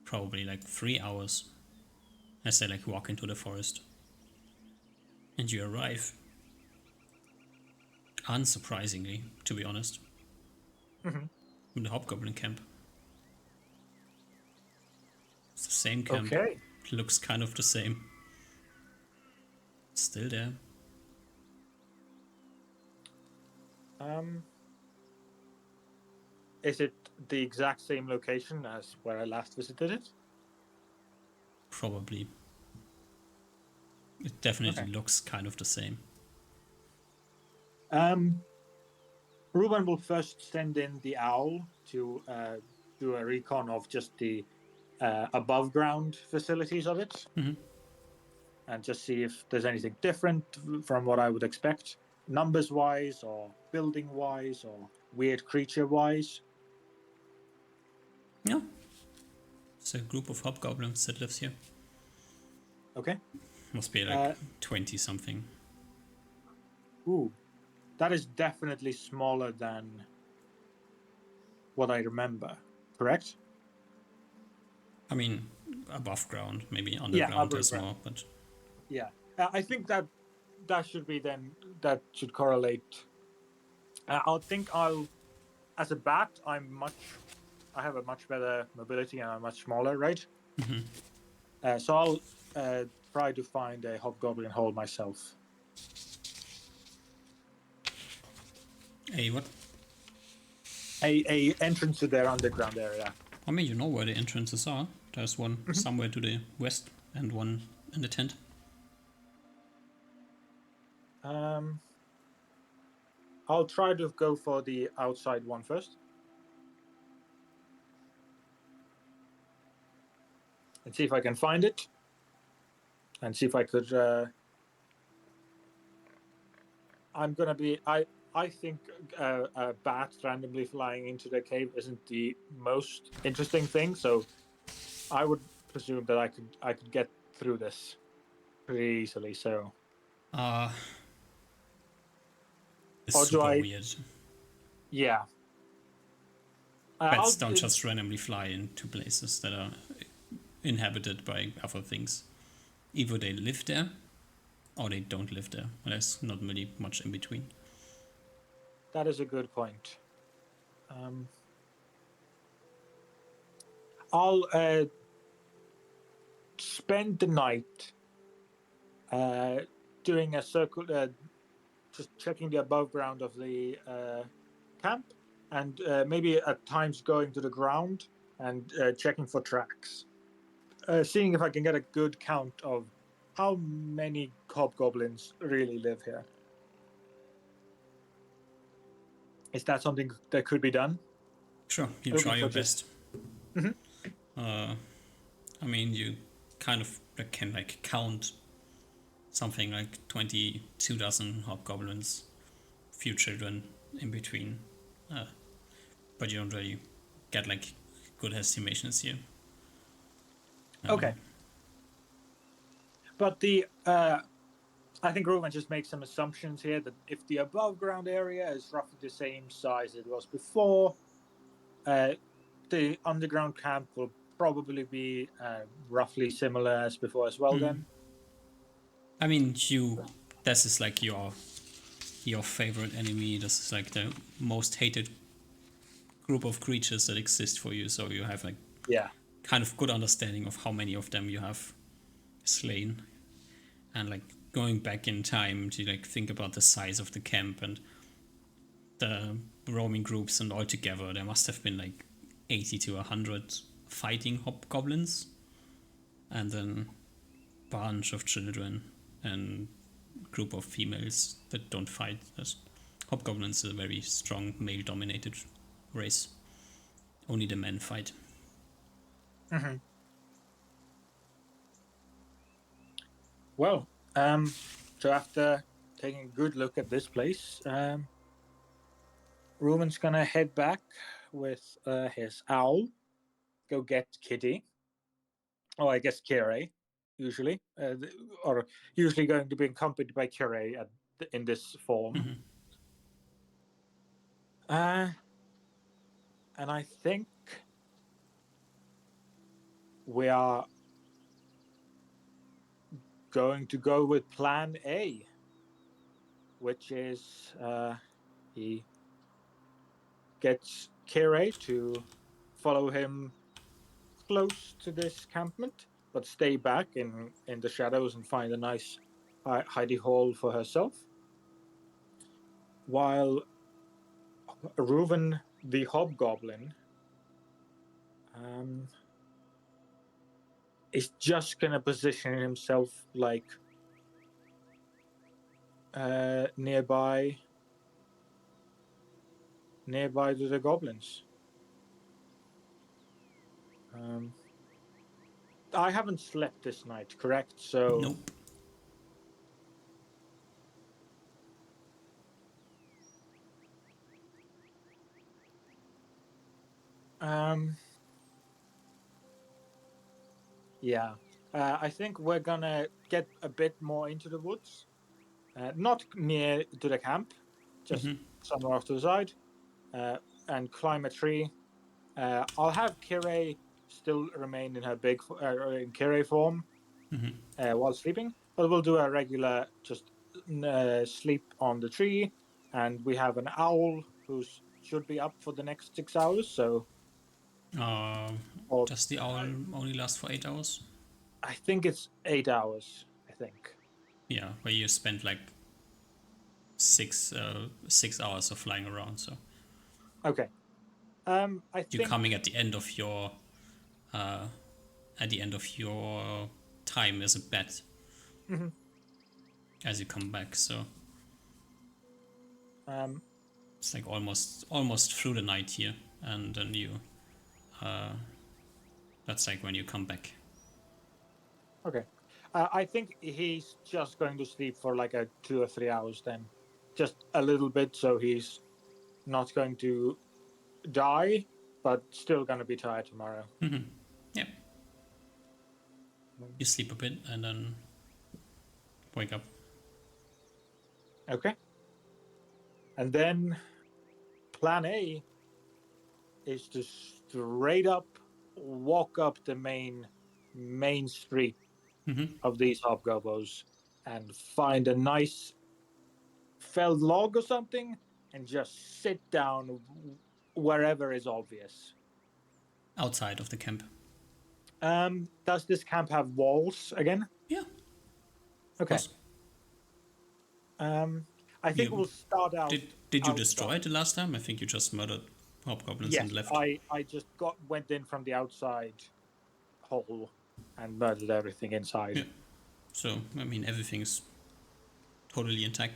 probably 3 hours as they walk into the forest. And you arrive, unsurprisingly, to be honest, in the hobgoblin camp. It's the same camp. Okay. looks kind of the same. Still there. Is it the exact same location as where I last visited it? Probably. It definitely looks kind of the same. Ruben will first send in the owl to do a recon of just the above ground facilities of it, and just see if there's anything different from what I would expect, numbers wise, or building wise, or weird creature wise. Yeah. It's a group of hobgoblins that lives here. Okay. Must be like 20 something. Ooh, that is definitely smaller than what I remember. Correct? I mean, above ground, maybe underground there's more, but yeah, I think that should be then, that should correlate. I'll as a bat, I have a much better mobility and I'm much smaller, right? So I'll try to find a hobgoblin hole myself. A what? A entrance to their underground area. I mean, you know where the entrances are. There's one somewhere to the west and one in the tent. I'll try to go for the outside one first. And see if I can find it. And see if I could... I think a bat randomly flying into the cave isn't the most interesting thing, so I would presume that I could get through this pretty easily. So, it's or super weird. Yeah. Bats don't just randomly fly into places that are inhabited by other things. Either they live there, or they don't live there. There's not really much in between. That is a good point. I'll spend the night doing a circle, just checking the above ground of the camp, and maybe at times going to the ground and checking for tracks, seeing if I can get a good count of how many hobgoblins really live here. Is that something that could be done? Sure, you try your best. I mean, you kind of can like count something like 22 dozen hobgoblins, few children in between, but you don't really get like good estimations here. Okay. But the I think Rowan just makes some assumptions here that if the above ground area is roughly the same size it was before, the underground camp will probably be roughly similar as before as well. Then, I mean, this is like your favorite enemy. This is like the most hated group of creatures that exist for you. So you have like kind of good understanding of how many of them you have slain, and like going back in time to like think about the size of the camp and the roaming groups, and all together there must have been like 80 to 100 fighting hobgoblins, and then bunch of children and group of females that don't fight. Hobgoblins is a very strong male-dominated race. Only the men fight. Well, so after taking a good look at this place, Ruben's gonna head back with his owl, go get Kitty. Oh, I guess Kire, usually, or usually going to be accompanied by Kire in this form. And I think we are going to go with Plan A, which is he gets Kire to follow him close to this encampment, but stay back in the shadows and find a nice hidey hole for herself. While Reuven the hobgoblin is just gonna position himself like nearby to the goblins. I haven't slept this night, correct? So Nope. yeah, I think we're gonna get a bit more into the woods, not near to the camp, just somewhere off to the side, and climb a tree. I'll have Kirei still remain in her in Kirei form while sleeping, but we'll do a regular just sleep on the tree, and we have an owl who should be up for the next 6 hours. So, or Does the owl only last for 8 hours? I think it's 8 hours. I think. Yeah, where you spend like 6 hours of flying around. So Okay. I you're think coming at the end of your time as a bat as you come back. So it's like almost through the night here, and then you that's like when you come back. okay. I think he's just going to sleep for like 2 or 3 hours then, just a little bit, so he's not going to die, but still gonna be tired tomorrow. Yeah. You sleep a bit and then wake up. Okay. And then plan A is to straight up walk up the main street of these hobgoblins and find a nice felled log or something and just sit down wherever is obvious. Outside of the camp. Does this camp have walls again? Yeah. Okay. I think we'll start out. Did you destroy it the last time? I think you just murdered hobgoblins and left. I just went in from the outside hole and murdered everything inside. Yeah. So I mean everything's totally intact.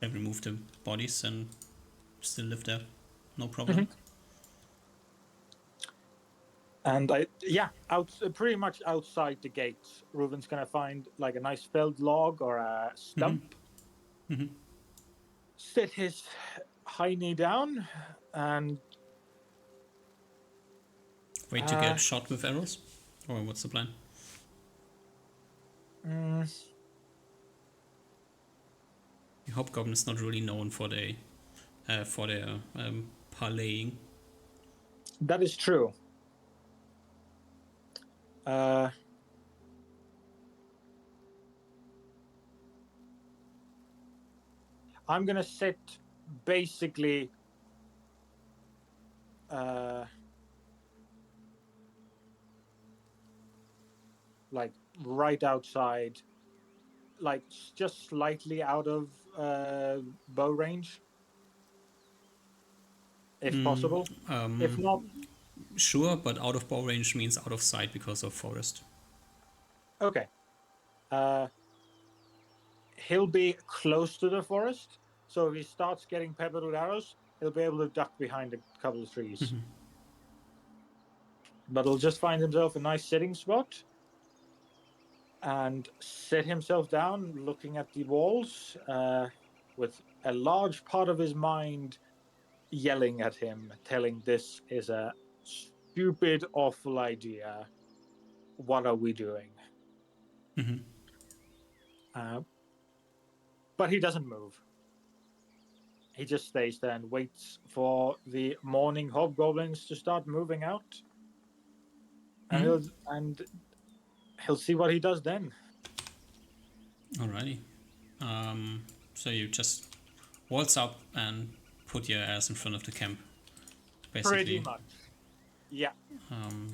They removed the bodies and still live there. No problem. And pretty much outside the gates, Reuven's gonna find like a nice felled log or a stump. Sit his high knee down and wait to get shot with arrows, or what's the plan? The hobgoblin is not really known for their parlaying. That is true. I'm gonna sit basically like right outside, like just slightly out of bow range, if possible. If not, sure, but out of bow range means out of sight because of forest. Okay. He'll be close to the forest, so if he starts getting peppered with arrows, he'll be able to duck behind a couple of trees. But he'll just find himself a nice sitting spot and sit himself down looking at the walls with a large part of his mind yelling at him, telling this is a stupid, awful idea. What are we doing? But he doesn't move. He just stays there and waits for the morning hobgoblins to start moving out. And he'll see what he does then. Alrighty. So you just waltz up and put your ass in front of the camp. Basically. Pretty much. Yeah.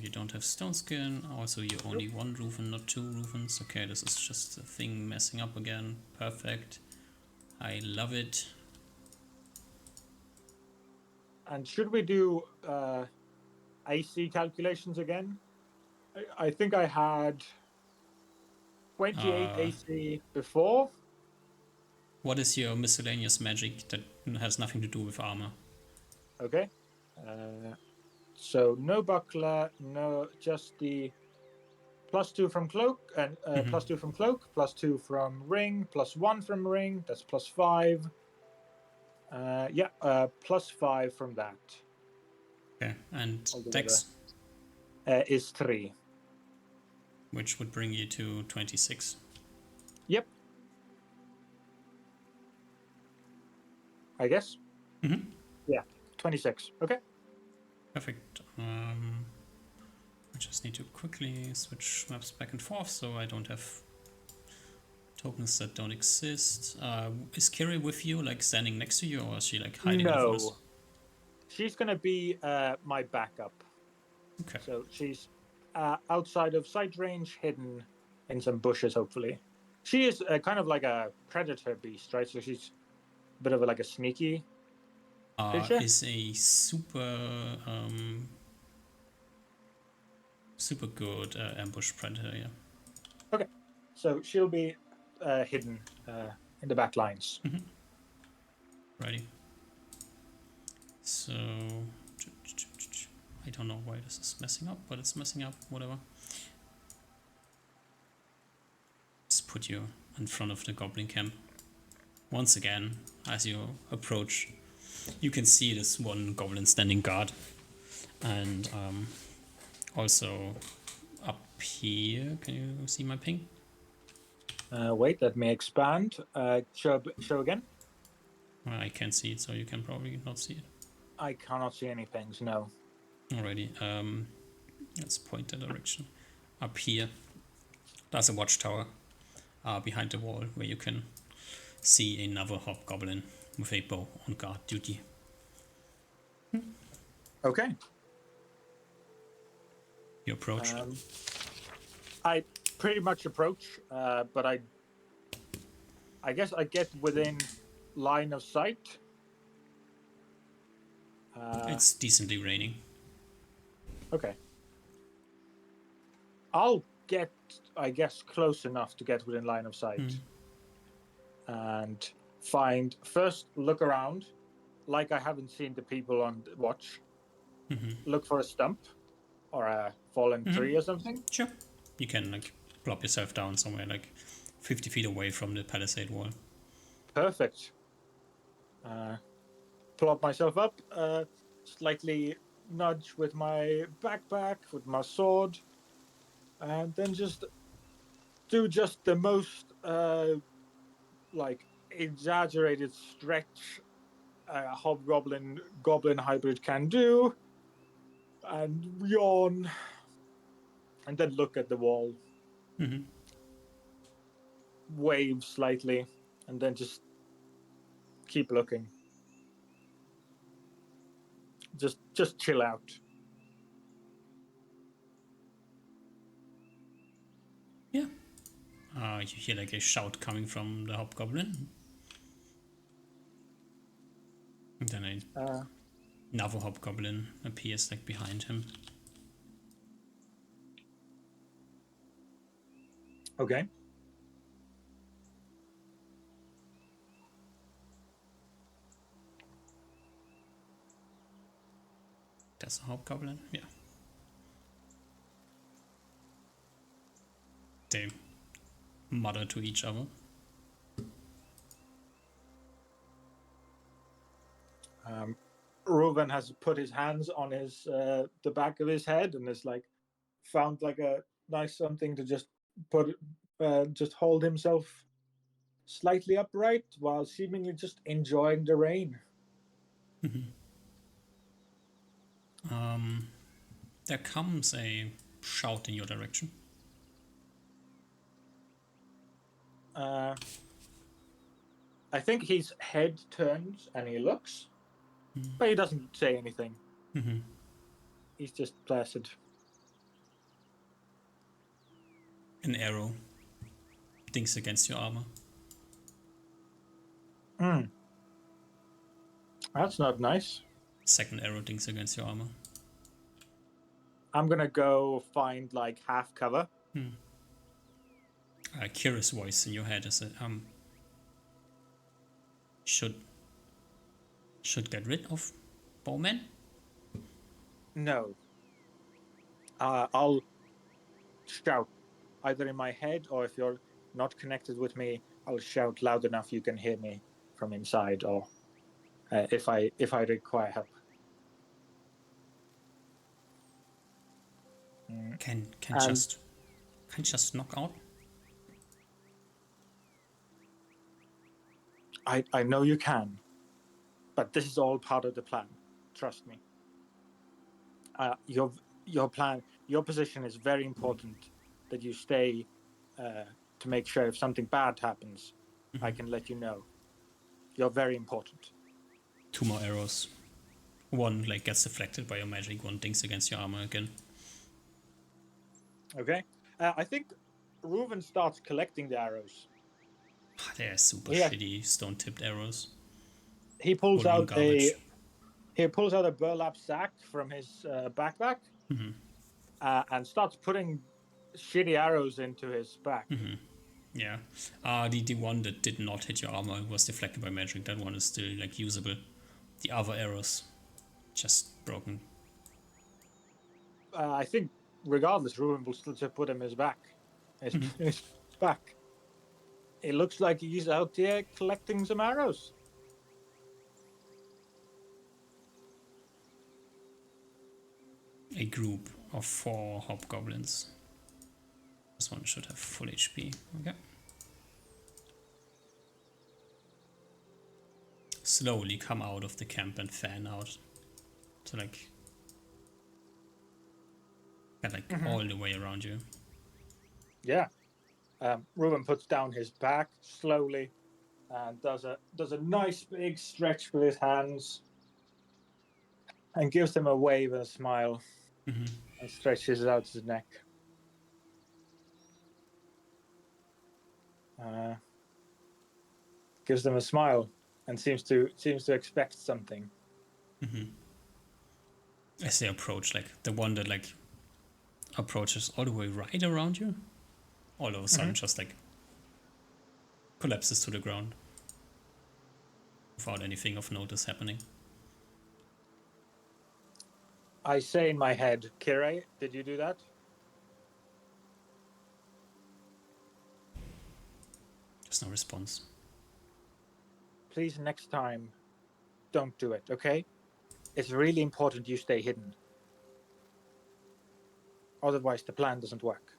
You don't have stone skin. Also, you only one Reuven, not two Reuvens. Okay, this is just a thing messing up again. Perfect. I love it. And should we do AC calculations again? I think I had 28 AC before. What is your miscellaneous magic that has nothing to do with armor? Okay. So no buckler, no, just the +2 from cloak and +2 from cloak, +2 from ring, +1 from ring. That's +5. Yeah, +5 from that. Okay, and Altogether. dex? Is 3. Which would bring you to 26. Yep. I guess. Yeah, 26. Okay. Perfect. I just need to quickly switch maps back and forth so I don't have tokens that don't exist. Is Kiri with you, like standing next to you, or is she like hiding in front of us? No. She's going to be my backup. Okay. So she's outside of sight range, hidden in some bushes, hopefully. She is kind of like a predator beast, right? So she's a bit of like a sneaky creature. Is a super good ambush predator, yeah. Okay. So she'll be hidden in the back lines. Righty. So I don't know why this is messing up, but it's messing up, whatever. Just put you in front of the goblin camp. Once again, as you approach, you can see this one goblin standing guard. And also up here, can you see my ping? Wait, let me expand. Show again. I can't see it, so you can probably not see it. I cannot see any pings, no. Alrighty, let's point the direction. Up here, there's a watchtower behind the wall where you can see another hobgoblin with a bow on guard duty. Okay. You approach. I pretty much approach, but I guess I get within line of sight. It's decently raining. Okay. I'll get, I guess, close enough to get within line of sight. And first look around, like I haven't seen the people on watch. Look for a stump or a fallen tree or something. Sure. You can like plop yourself down somewhere like 50 feet away from the palisade wall. Perfect. Plop myself up, slightly nudge with my backpack, with my sword, and then just do just the most like exaggerated stretch a hobgoblin goblin hybrid can do, and yawn, and then look at the wall, wave slightly, and then just keep looking. Just chill out. Yeah. You hear like a shout coming from the hobgoblin. And then another hobgoblin appears like behind him. Okay. That's a hobgoblin? Yeah. They mutter to each other. Reuven has put his hands on his the back of his head and is like found like a nice something to just just hold himself slightly upright while seemingly just enjoying the rain. There comes a shout in your direction. I think his head turns and he looks, but he doesn't say anything. He's just placid. An arrow dings against your armor. That's not nice. Second arrow dings against your armor. I'm gonna go find like half cover. A curious voice in your head is that should get rid of bowmen. No. I'll shout either in my head, or if you're not connected with me, I'll shout loud enough you can hear me from inside, or if I require help. Can just knock out. I know you can, but this is all part of the plan. Trust me. Your plan, your position is very important. That you stay to make sure if something bad happens, I can let you know. You're very important. 2 more arrows. One like gets deflected by your magic. One dings against your armor again. Okay. I think Reuven starts collecting the arrows. They're super shitty stone-tipped arrows. He pulls out garbage. a burlap sack from his backpack and starts putting shitty arrows into his back. Yeah. The one that did not hit your armor was deflected by magic. That one is still like usable. The other arrows just broken. I think regardless, Reuven will still just put him in his back. His back. It looks like he's out there collecting some arrows. A group of 4 hobgoblins. This one should have full HP. Okay. Slowly come out of the camp and fan out. So like all the way around you. Yeah. Reuven puts down his back slowly and does a nice big stretch with his hands and gives them a wave and a smile and stretches out his neck. Gives them a smile and seems to expect something. As they approach, like the one that like approaches all the way right around you, all of a sudden just like collapses to the ground without anything of notice happening. I say in my head, Kire, did you do that? There's no response. Please, next time, don't do it, okay? It's really important you stay hidden. Otherwise, the plan doesn't work.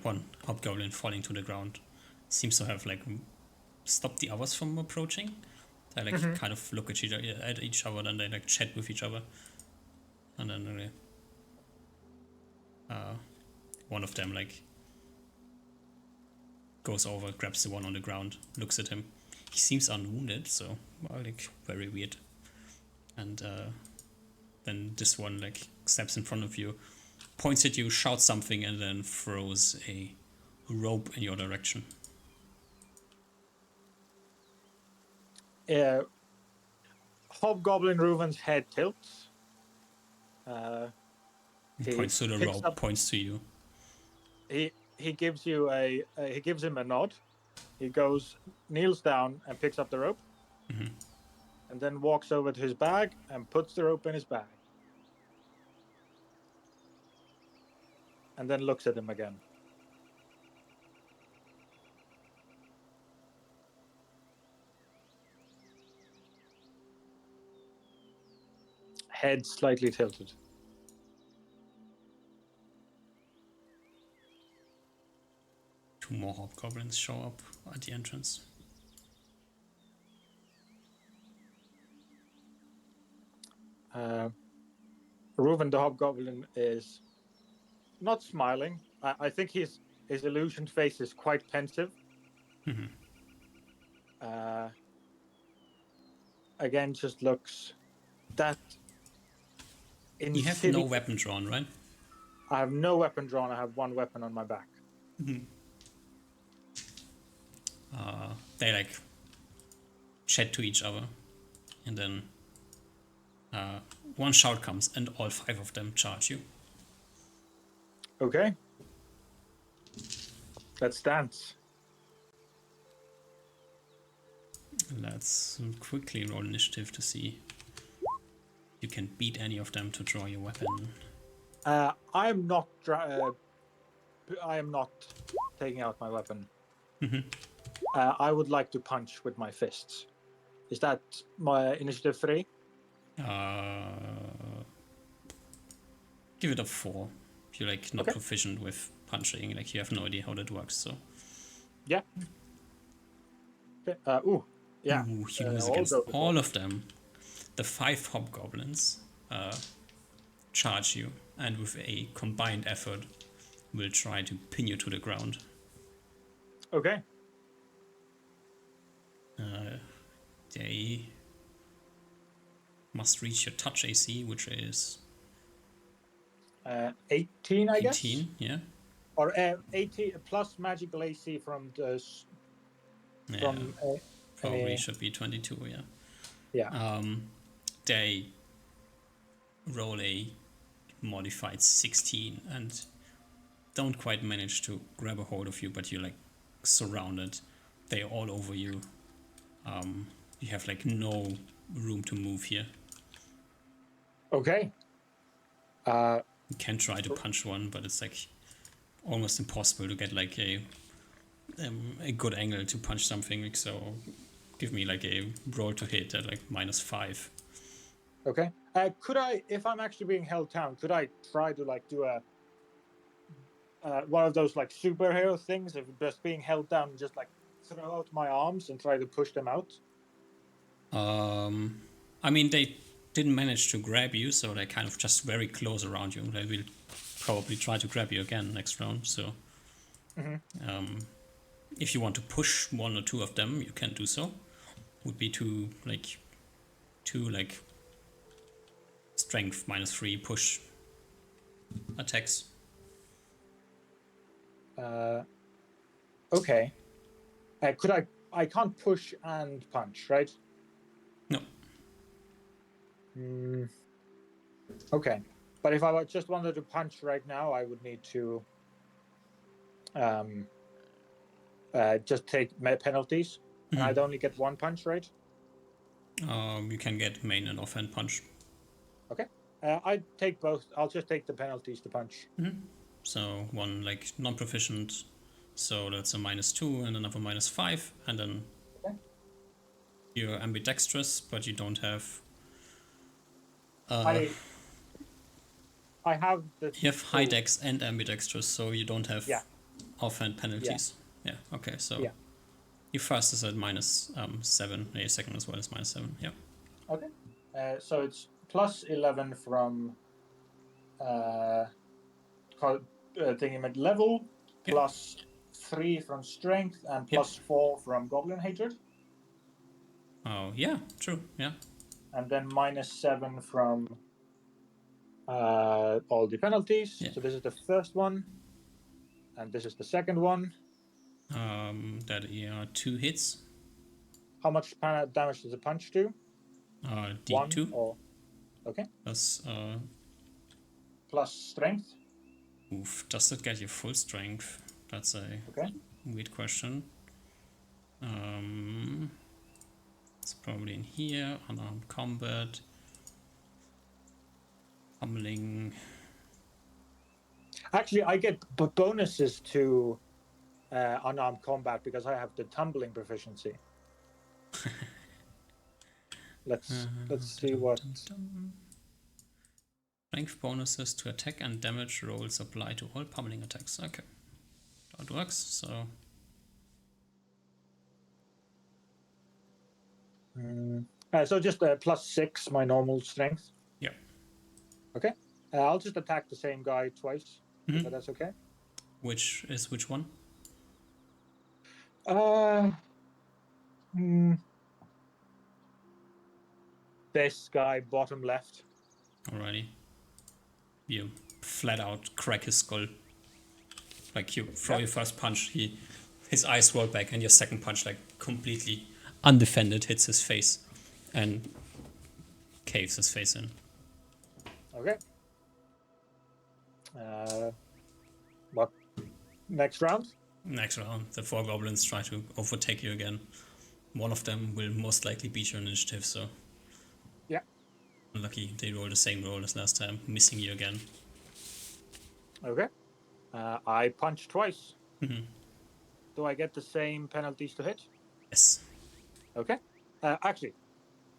One hobgoblin falling to the ground seems to have like stopped the others from approaching. They like kind of look at each other, and they like chat with each other, and then one of them like goes over, grabs the one on the ground, looks at him. He seems unwounded, so like very weird. And then this one like steps in front of you, points at you, shouts something, and then throws a rope in your direction. Hobgoblin Reuven's head tilts. He points to the rope, points to you. He gives you he gives him a nod. He goes, kneels down and picks up the rope, and then walks over to his bag and puts the rope in his bag, and then looks at him again. Head slightly tilted. Two more hobgoblins show up at the entrance. Reuven the hobgoblin is not smiling. I think his illusioned face is quite pensive. again just looks that You have no weapon drawn, right? I have no weapon drawn. I have one weapon on my back. They like chat to each other, and then one shout comes, and all 5 of them charge you. Okay. Let's dance. Let's quickly roll initiative to see if you can beat any of them to draw your weapon. I am not taking out my weapon. I would like to punch with my fists. Is that my initiative 3? Give it a 4. If you're like not Okay. proficient with punching, like you have no idea how that works. So Yeah. Okay. Yeah. ooh, you lose I'll against go with all that. of them. The 5 hobgoblins charge you, and with a combined effort, will try to pin you to the ground. Okay. They must reach your touch AC, which is 18, I guess. 18. Yeah. Or 18 plus magical AC from the from Probably should be 22. Yeah. yeah. They roll a modified 16 and don't quite manage to grab a hold of you, but you're like surrounded. They're all over you. You have like no room to move here. Okay. You can try to punch one, but it's like almost impossible to get like a good angle to punch something. Like, so give me like a roll to hit at like -5. Okay. Could I, if I'm actually being held down, could I try to like do a one of those like superhero things of just being held down, just like throw out my arms and try to push them out? I mean, they didn't manage to grab you, so they're kind of just very close around you. They will probably try to grab you again next round. So, if you want to push 1 or 2 of them, you can do so. Would be two strength -3 push attacks. Okay. Could I can't push and punch, right? No. Okay. But if I just wanted to punch right now, I would need to just take penalties. And I'd only get 1 punch, right? You can get main and offhand punch. Okay. I'd take both. I'll just take the penalties to punch. So 1 like non-proficient, so that's a -2 and another -5, and then you're ambidextrous, but you don't have. I have the. You have high dex and ambidextrous, so you don't have offhand penalties. Yeah. Okay. So your first is at -7. Your second as well is -7. Yeah. Okay. So it's +11 from thingy level, +3 from strength, and +4 from goblin hatred. Oh yeah, true. Yeah. And then -7 from all the penalties. Yeah. So this is the first one, and this is the second one. That are 2 hits. How much damage does a punch do? D2. 1 or okay. Plus Plus strength. Oof, does that get you full strength? That's a weird question. It's probably in here, unarmed combat, pummeling. Actually, I get bonuses to unarmed combat because I have the tumbling proficiency. Let's see what. Strength bonuses to attack and damage rolls apply to all pummeling attacks. Okay, that works. So. So just +6, my normal strength. Yeah. Okay. I'll just attack the same guy twice. If that's okay. Which one? This guy, bottom left. Alrighty. You flat out crack his skull. Like you throw your first punch, his eyes roll back, and your second punch, like completely undefended, hits his face and caves his face in. Okay. What? Next round? Next round, the 4 goblins try to overtake you again. One of them will most likely beat your initiative, so. Yeah. Unlucky they roll the same roll as last time, missing you again. Okay. I punch twice. Mhm. Do I get the same penalties to hit? Yes. Okay. Actually,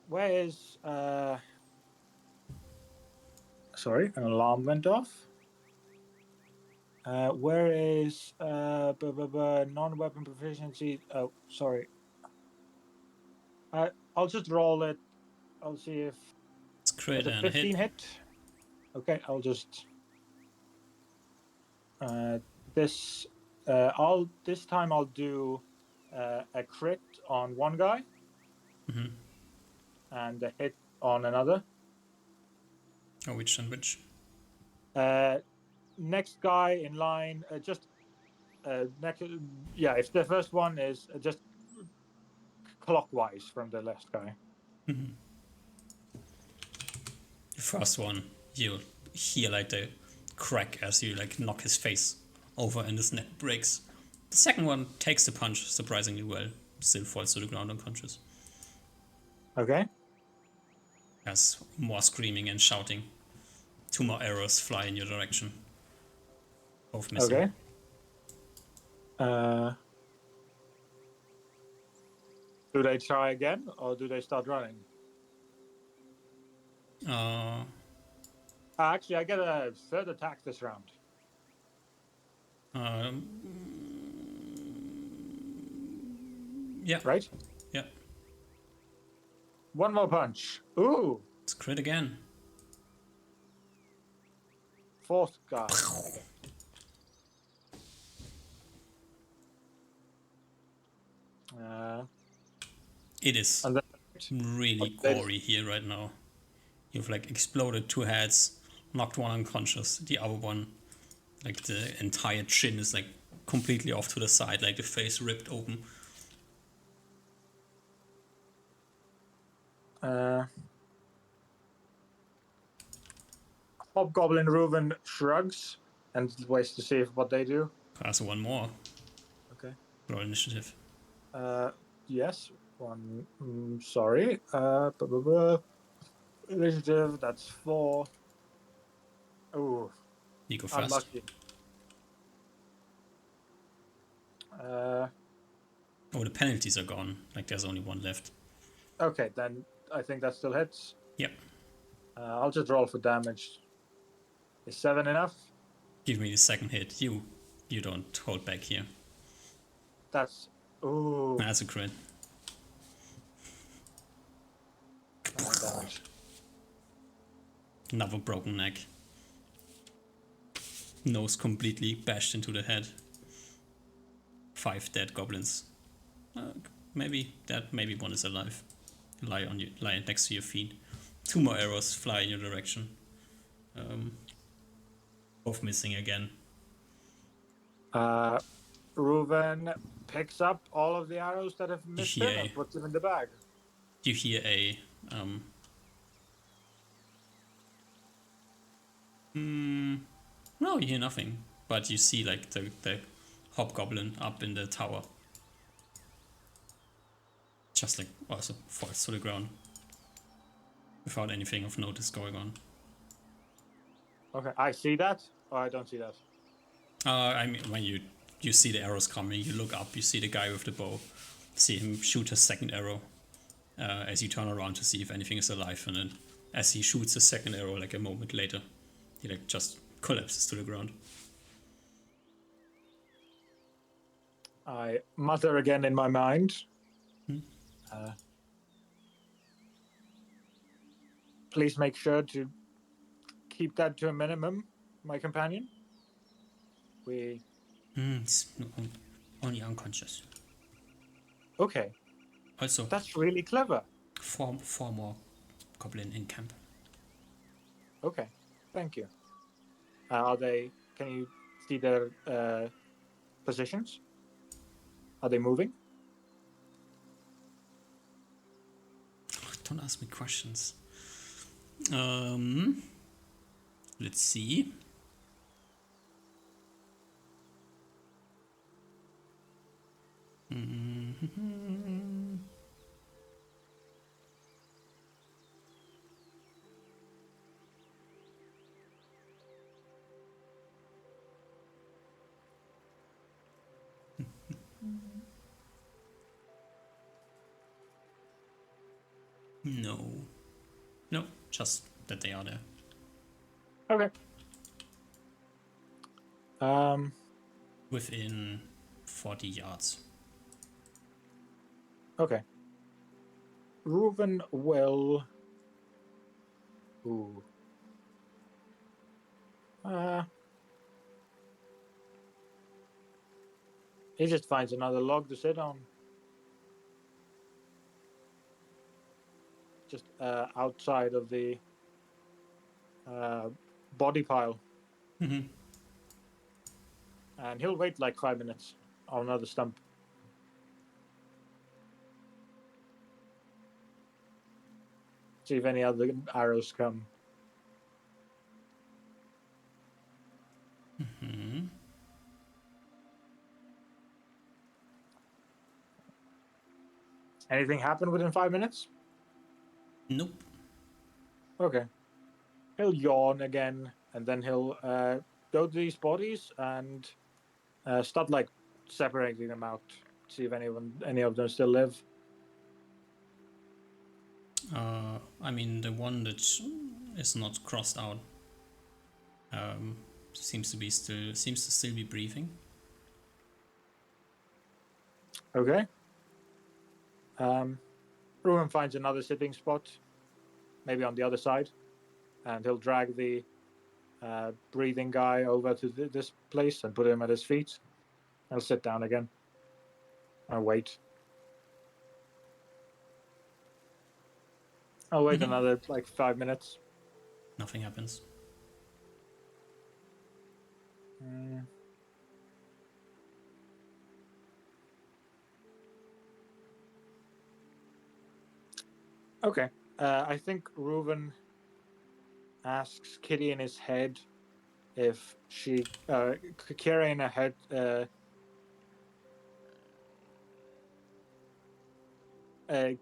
where is... Sorry, an alarm went off. Where is non-weapon proficiency? Oh, sorry. I'll just roll it. I'll see if It's crit the and 15 hit. hit. Okay, I'll just this time I'll do a crit on one guy and a hit on another. Oh, which and which? Next guy in line, just next. Yeah, if the first one is just clockwise from the left guy. The first one, you hear like the crack as you like knock his face over and his neck breaks. The second one takes the punch surprisingly well, still falls to the ground unconscious. Okay. As more screaming and shouting. 2 more arrows fly in your direction. Both missing. Okay. Do they try again or do they start running? Actually, I get a third attack this round. Yeah. Right? Yeah. One more punch. Ooh. It's crit again. Fourth guy. It is really gory here right now. You've like exploded 2 heads, knocked one unconscious, the other one, like the entire chin is like completely off to the side, like the face ripped open. Hobgoblin Reuven shrugs and waits to see what they do. Pass 1 more. Okay. Roll initiative. Yes. One. Sorry. Initiative. That's 4. Oh. You go first. Unlucky. Oh, the penalties are gone. Like there's only 1 left. Okay, then I think that still hits. Yep. I'll just roll for damage. Is 7 enough? Give me the second hit. You don't hold back here. That's... Ooh. That's a crit. Damage. Another broken neck. Nose completely bashed into the head. 5 dead goblins. Maybe 1 is alive. Lie next to your feet. 2 more arrows fly in your direction. Both missing again. Reuven picks up all of the arrows that have missed him and puts them in the bag. You hear a no, you hear nothing, but you see like the hobgoblin up in the tower, just like also falls to the ground without anything of notice going on. Okay, I see that, or I don't see that. I mean, when you see the arrows coming, you look up, you see the guy with the bow, see him shoot his second arrow. As you turn around to see if anything is alive, and then as he shoots his second arrow, like a moment later, he like just collapses to the ground. I mutter again in my mind. Please make sure to keep that to a minimum, my companion. It's only unconscious. Okay. Also, that's really clever. 4 more goblin in camp. Okay, thank you. Are they? Can you see their positions? Are they moving? Don't ask me questions. Let's see. No, just that they are there. Okay. Within 40 yards. Okay. Reuven will. Ooh. He just finds another log to sit on. Just outside of the body pile. Mm-hmm. And he'll wait like 5 minutes on another stump. See if any other arrows come. Mm-hmm. Anything happen within 5 minutes? Nope. Okay. He'll yawn again, and then he'll go to these bodies and start like separating them out. See if any of them still live. I mean, the one that is not crossed out seems to still be breathing. Okay. Reuven finds another sitting spot, maybe on the other side, and he'll drag the breathing guy over to this place and put him at his feet. He'll sit down again and wait. I'll wait another like 5 minutes. Nothing happens. Okay. I think Reuven asks Kitty in his head if she Kira in her head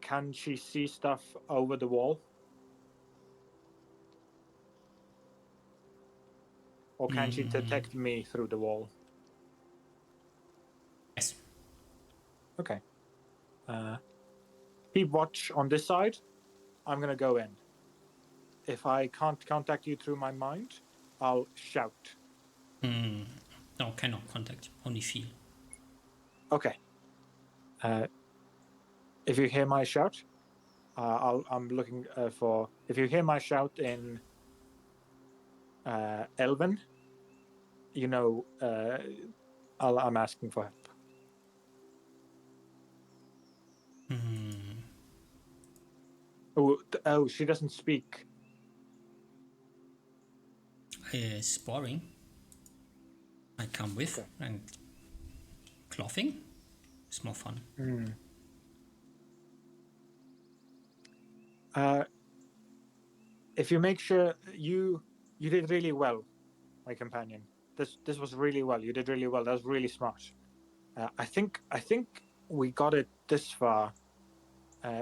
can she see stuff over the wall? Or can she detect me through the wall? Yes. Okay. Keep watch on this side. I'm gonna go in. If I can't contact you through my mind, I'll shout. No, cannot contact. Only feel. Okay. If you hear my shout, I'm looking for. If you hear my shout in Elven, you know I'm asking for help. Oh, she doesn't speak. Sparring. I come with, Okay. and clothing is more fun. If you make sure you did really well, my companion. This was really well. You did really well. That was really smart. I think we got it this far.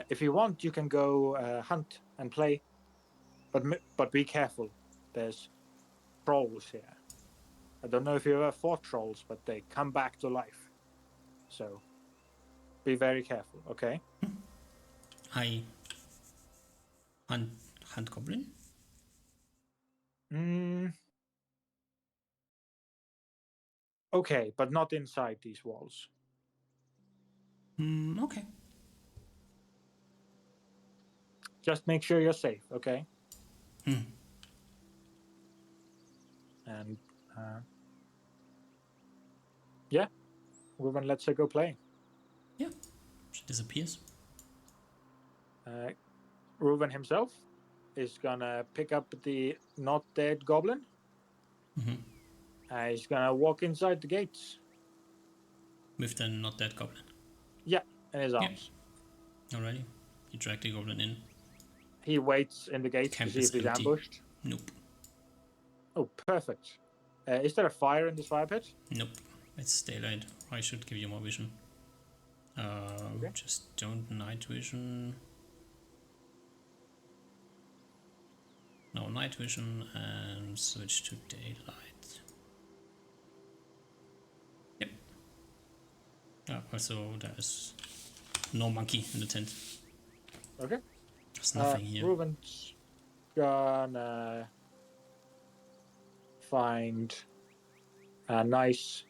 If you want, you can go hunt and play, but be careful. There's trolls here. I don't know if you ever fought trolls, but they come back to life. So be very careful, okay? I hunt goblin. Okay, but not inside these walls. Okay. Just make sure you're safe, okay? And yeah, Reuven lets her go play. Yeah. She disappears. Reuven himself is gonna pick up the not dead goblin. Mm-hmm. He's gonna walk inside the gates. With the not dead goblin. Yeah, in his arms. Alrighty. You drag the goblin in. He waits in the gates to Camp see is if he's empty. ambushed. Nope. Oh, perfect. Is there a fire in this fire pit? Nope. It's daylight. I should give you more vision. Okay. Just don't night vision. No night vision and switch to daylight. Yep. Also there's no monkey in the tent. Okay. There's nothing here. Reuben's gonna find a nice.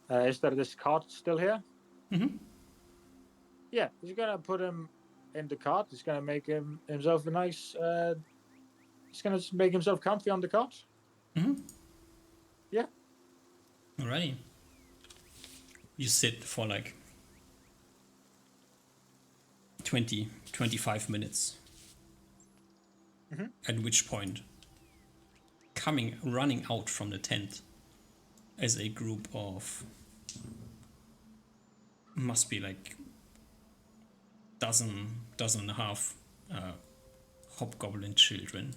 Is there this cart still here? Mm-hmm. Yeah, he's gonna put him in the cart. He's gonna make himself a nice. He's gonna make himself comfy on the cart. Mm-hmm. Yeah. Alrighty. You sit for like 20, 25 minutes. Mm-hmm. At which point, running out from the tent as a group of, must be like dozen and a half hobgoblin children.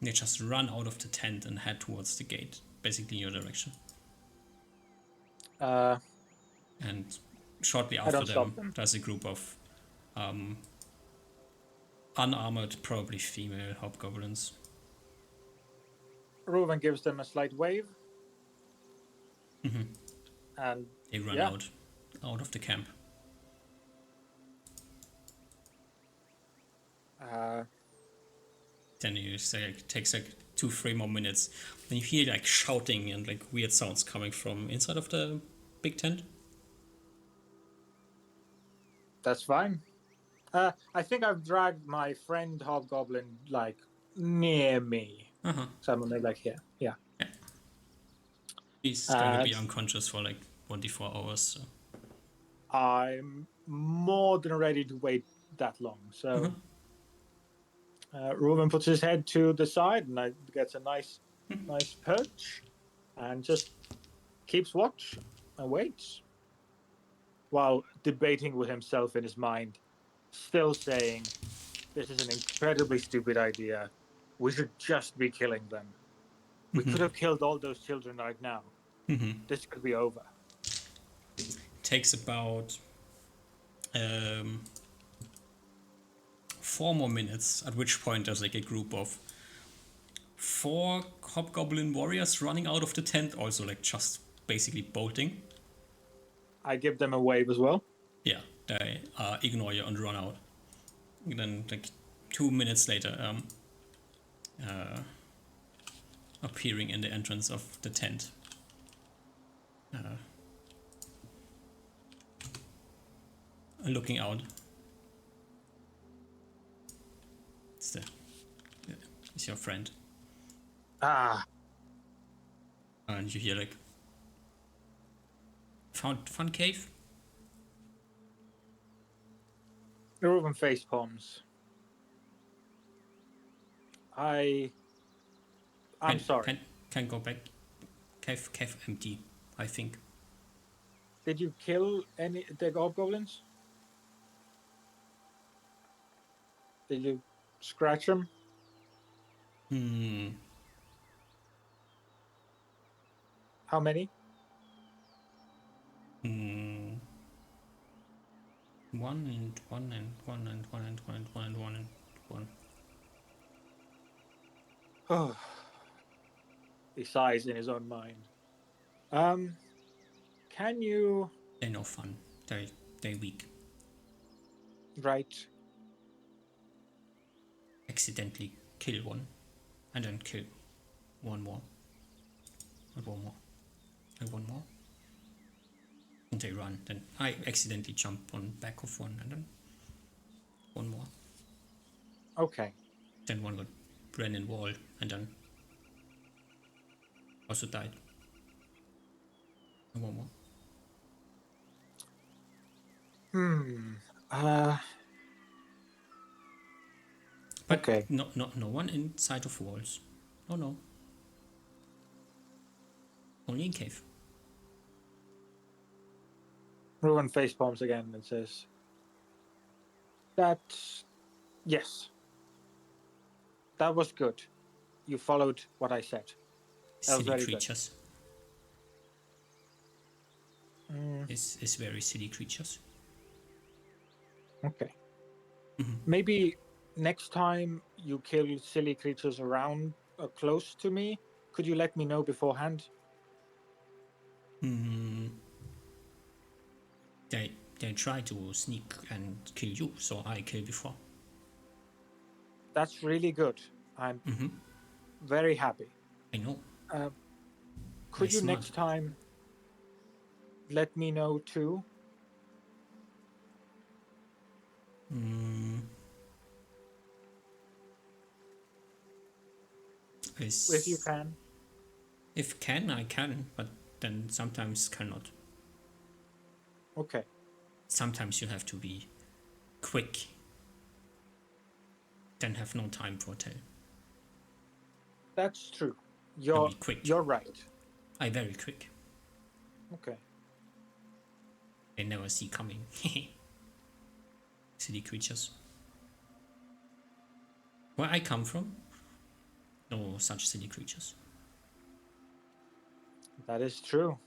They just run out of the tent and head towards the gate, basically your direction. And shortly after them, there's a group of unarmored, probably female hobgoblins. Reuben gives them a slight wave. Mm-hmm. And they run out of the camp. Then you say it takes like 2-3 more minutes. Then you hear like shouting and like weird sounds coming from inside of the big tent. That's fine. I think I've dragged my friend hobgoblin like near me. So I'm gonna like here. Yeah. He's going to be unconscious for like 24 hours. So. I'm more than ready to wait that long. So Reuben puts his head to the side and gets a nice perch and just keeps watch and waits while debating with himself in his mind, still saying, this is an incredibly stupid idea. We should just be killing them. We could have killed all those children right now. This could be over. Takes about 4 more minutes, at which point there's like a group of 4 hobgoblin warriors running out of the tent, also like just basically bolting. I give them a wave as well. Yeah, they ignore you and run out. And then like 2 minutes later, appearing in the entrance of the tent. Looking out. It's your friend. And you hear like, found cave? Reuben face palms. I'm sorry. Can go back. Cave empty, I think. Did you kill any the hobgoblins? Did you scratch them? How many? One. Oh, he sighs in his own mind. Can you? They're no fun. They're weak. Right. Accidentally kill one, and then kill one more, and one more, and one more. And they run. Then I accidentally jump on back of one, and then one more. Okay. Then one got ran in wall, and then also died. And one more. Uh, But okay. no one inside of walls. No. Only in cave. Ruin face palms again and says, "That, yes, that was good. You followed what I said. That was Silly very good." creatures. Is very silly creatures. Okay. Maybe next time you kill silly creatures around close to me, could you let me know beforehand? They try to sneak and kill you, so I kill before. That's really good. I'm very happy. I know. Could you Smart. next time let me know too? If you can. If can, I can, but then sometimes cannot. Okay. Sometimes you have to be quick, then have no time for tell. That's true. Be quick. You're right. I very quick. Okay. They never see coming. Silly creatures. Where I come from, no such silly creatures. That is true.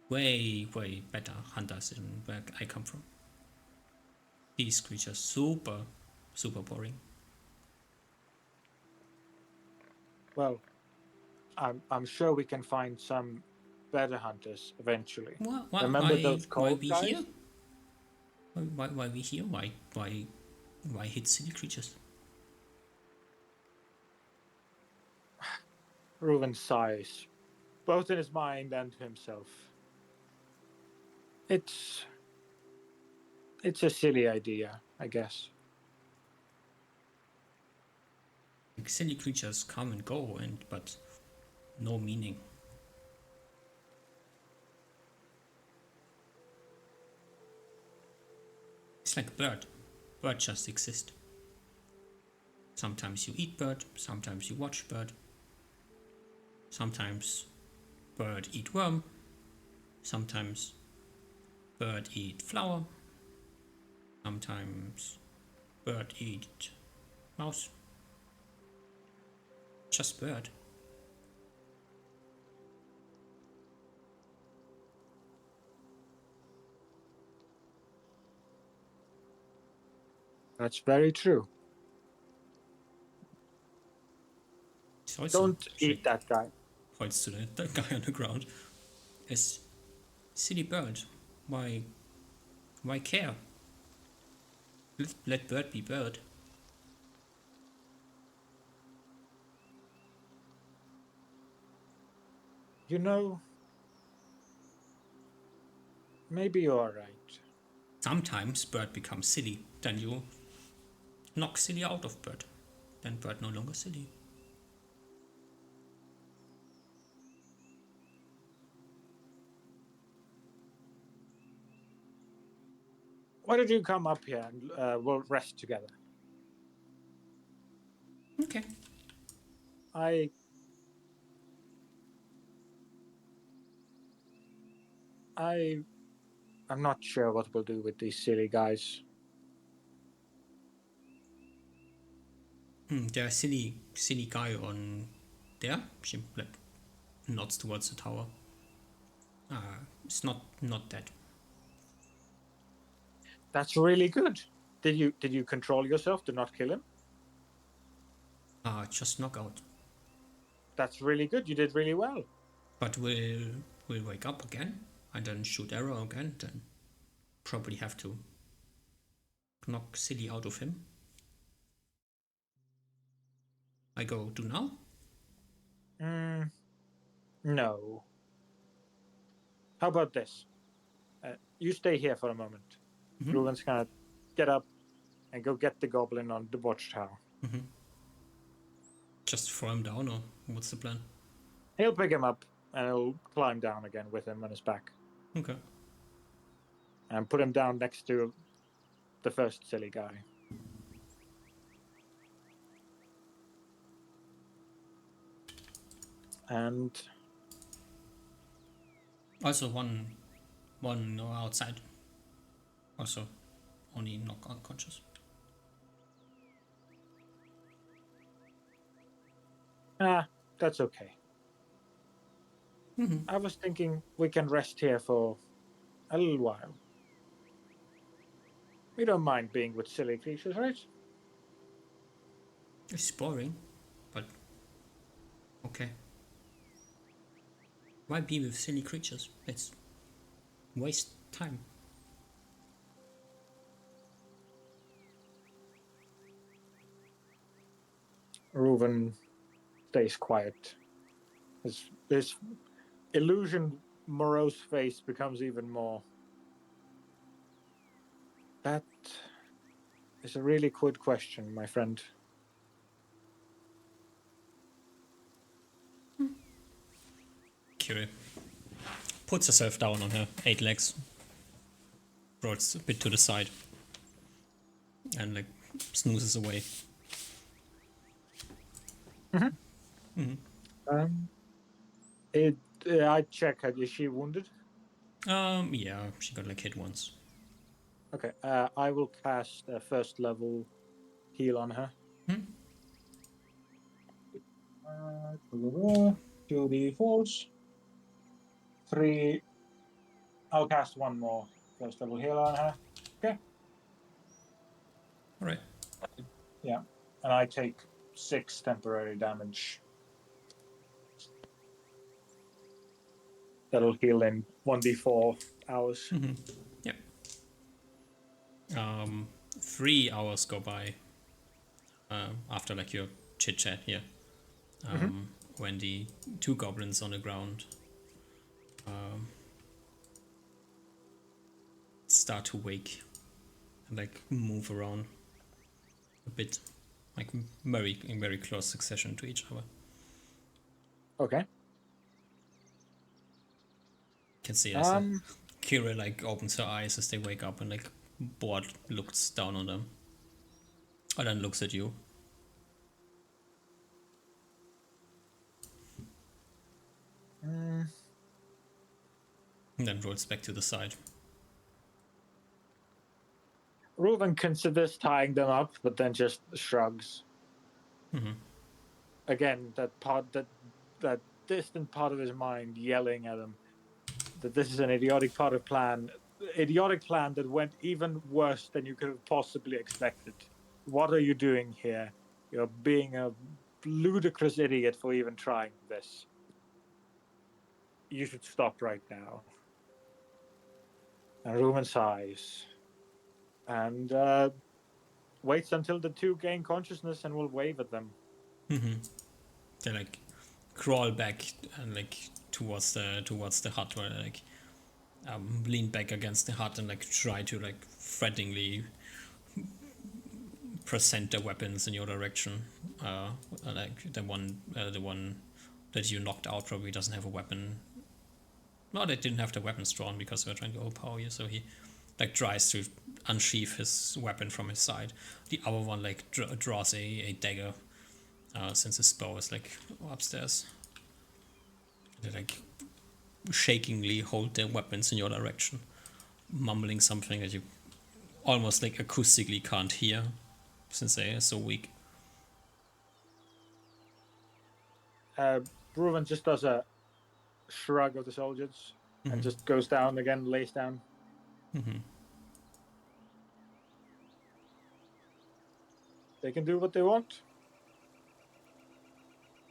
Way better hunters in where I come from. These creatures super boring. Well, I'm sure we can find some better hunters eventually. Remember those Why cold we guys? here? Why we here? Why hit silly creatures? Reuven sighs, both in his mind and to himself. It's a silly idea, I guess. Like, silly creatures come and go, but no meaning. It's like bird. Bird just exist. Sometimes you eat bird, sometimes you watch bird. Sometimes bird eat worm. Sometimes bird eat flower. Sometimes bird eat mouse. Just bird. That's very true. Don't eat that guy. Points to that guy on the ground. It's silly bird. Why care? Let bird be bird. You know, maybe you're right. Sometimes bird becomes silly. Then you knock silly out of bird. Then bird no longer silly. Why don't you come up here and we'll rest together? Okay. I'm not sure what we'll do with these silly guys. There silly guy on there. She like nods towards the tower. It's not that. That's really good. Did you control yourself to not kill him? Just knockout. That's really good. You did really well. But we'll wake up again and then shoot arrow again. Then probably have to knock silly out of him. I go do now. No. How about this? You stay here for a moment. Reuven's gonna get up and go get the goblin on the watchtower. Just throw him down, or what's the plan? He'll pick him up and he'll climb down again with him on his back. Okay. and put him down next to the first silly guy. And Also one outside. Also only knock unconscious. that's okay. I was thinking we can rest here for a little while. We don't mind being with silly creatures, right? It's boring, but okay. Why be with silly creatures? Let's waste time. Reuven stays quiet. His illusion morose face becomes even more. That is a really good question, my friend. Curie puts herself down on her 8 legs, rolls a bit to the side, and like snoozes away. I check her. Is she wounded? Yeah, she got like hit once. Okay. I will cast a first level heal on her. 2d4s. 3. I'll cast one more first level heal on her. Okay. All right. Yeah. And I take 6 temporary damage. That'll heal in 1d4 hours. Yep. 3 hours go by after like your chit chat here. When the 2 goblins on the ground start to wake and like move around a bit, like in very close succession to each other. Okay. You can see as Kira like opens her eyes as they wake up and like bored looks down on them. And then looks at you. And then rolls back to the side. Reuven considers tying them up, but then just shrugs. Again, that distant part of his mind yelling at him that this is an idiotic plan that went even worse than you could have possibly expected. What are you doing here? You're being a ludicrous idiot for even trying this. You should stop right now. And Reuven sighs and waits until the 2 gain consciousness and will wave at them. They like crawl back and like towards the hut, where they like lean back against the hut and like try to like threateningly present their weapons in your direction. Like the one that you knocked out probably doesn't have a weapon. No, they didn't have the weapons drawn because they were trying to overpower you. So he like tries to unsheath his weapon from his side. The other one like draws a dagger, since his bow is like upstairs. They like shakingly hold their weapons in your direction, mumbling something that you almost like acoustically can't hear, since they are so weak. Reuven just does a shrug of the soldiers and just goes down again, lays down. They can do what they want.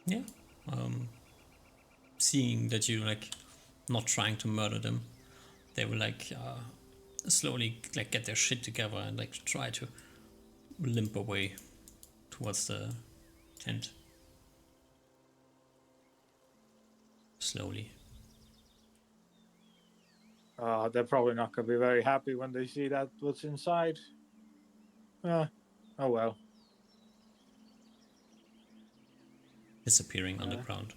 Yeah. Seeing that you like not trying to murder them, they will like slowly like get their shit together and like try to limp away towards the tent. Slowly. They're probably not going to be very happy when they see that what's inside. Oh well. Disappearing underground.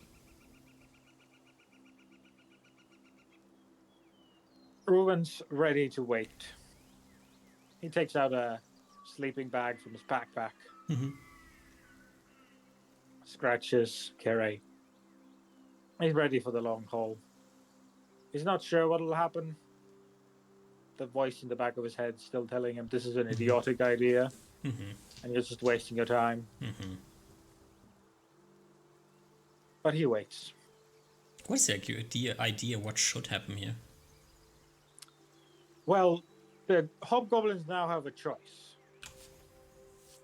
Reuben's ready to wait. He takes out a sleeping bag from his backpack, scratches Kere. He's ready for the long haul. He's not sure what will happen. The voice in the back of his head still telling him this is an idiotic idea, and you're just wasting your time. But he waits. What's like your idea what should happen here? Well, the hobgoblins now have a choice.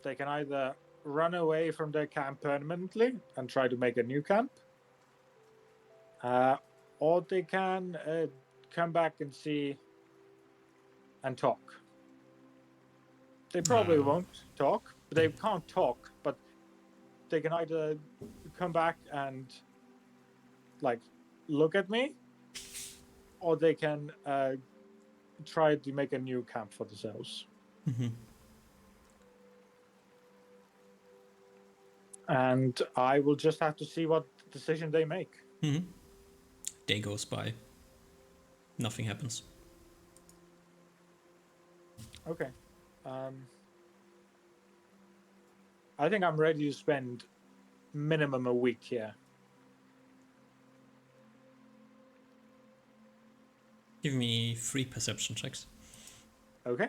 They can either run away from their camp permanently and try to make a new camp, or they can come back and see and talk. They probably won't talk. They can't talk, but they can either come back and like look at me, or they can try to make a new camp for themselves. And I will just have to see what decision they make. Day goes by. Nothing happens. Okay. I think I'm ready to spend minimum a week here. Give me 3 perception checks. Okay.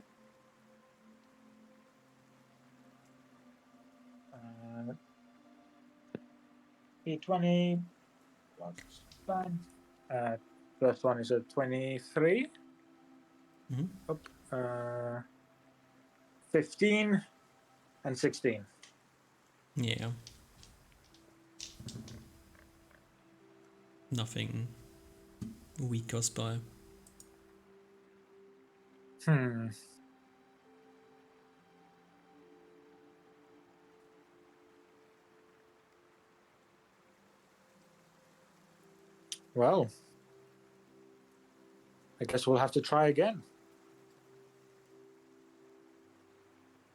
E20 plus 9. First one is a 23. 15 and 16. Yeah. Nothing. A week goes by. Well, I guess we'll have to try again.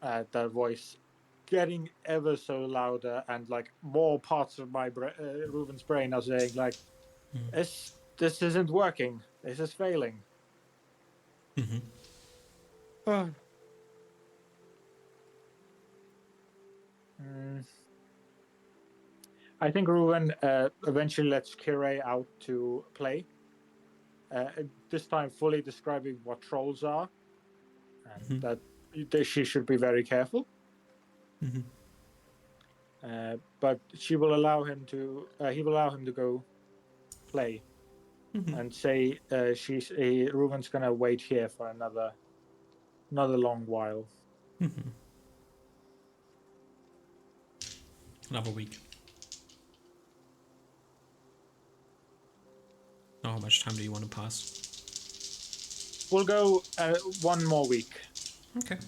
That voice getting ever so louder, and like more parts of my Reuben's brain are saying like, this isn't working. This is failing. I think Reuben eventually lets Kire out to play. This time fully describing what trolls are, and that she should be very careful. But she will allow him to. He will allow him to go play, and say Reuben's gonna wait here for another long while. Another week. Now, how much time do you want to pass? We'll go 1 more week. Okay.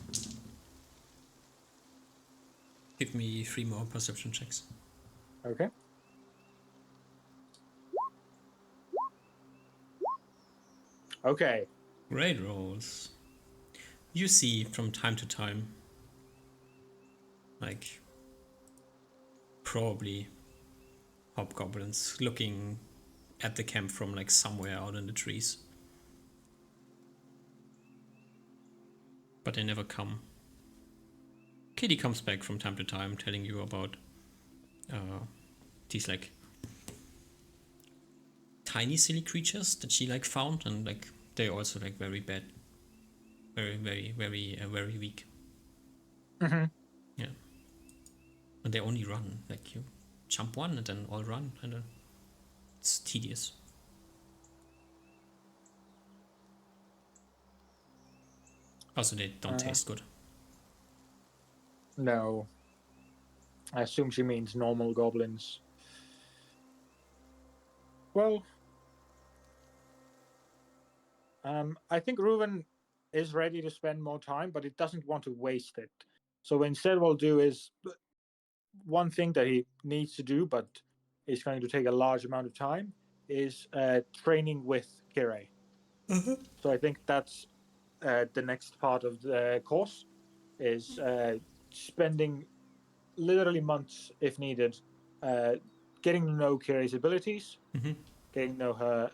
Give me 3 more perception checks. Okay. Okay. Great rolls. You see from time to time, like, probably hobgoblins looking at the camp from like somewhere out in the trees. But they never come. Kitty comes back from time to time telling you about these like tiny silly creatures that she like found, and like they're also like very bad, very weak. Yeah, and they only run, like you jump one and then all run, and it's tedious. Also, they don't taste good. No. I assume she means normal goblins. Well, I think Reuben is ready to spend more time, but he doesn't want to waste it. So instead, what we'll do is one thing that he needs to do, but is going to take a large amount of time, is training with Kire. So I think that's the next part of the course, is spending literally months, if needed, getting to know Kire's abilities, getting to know her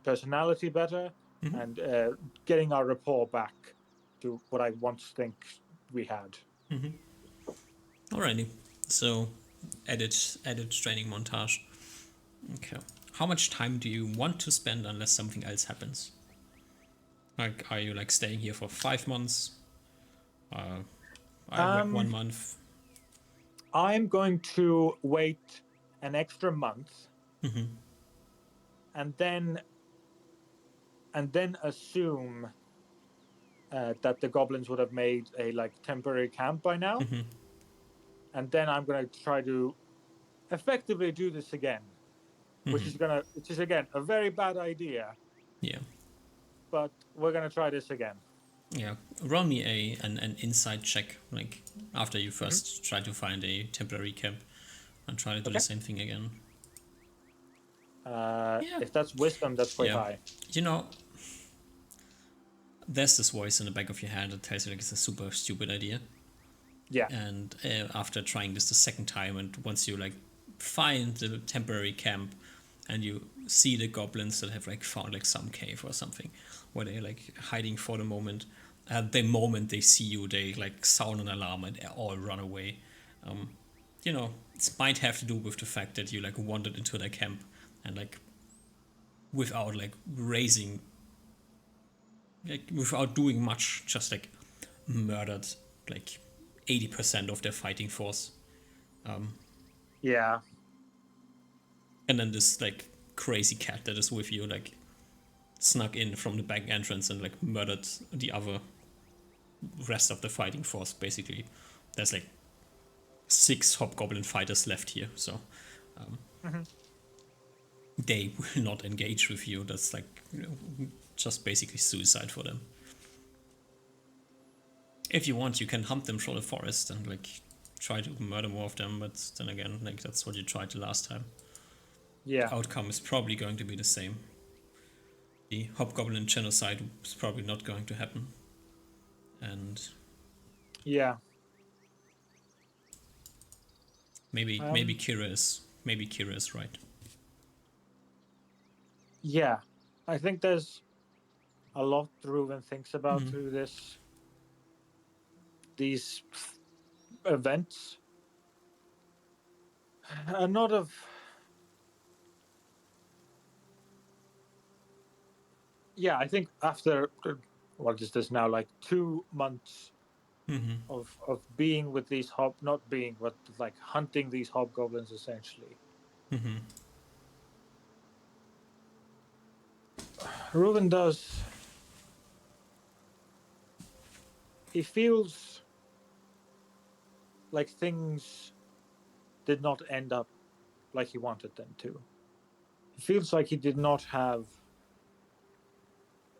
personality better, and getting our rapport back to what I once think we had. Alrighty. So, edit training montage. Okay. How much time do you want to spend unless something else happens? Like, are you like staying here for 5 months? 1 month? I'm going to wait an extra month, and then assume that the goblins would have made a like temporary camp by now, and then I'm going to try to effectively do this again, which is again a very bad idea. Yeah. But we're going to try this again. Yeah. Roll me an insight check, like after you first try to find a temporary camp, and try to do the same thing again. If that's wisdom, that's quite Yeah. high. You know, there's this voice in the back of your head that tells you like it's a super stupid idea. Yeah. And after trying this the second time, and once you like find the temporary camp, and you see the goblins that have like found like some cave or something, where they're like hiding for the moment. The moment they see you, they like sound an alarm and all run away. You know, it might have to do with the fact that you like wandered into their camp and like without like raising, like without doing much, just like murdered like 80% of their fighting force. Yeah. And then this like crazy cat that is with you like snuck in from the back entrance and like murdered the other rest of the fighting force. Basically, there's like 6 hobgoblin fighters left here, so they will not engage with you. That's like, you know, just basically suicide for them. If you want, you can hunt them through the forest and like try to murder more of them, but then again, like that's what you tried the last time. Yeah. The outcome is probably going to be the same. The hobgoblin genocide is probably not going to happen. And Yeah. maybe Kira is right. Yeah. I think there's a lot Ruben thinks about through these events. A lot of I think after what is this now, like 2 months of being with these not being, but like hunting these hobgoblins essentially. Ruben does. He feels like things did not end up like he wanted them to. He feels like he did not have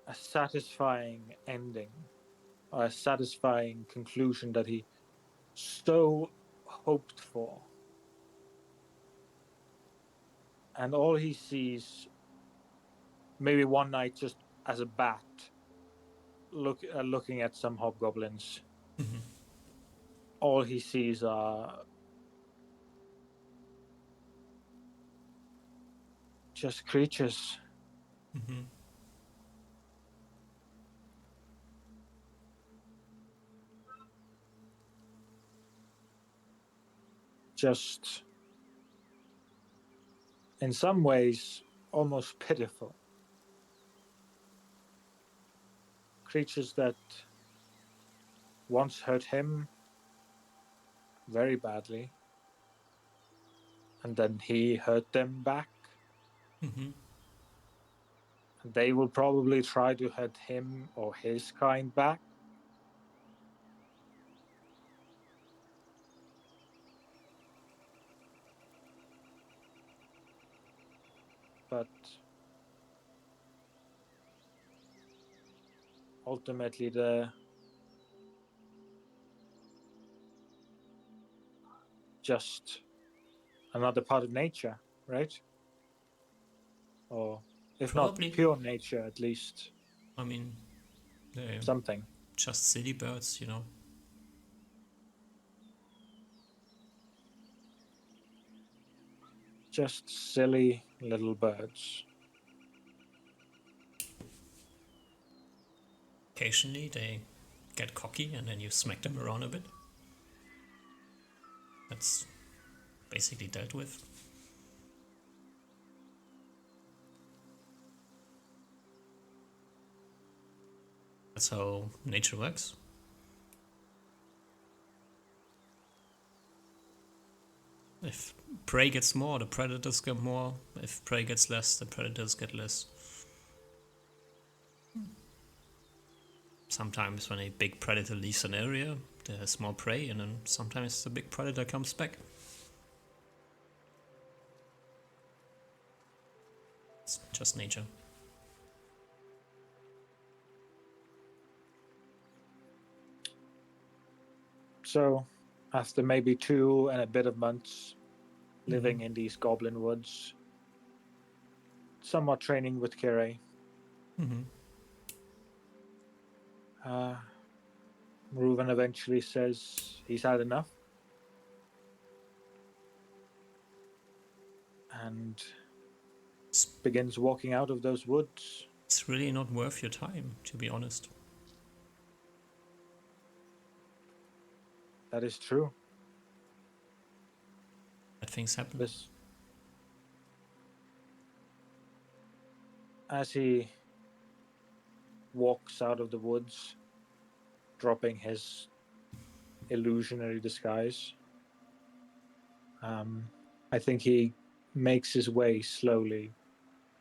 a satisfying ending, or a satisfying conclusion that he so hoped for. And all he sees, maybe one night just as a bat, looking at some hobgoblins, all he sees are just creatures. Just, in some ways, almost pitiful. Creatures that once hurt him very badly, and then he hurt them back. And they will probably try to hurt him or his kind back. But ultimately, just another part of nature, right? Or if Probably. not pure nature, at least I mean, they're something. just silly birds, you know. Just silly little birds. Occasionally they get cocky and then you smack them around a bit. That's basically dealt with. That's how nature works. If prey gets more, the predators get more. If prey gets less, the predators get less. Sometimes when a big predator leaves an area, there's more prey, and then sometimes the big predator comes back. It's just nature. So, after maybe 2 and a bit of months living in these goblin woods, somewhat training with Kire, Reuven eventually says he's had enough and begins walking out of those woods. It's really not worth your time, to be honest. That is true. Bad things happen. As he walks out of the woods, dropping his illusionary disguise, I think he makes his way slowly,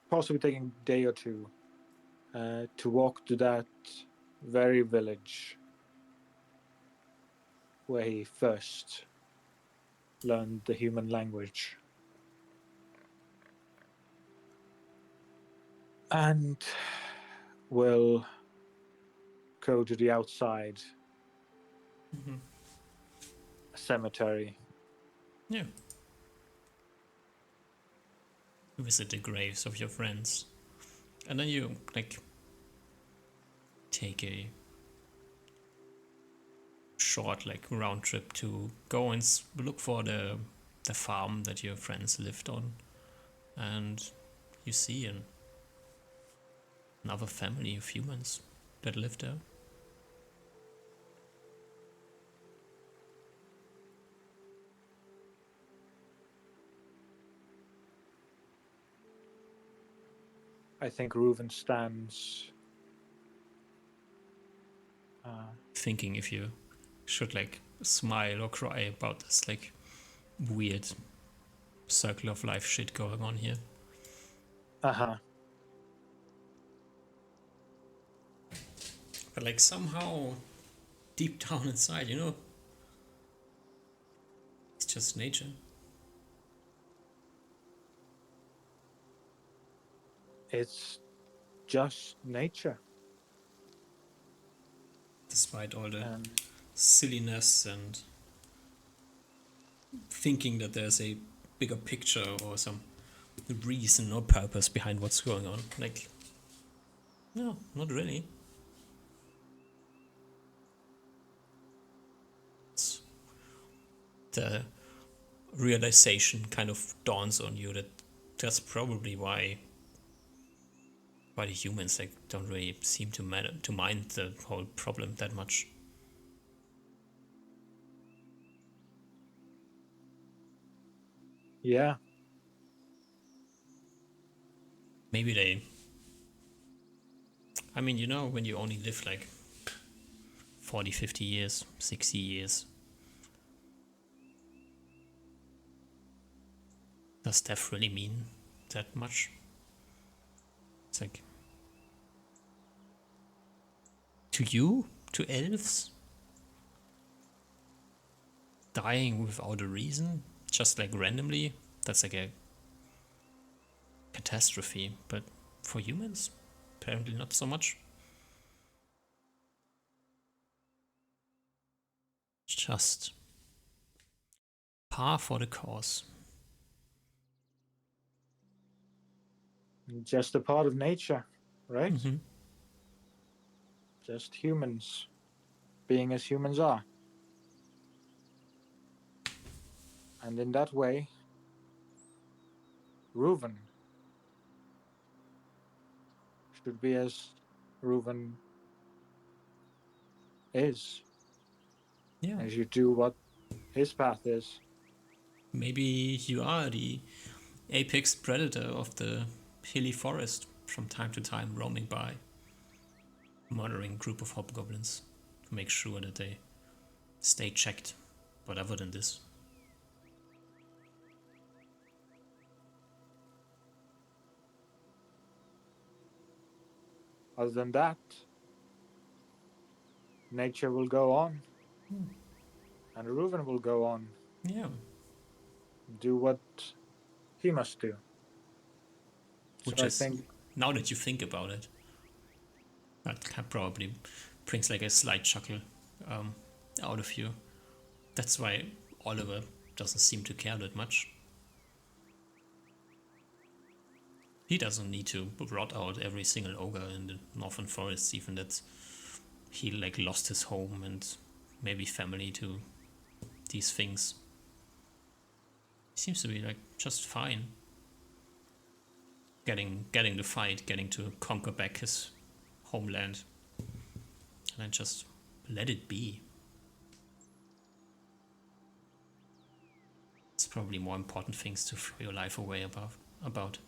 possibly taking a day or two, to walk to that very village where he first learned the human language. And will go to the outside cemetery. Yeah. Visit the graves of your friends. And then you, take a short, round trip to go and look for the farm that your friends lived on. And you see another family of humans that live there. I think Reuven stands thinking if you should smile or cry about this weird circle of life shit going on here. But somehow deep down inside, it's just nature. It's just nature. Despite all the silliness and thinking that there's a bigger picture or some reason or purpose behind what's going on. No, not really. It's the realization kind of dawns on you that that's probably why the humans don't really seem to mind the whole problem that much. Yeah. Maybe they... I mean, when you only live 40, 50 years, 60 years, does death really mean that much? It's to you? To elves? Dying without a reason? Just randomly? That's a catastrophe. But for humans? Apparently not so much. Just par for the course. Just a part of nature, right? Mm-hmm. Just humans being as humans are. And in that way, Reuven should be as Reuven is, Yeah. as you do what his path is. Maybe you are the apex predator of the hilly forest from time to time, roaming by, murdering a group of hobgoblins to make sure that they stay checked. But other than this, Other than that, nature will go on, and Reuven will go on, yeah. do what he must do. Which So I is, think, now that you think about it, that probably brings like a slight chuckle um, out of you. That's why Oliver doesn't seem to care that much. He doesn't need to rot out every single ogre in the northern forests, even that he like lost his home and maybe family to these things. He seems to be like just fine. Getting the fight, getting to conquer back his homeland, and then just let it be. It's probably more important things to throw your life away about.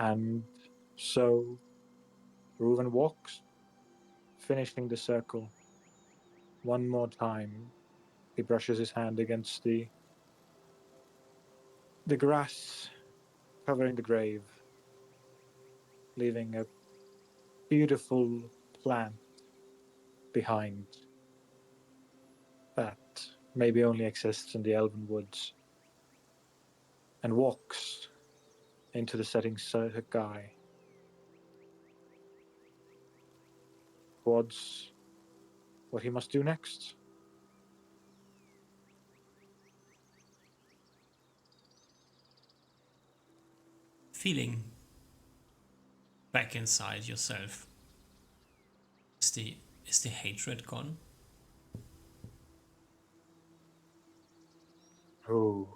and so Reuven walks, finishing the circle. One more time, he brushes his hand against the grass covering the grave, leaving a beautiful plant behind that maybe only exists in the elven woods, and walks into the setting sky towards what he must do next. Feeling back inside yourself. Is the hatred gone? Oh,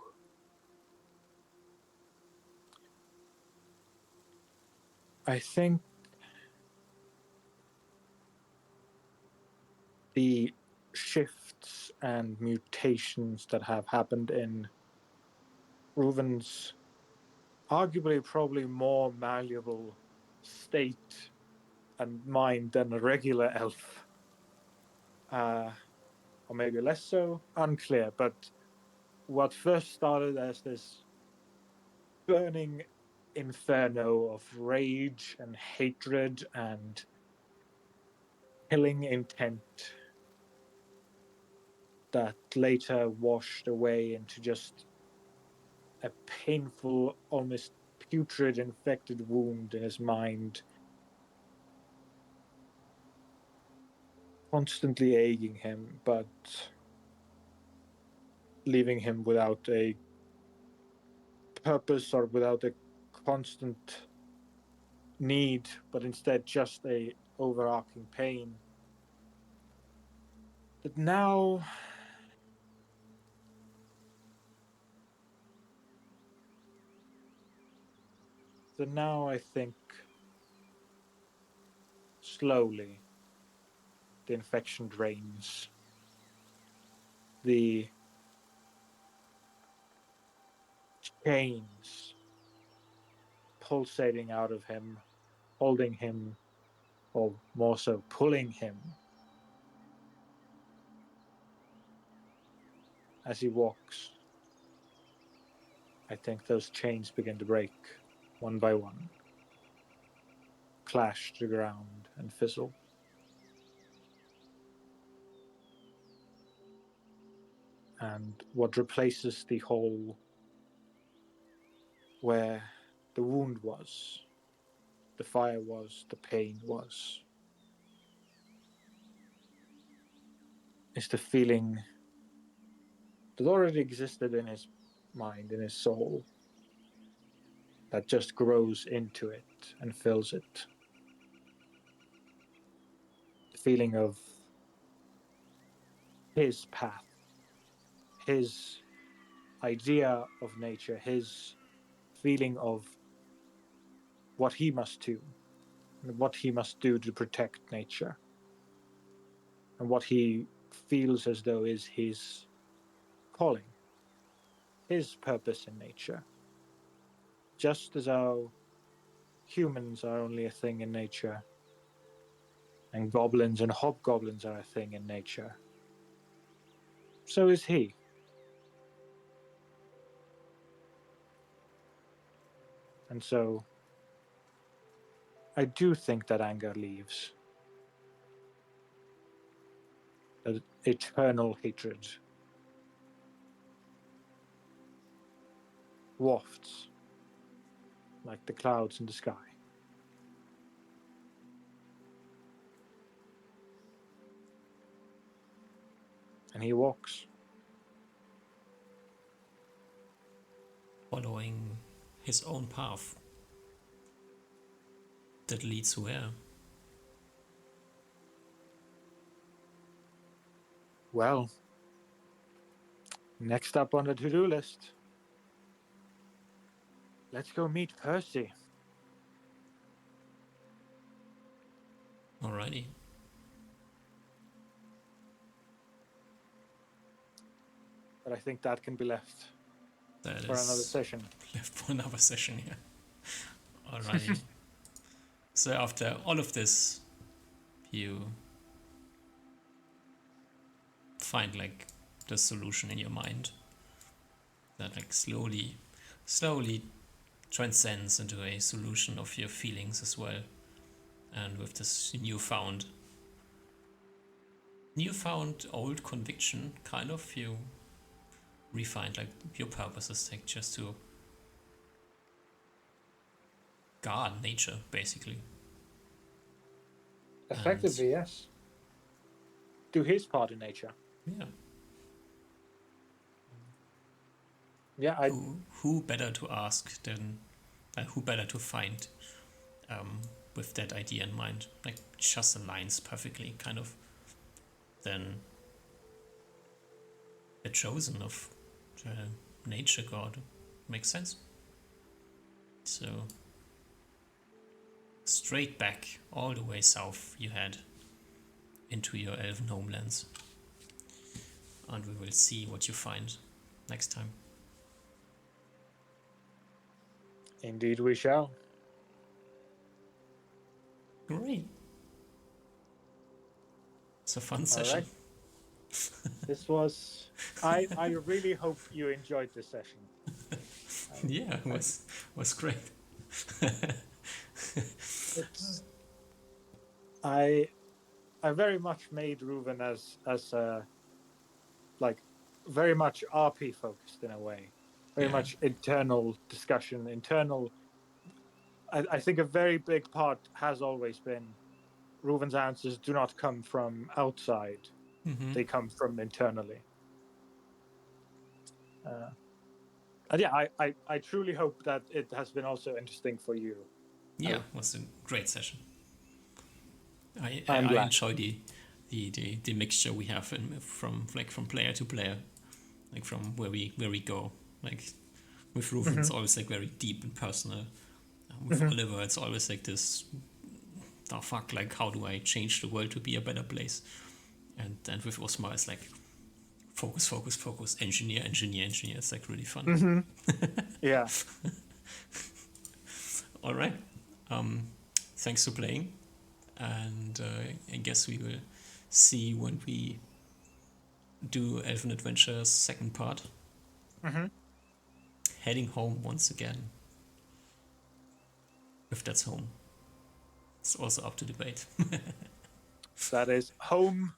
I think the shifts and mutations that have happened in Reuven's arguably probably more malleable state and mind than a regular elf, or maybe less so, unclear. But what first started as this burning inferno of rage and hatred and killing intent that later washed away into just a painful, almost putrid, infected wound in his mind, constantly aching him, but leaving him without a purpose or without a constant need, but instead just a overarching pain. That now I think slowly the infection drains. The chains pulsating out of him, holding him, or more so pulling him as he walks. I think those chains begin to break one by one, clash to the ground, and fizzle. And what replaces the hole where the wound was, the fire was, the pain was, is the feeling that already existed in his mind, in his soul, that just grows into it and fills it. The feeling of his path, his idea of nature, his feeling of what he must do, and what he must do to protect nature, and what he feels as though is his calling, his purpose in nature. Just as how humans are only a thing in nature, and goblins and hobgoblins are a thing in nature, so is he. And so I do think that anger leaves. That eternal hatred wafts like the clouds in the sky. And he walks. Following his own path. That leads where? Well, next up on the to-do list, let's go meet Percy. Alrighty. But I think that can be left That for is another session. left for another session here. Alrighty. So after all of this, you find like the solution in your mind that like slowly transcends into a solution of your feelings as well. And with this newfound old conviction, kind of, you refined like your purpose is like just to guard nature, basically. Effectively, yes. Do his part in nature. Yeah. Yeah, Who better to ask than who better to find with that idea in mind? Like just aligns perfectly, kind of, than the chosen of the nature god. Makes sense. So straight back all the way south you head into your elven homelands, and we will see what you find next time. indeed we shall. Great. It's a fun session. Right. This was. I really hope you enjoyed this session. Yeah, it was great. I very much made Reuven as like very much RP focused in a way, very much internal discussion, internal. I think a very big part has always been Reuven's answers do not come from outside; they come from internally. And yeah, I truly hope that it has been also interesting for you. Yeah, it was a great session. I glad. enjoy the mixture we have from player to player, like from where we go. Like with Reuven, it's always like very deep and personal. With Oliver, it's always like this. Oh fuck! Like how do I change the world to be a better place? And with Osmar, it's like focus, engineer. It's like really fun. Yeah. All right. Thanks for playing, and I guess we will see when we do Elven Adventures second part. Heading home once again. If that's home, it's also up to debate. That is home ?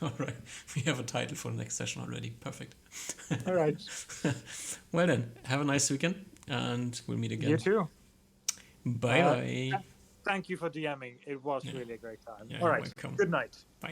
All right, we have a title for the next session already. Perfect. All right. Well then, have a nice weekend, and we'll meet again. You too. Bye bye. Thank you for DMing. It was really a great time. Yeah, all right. welcome. Good night. Bye.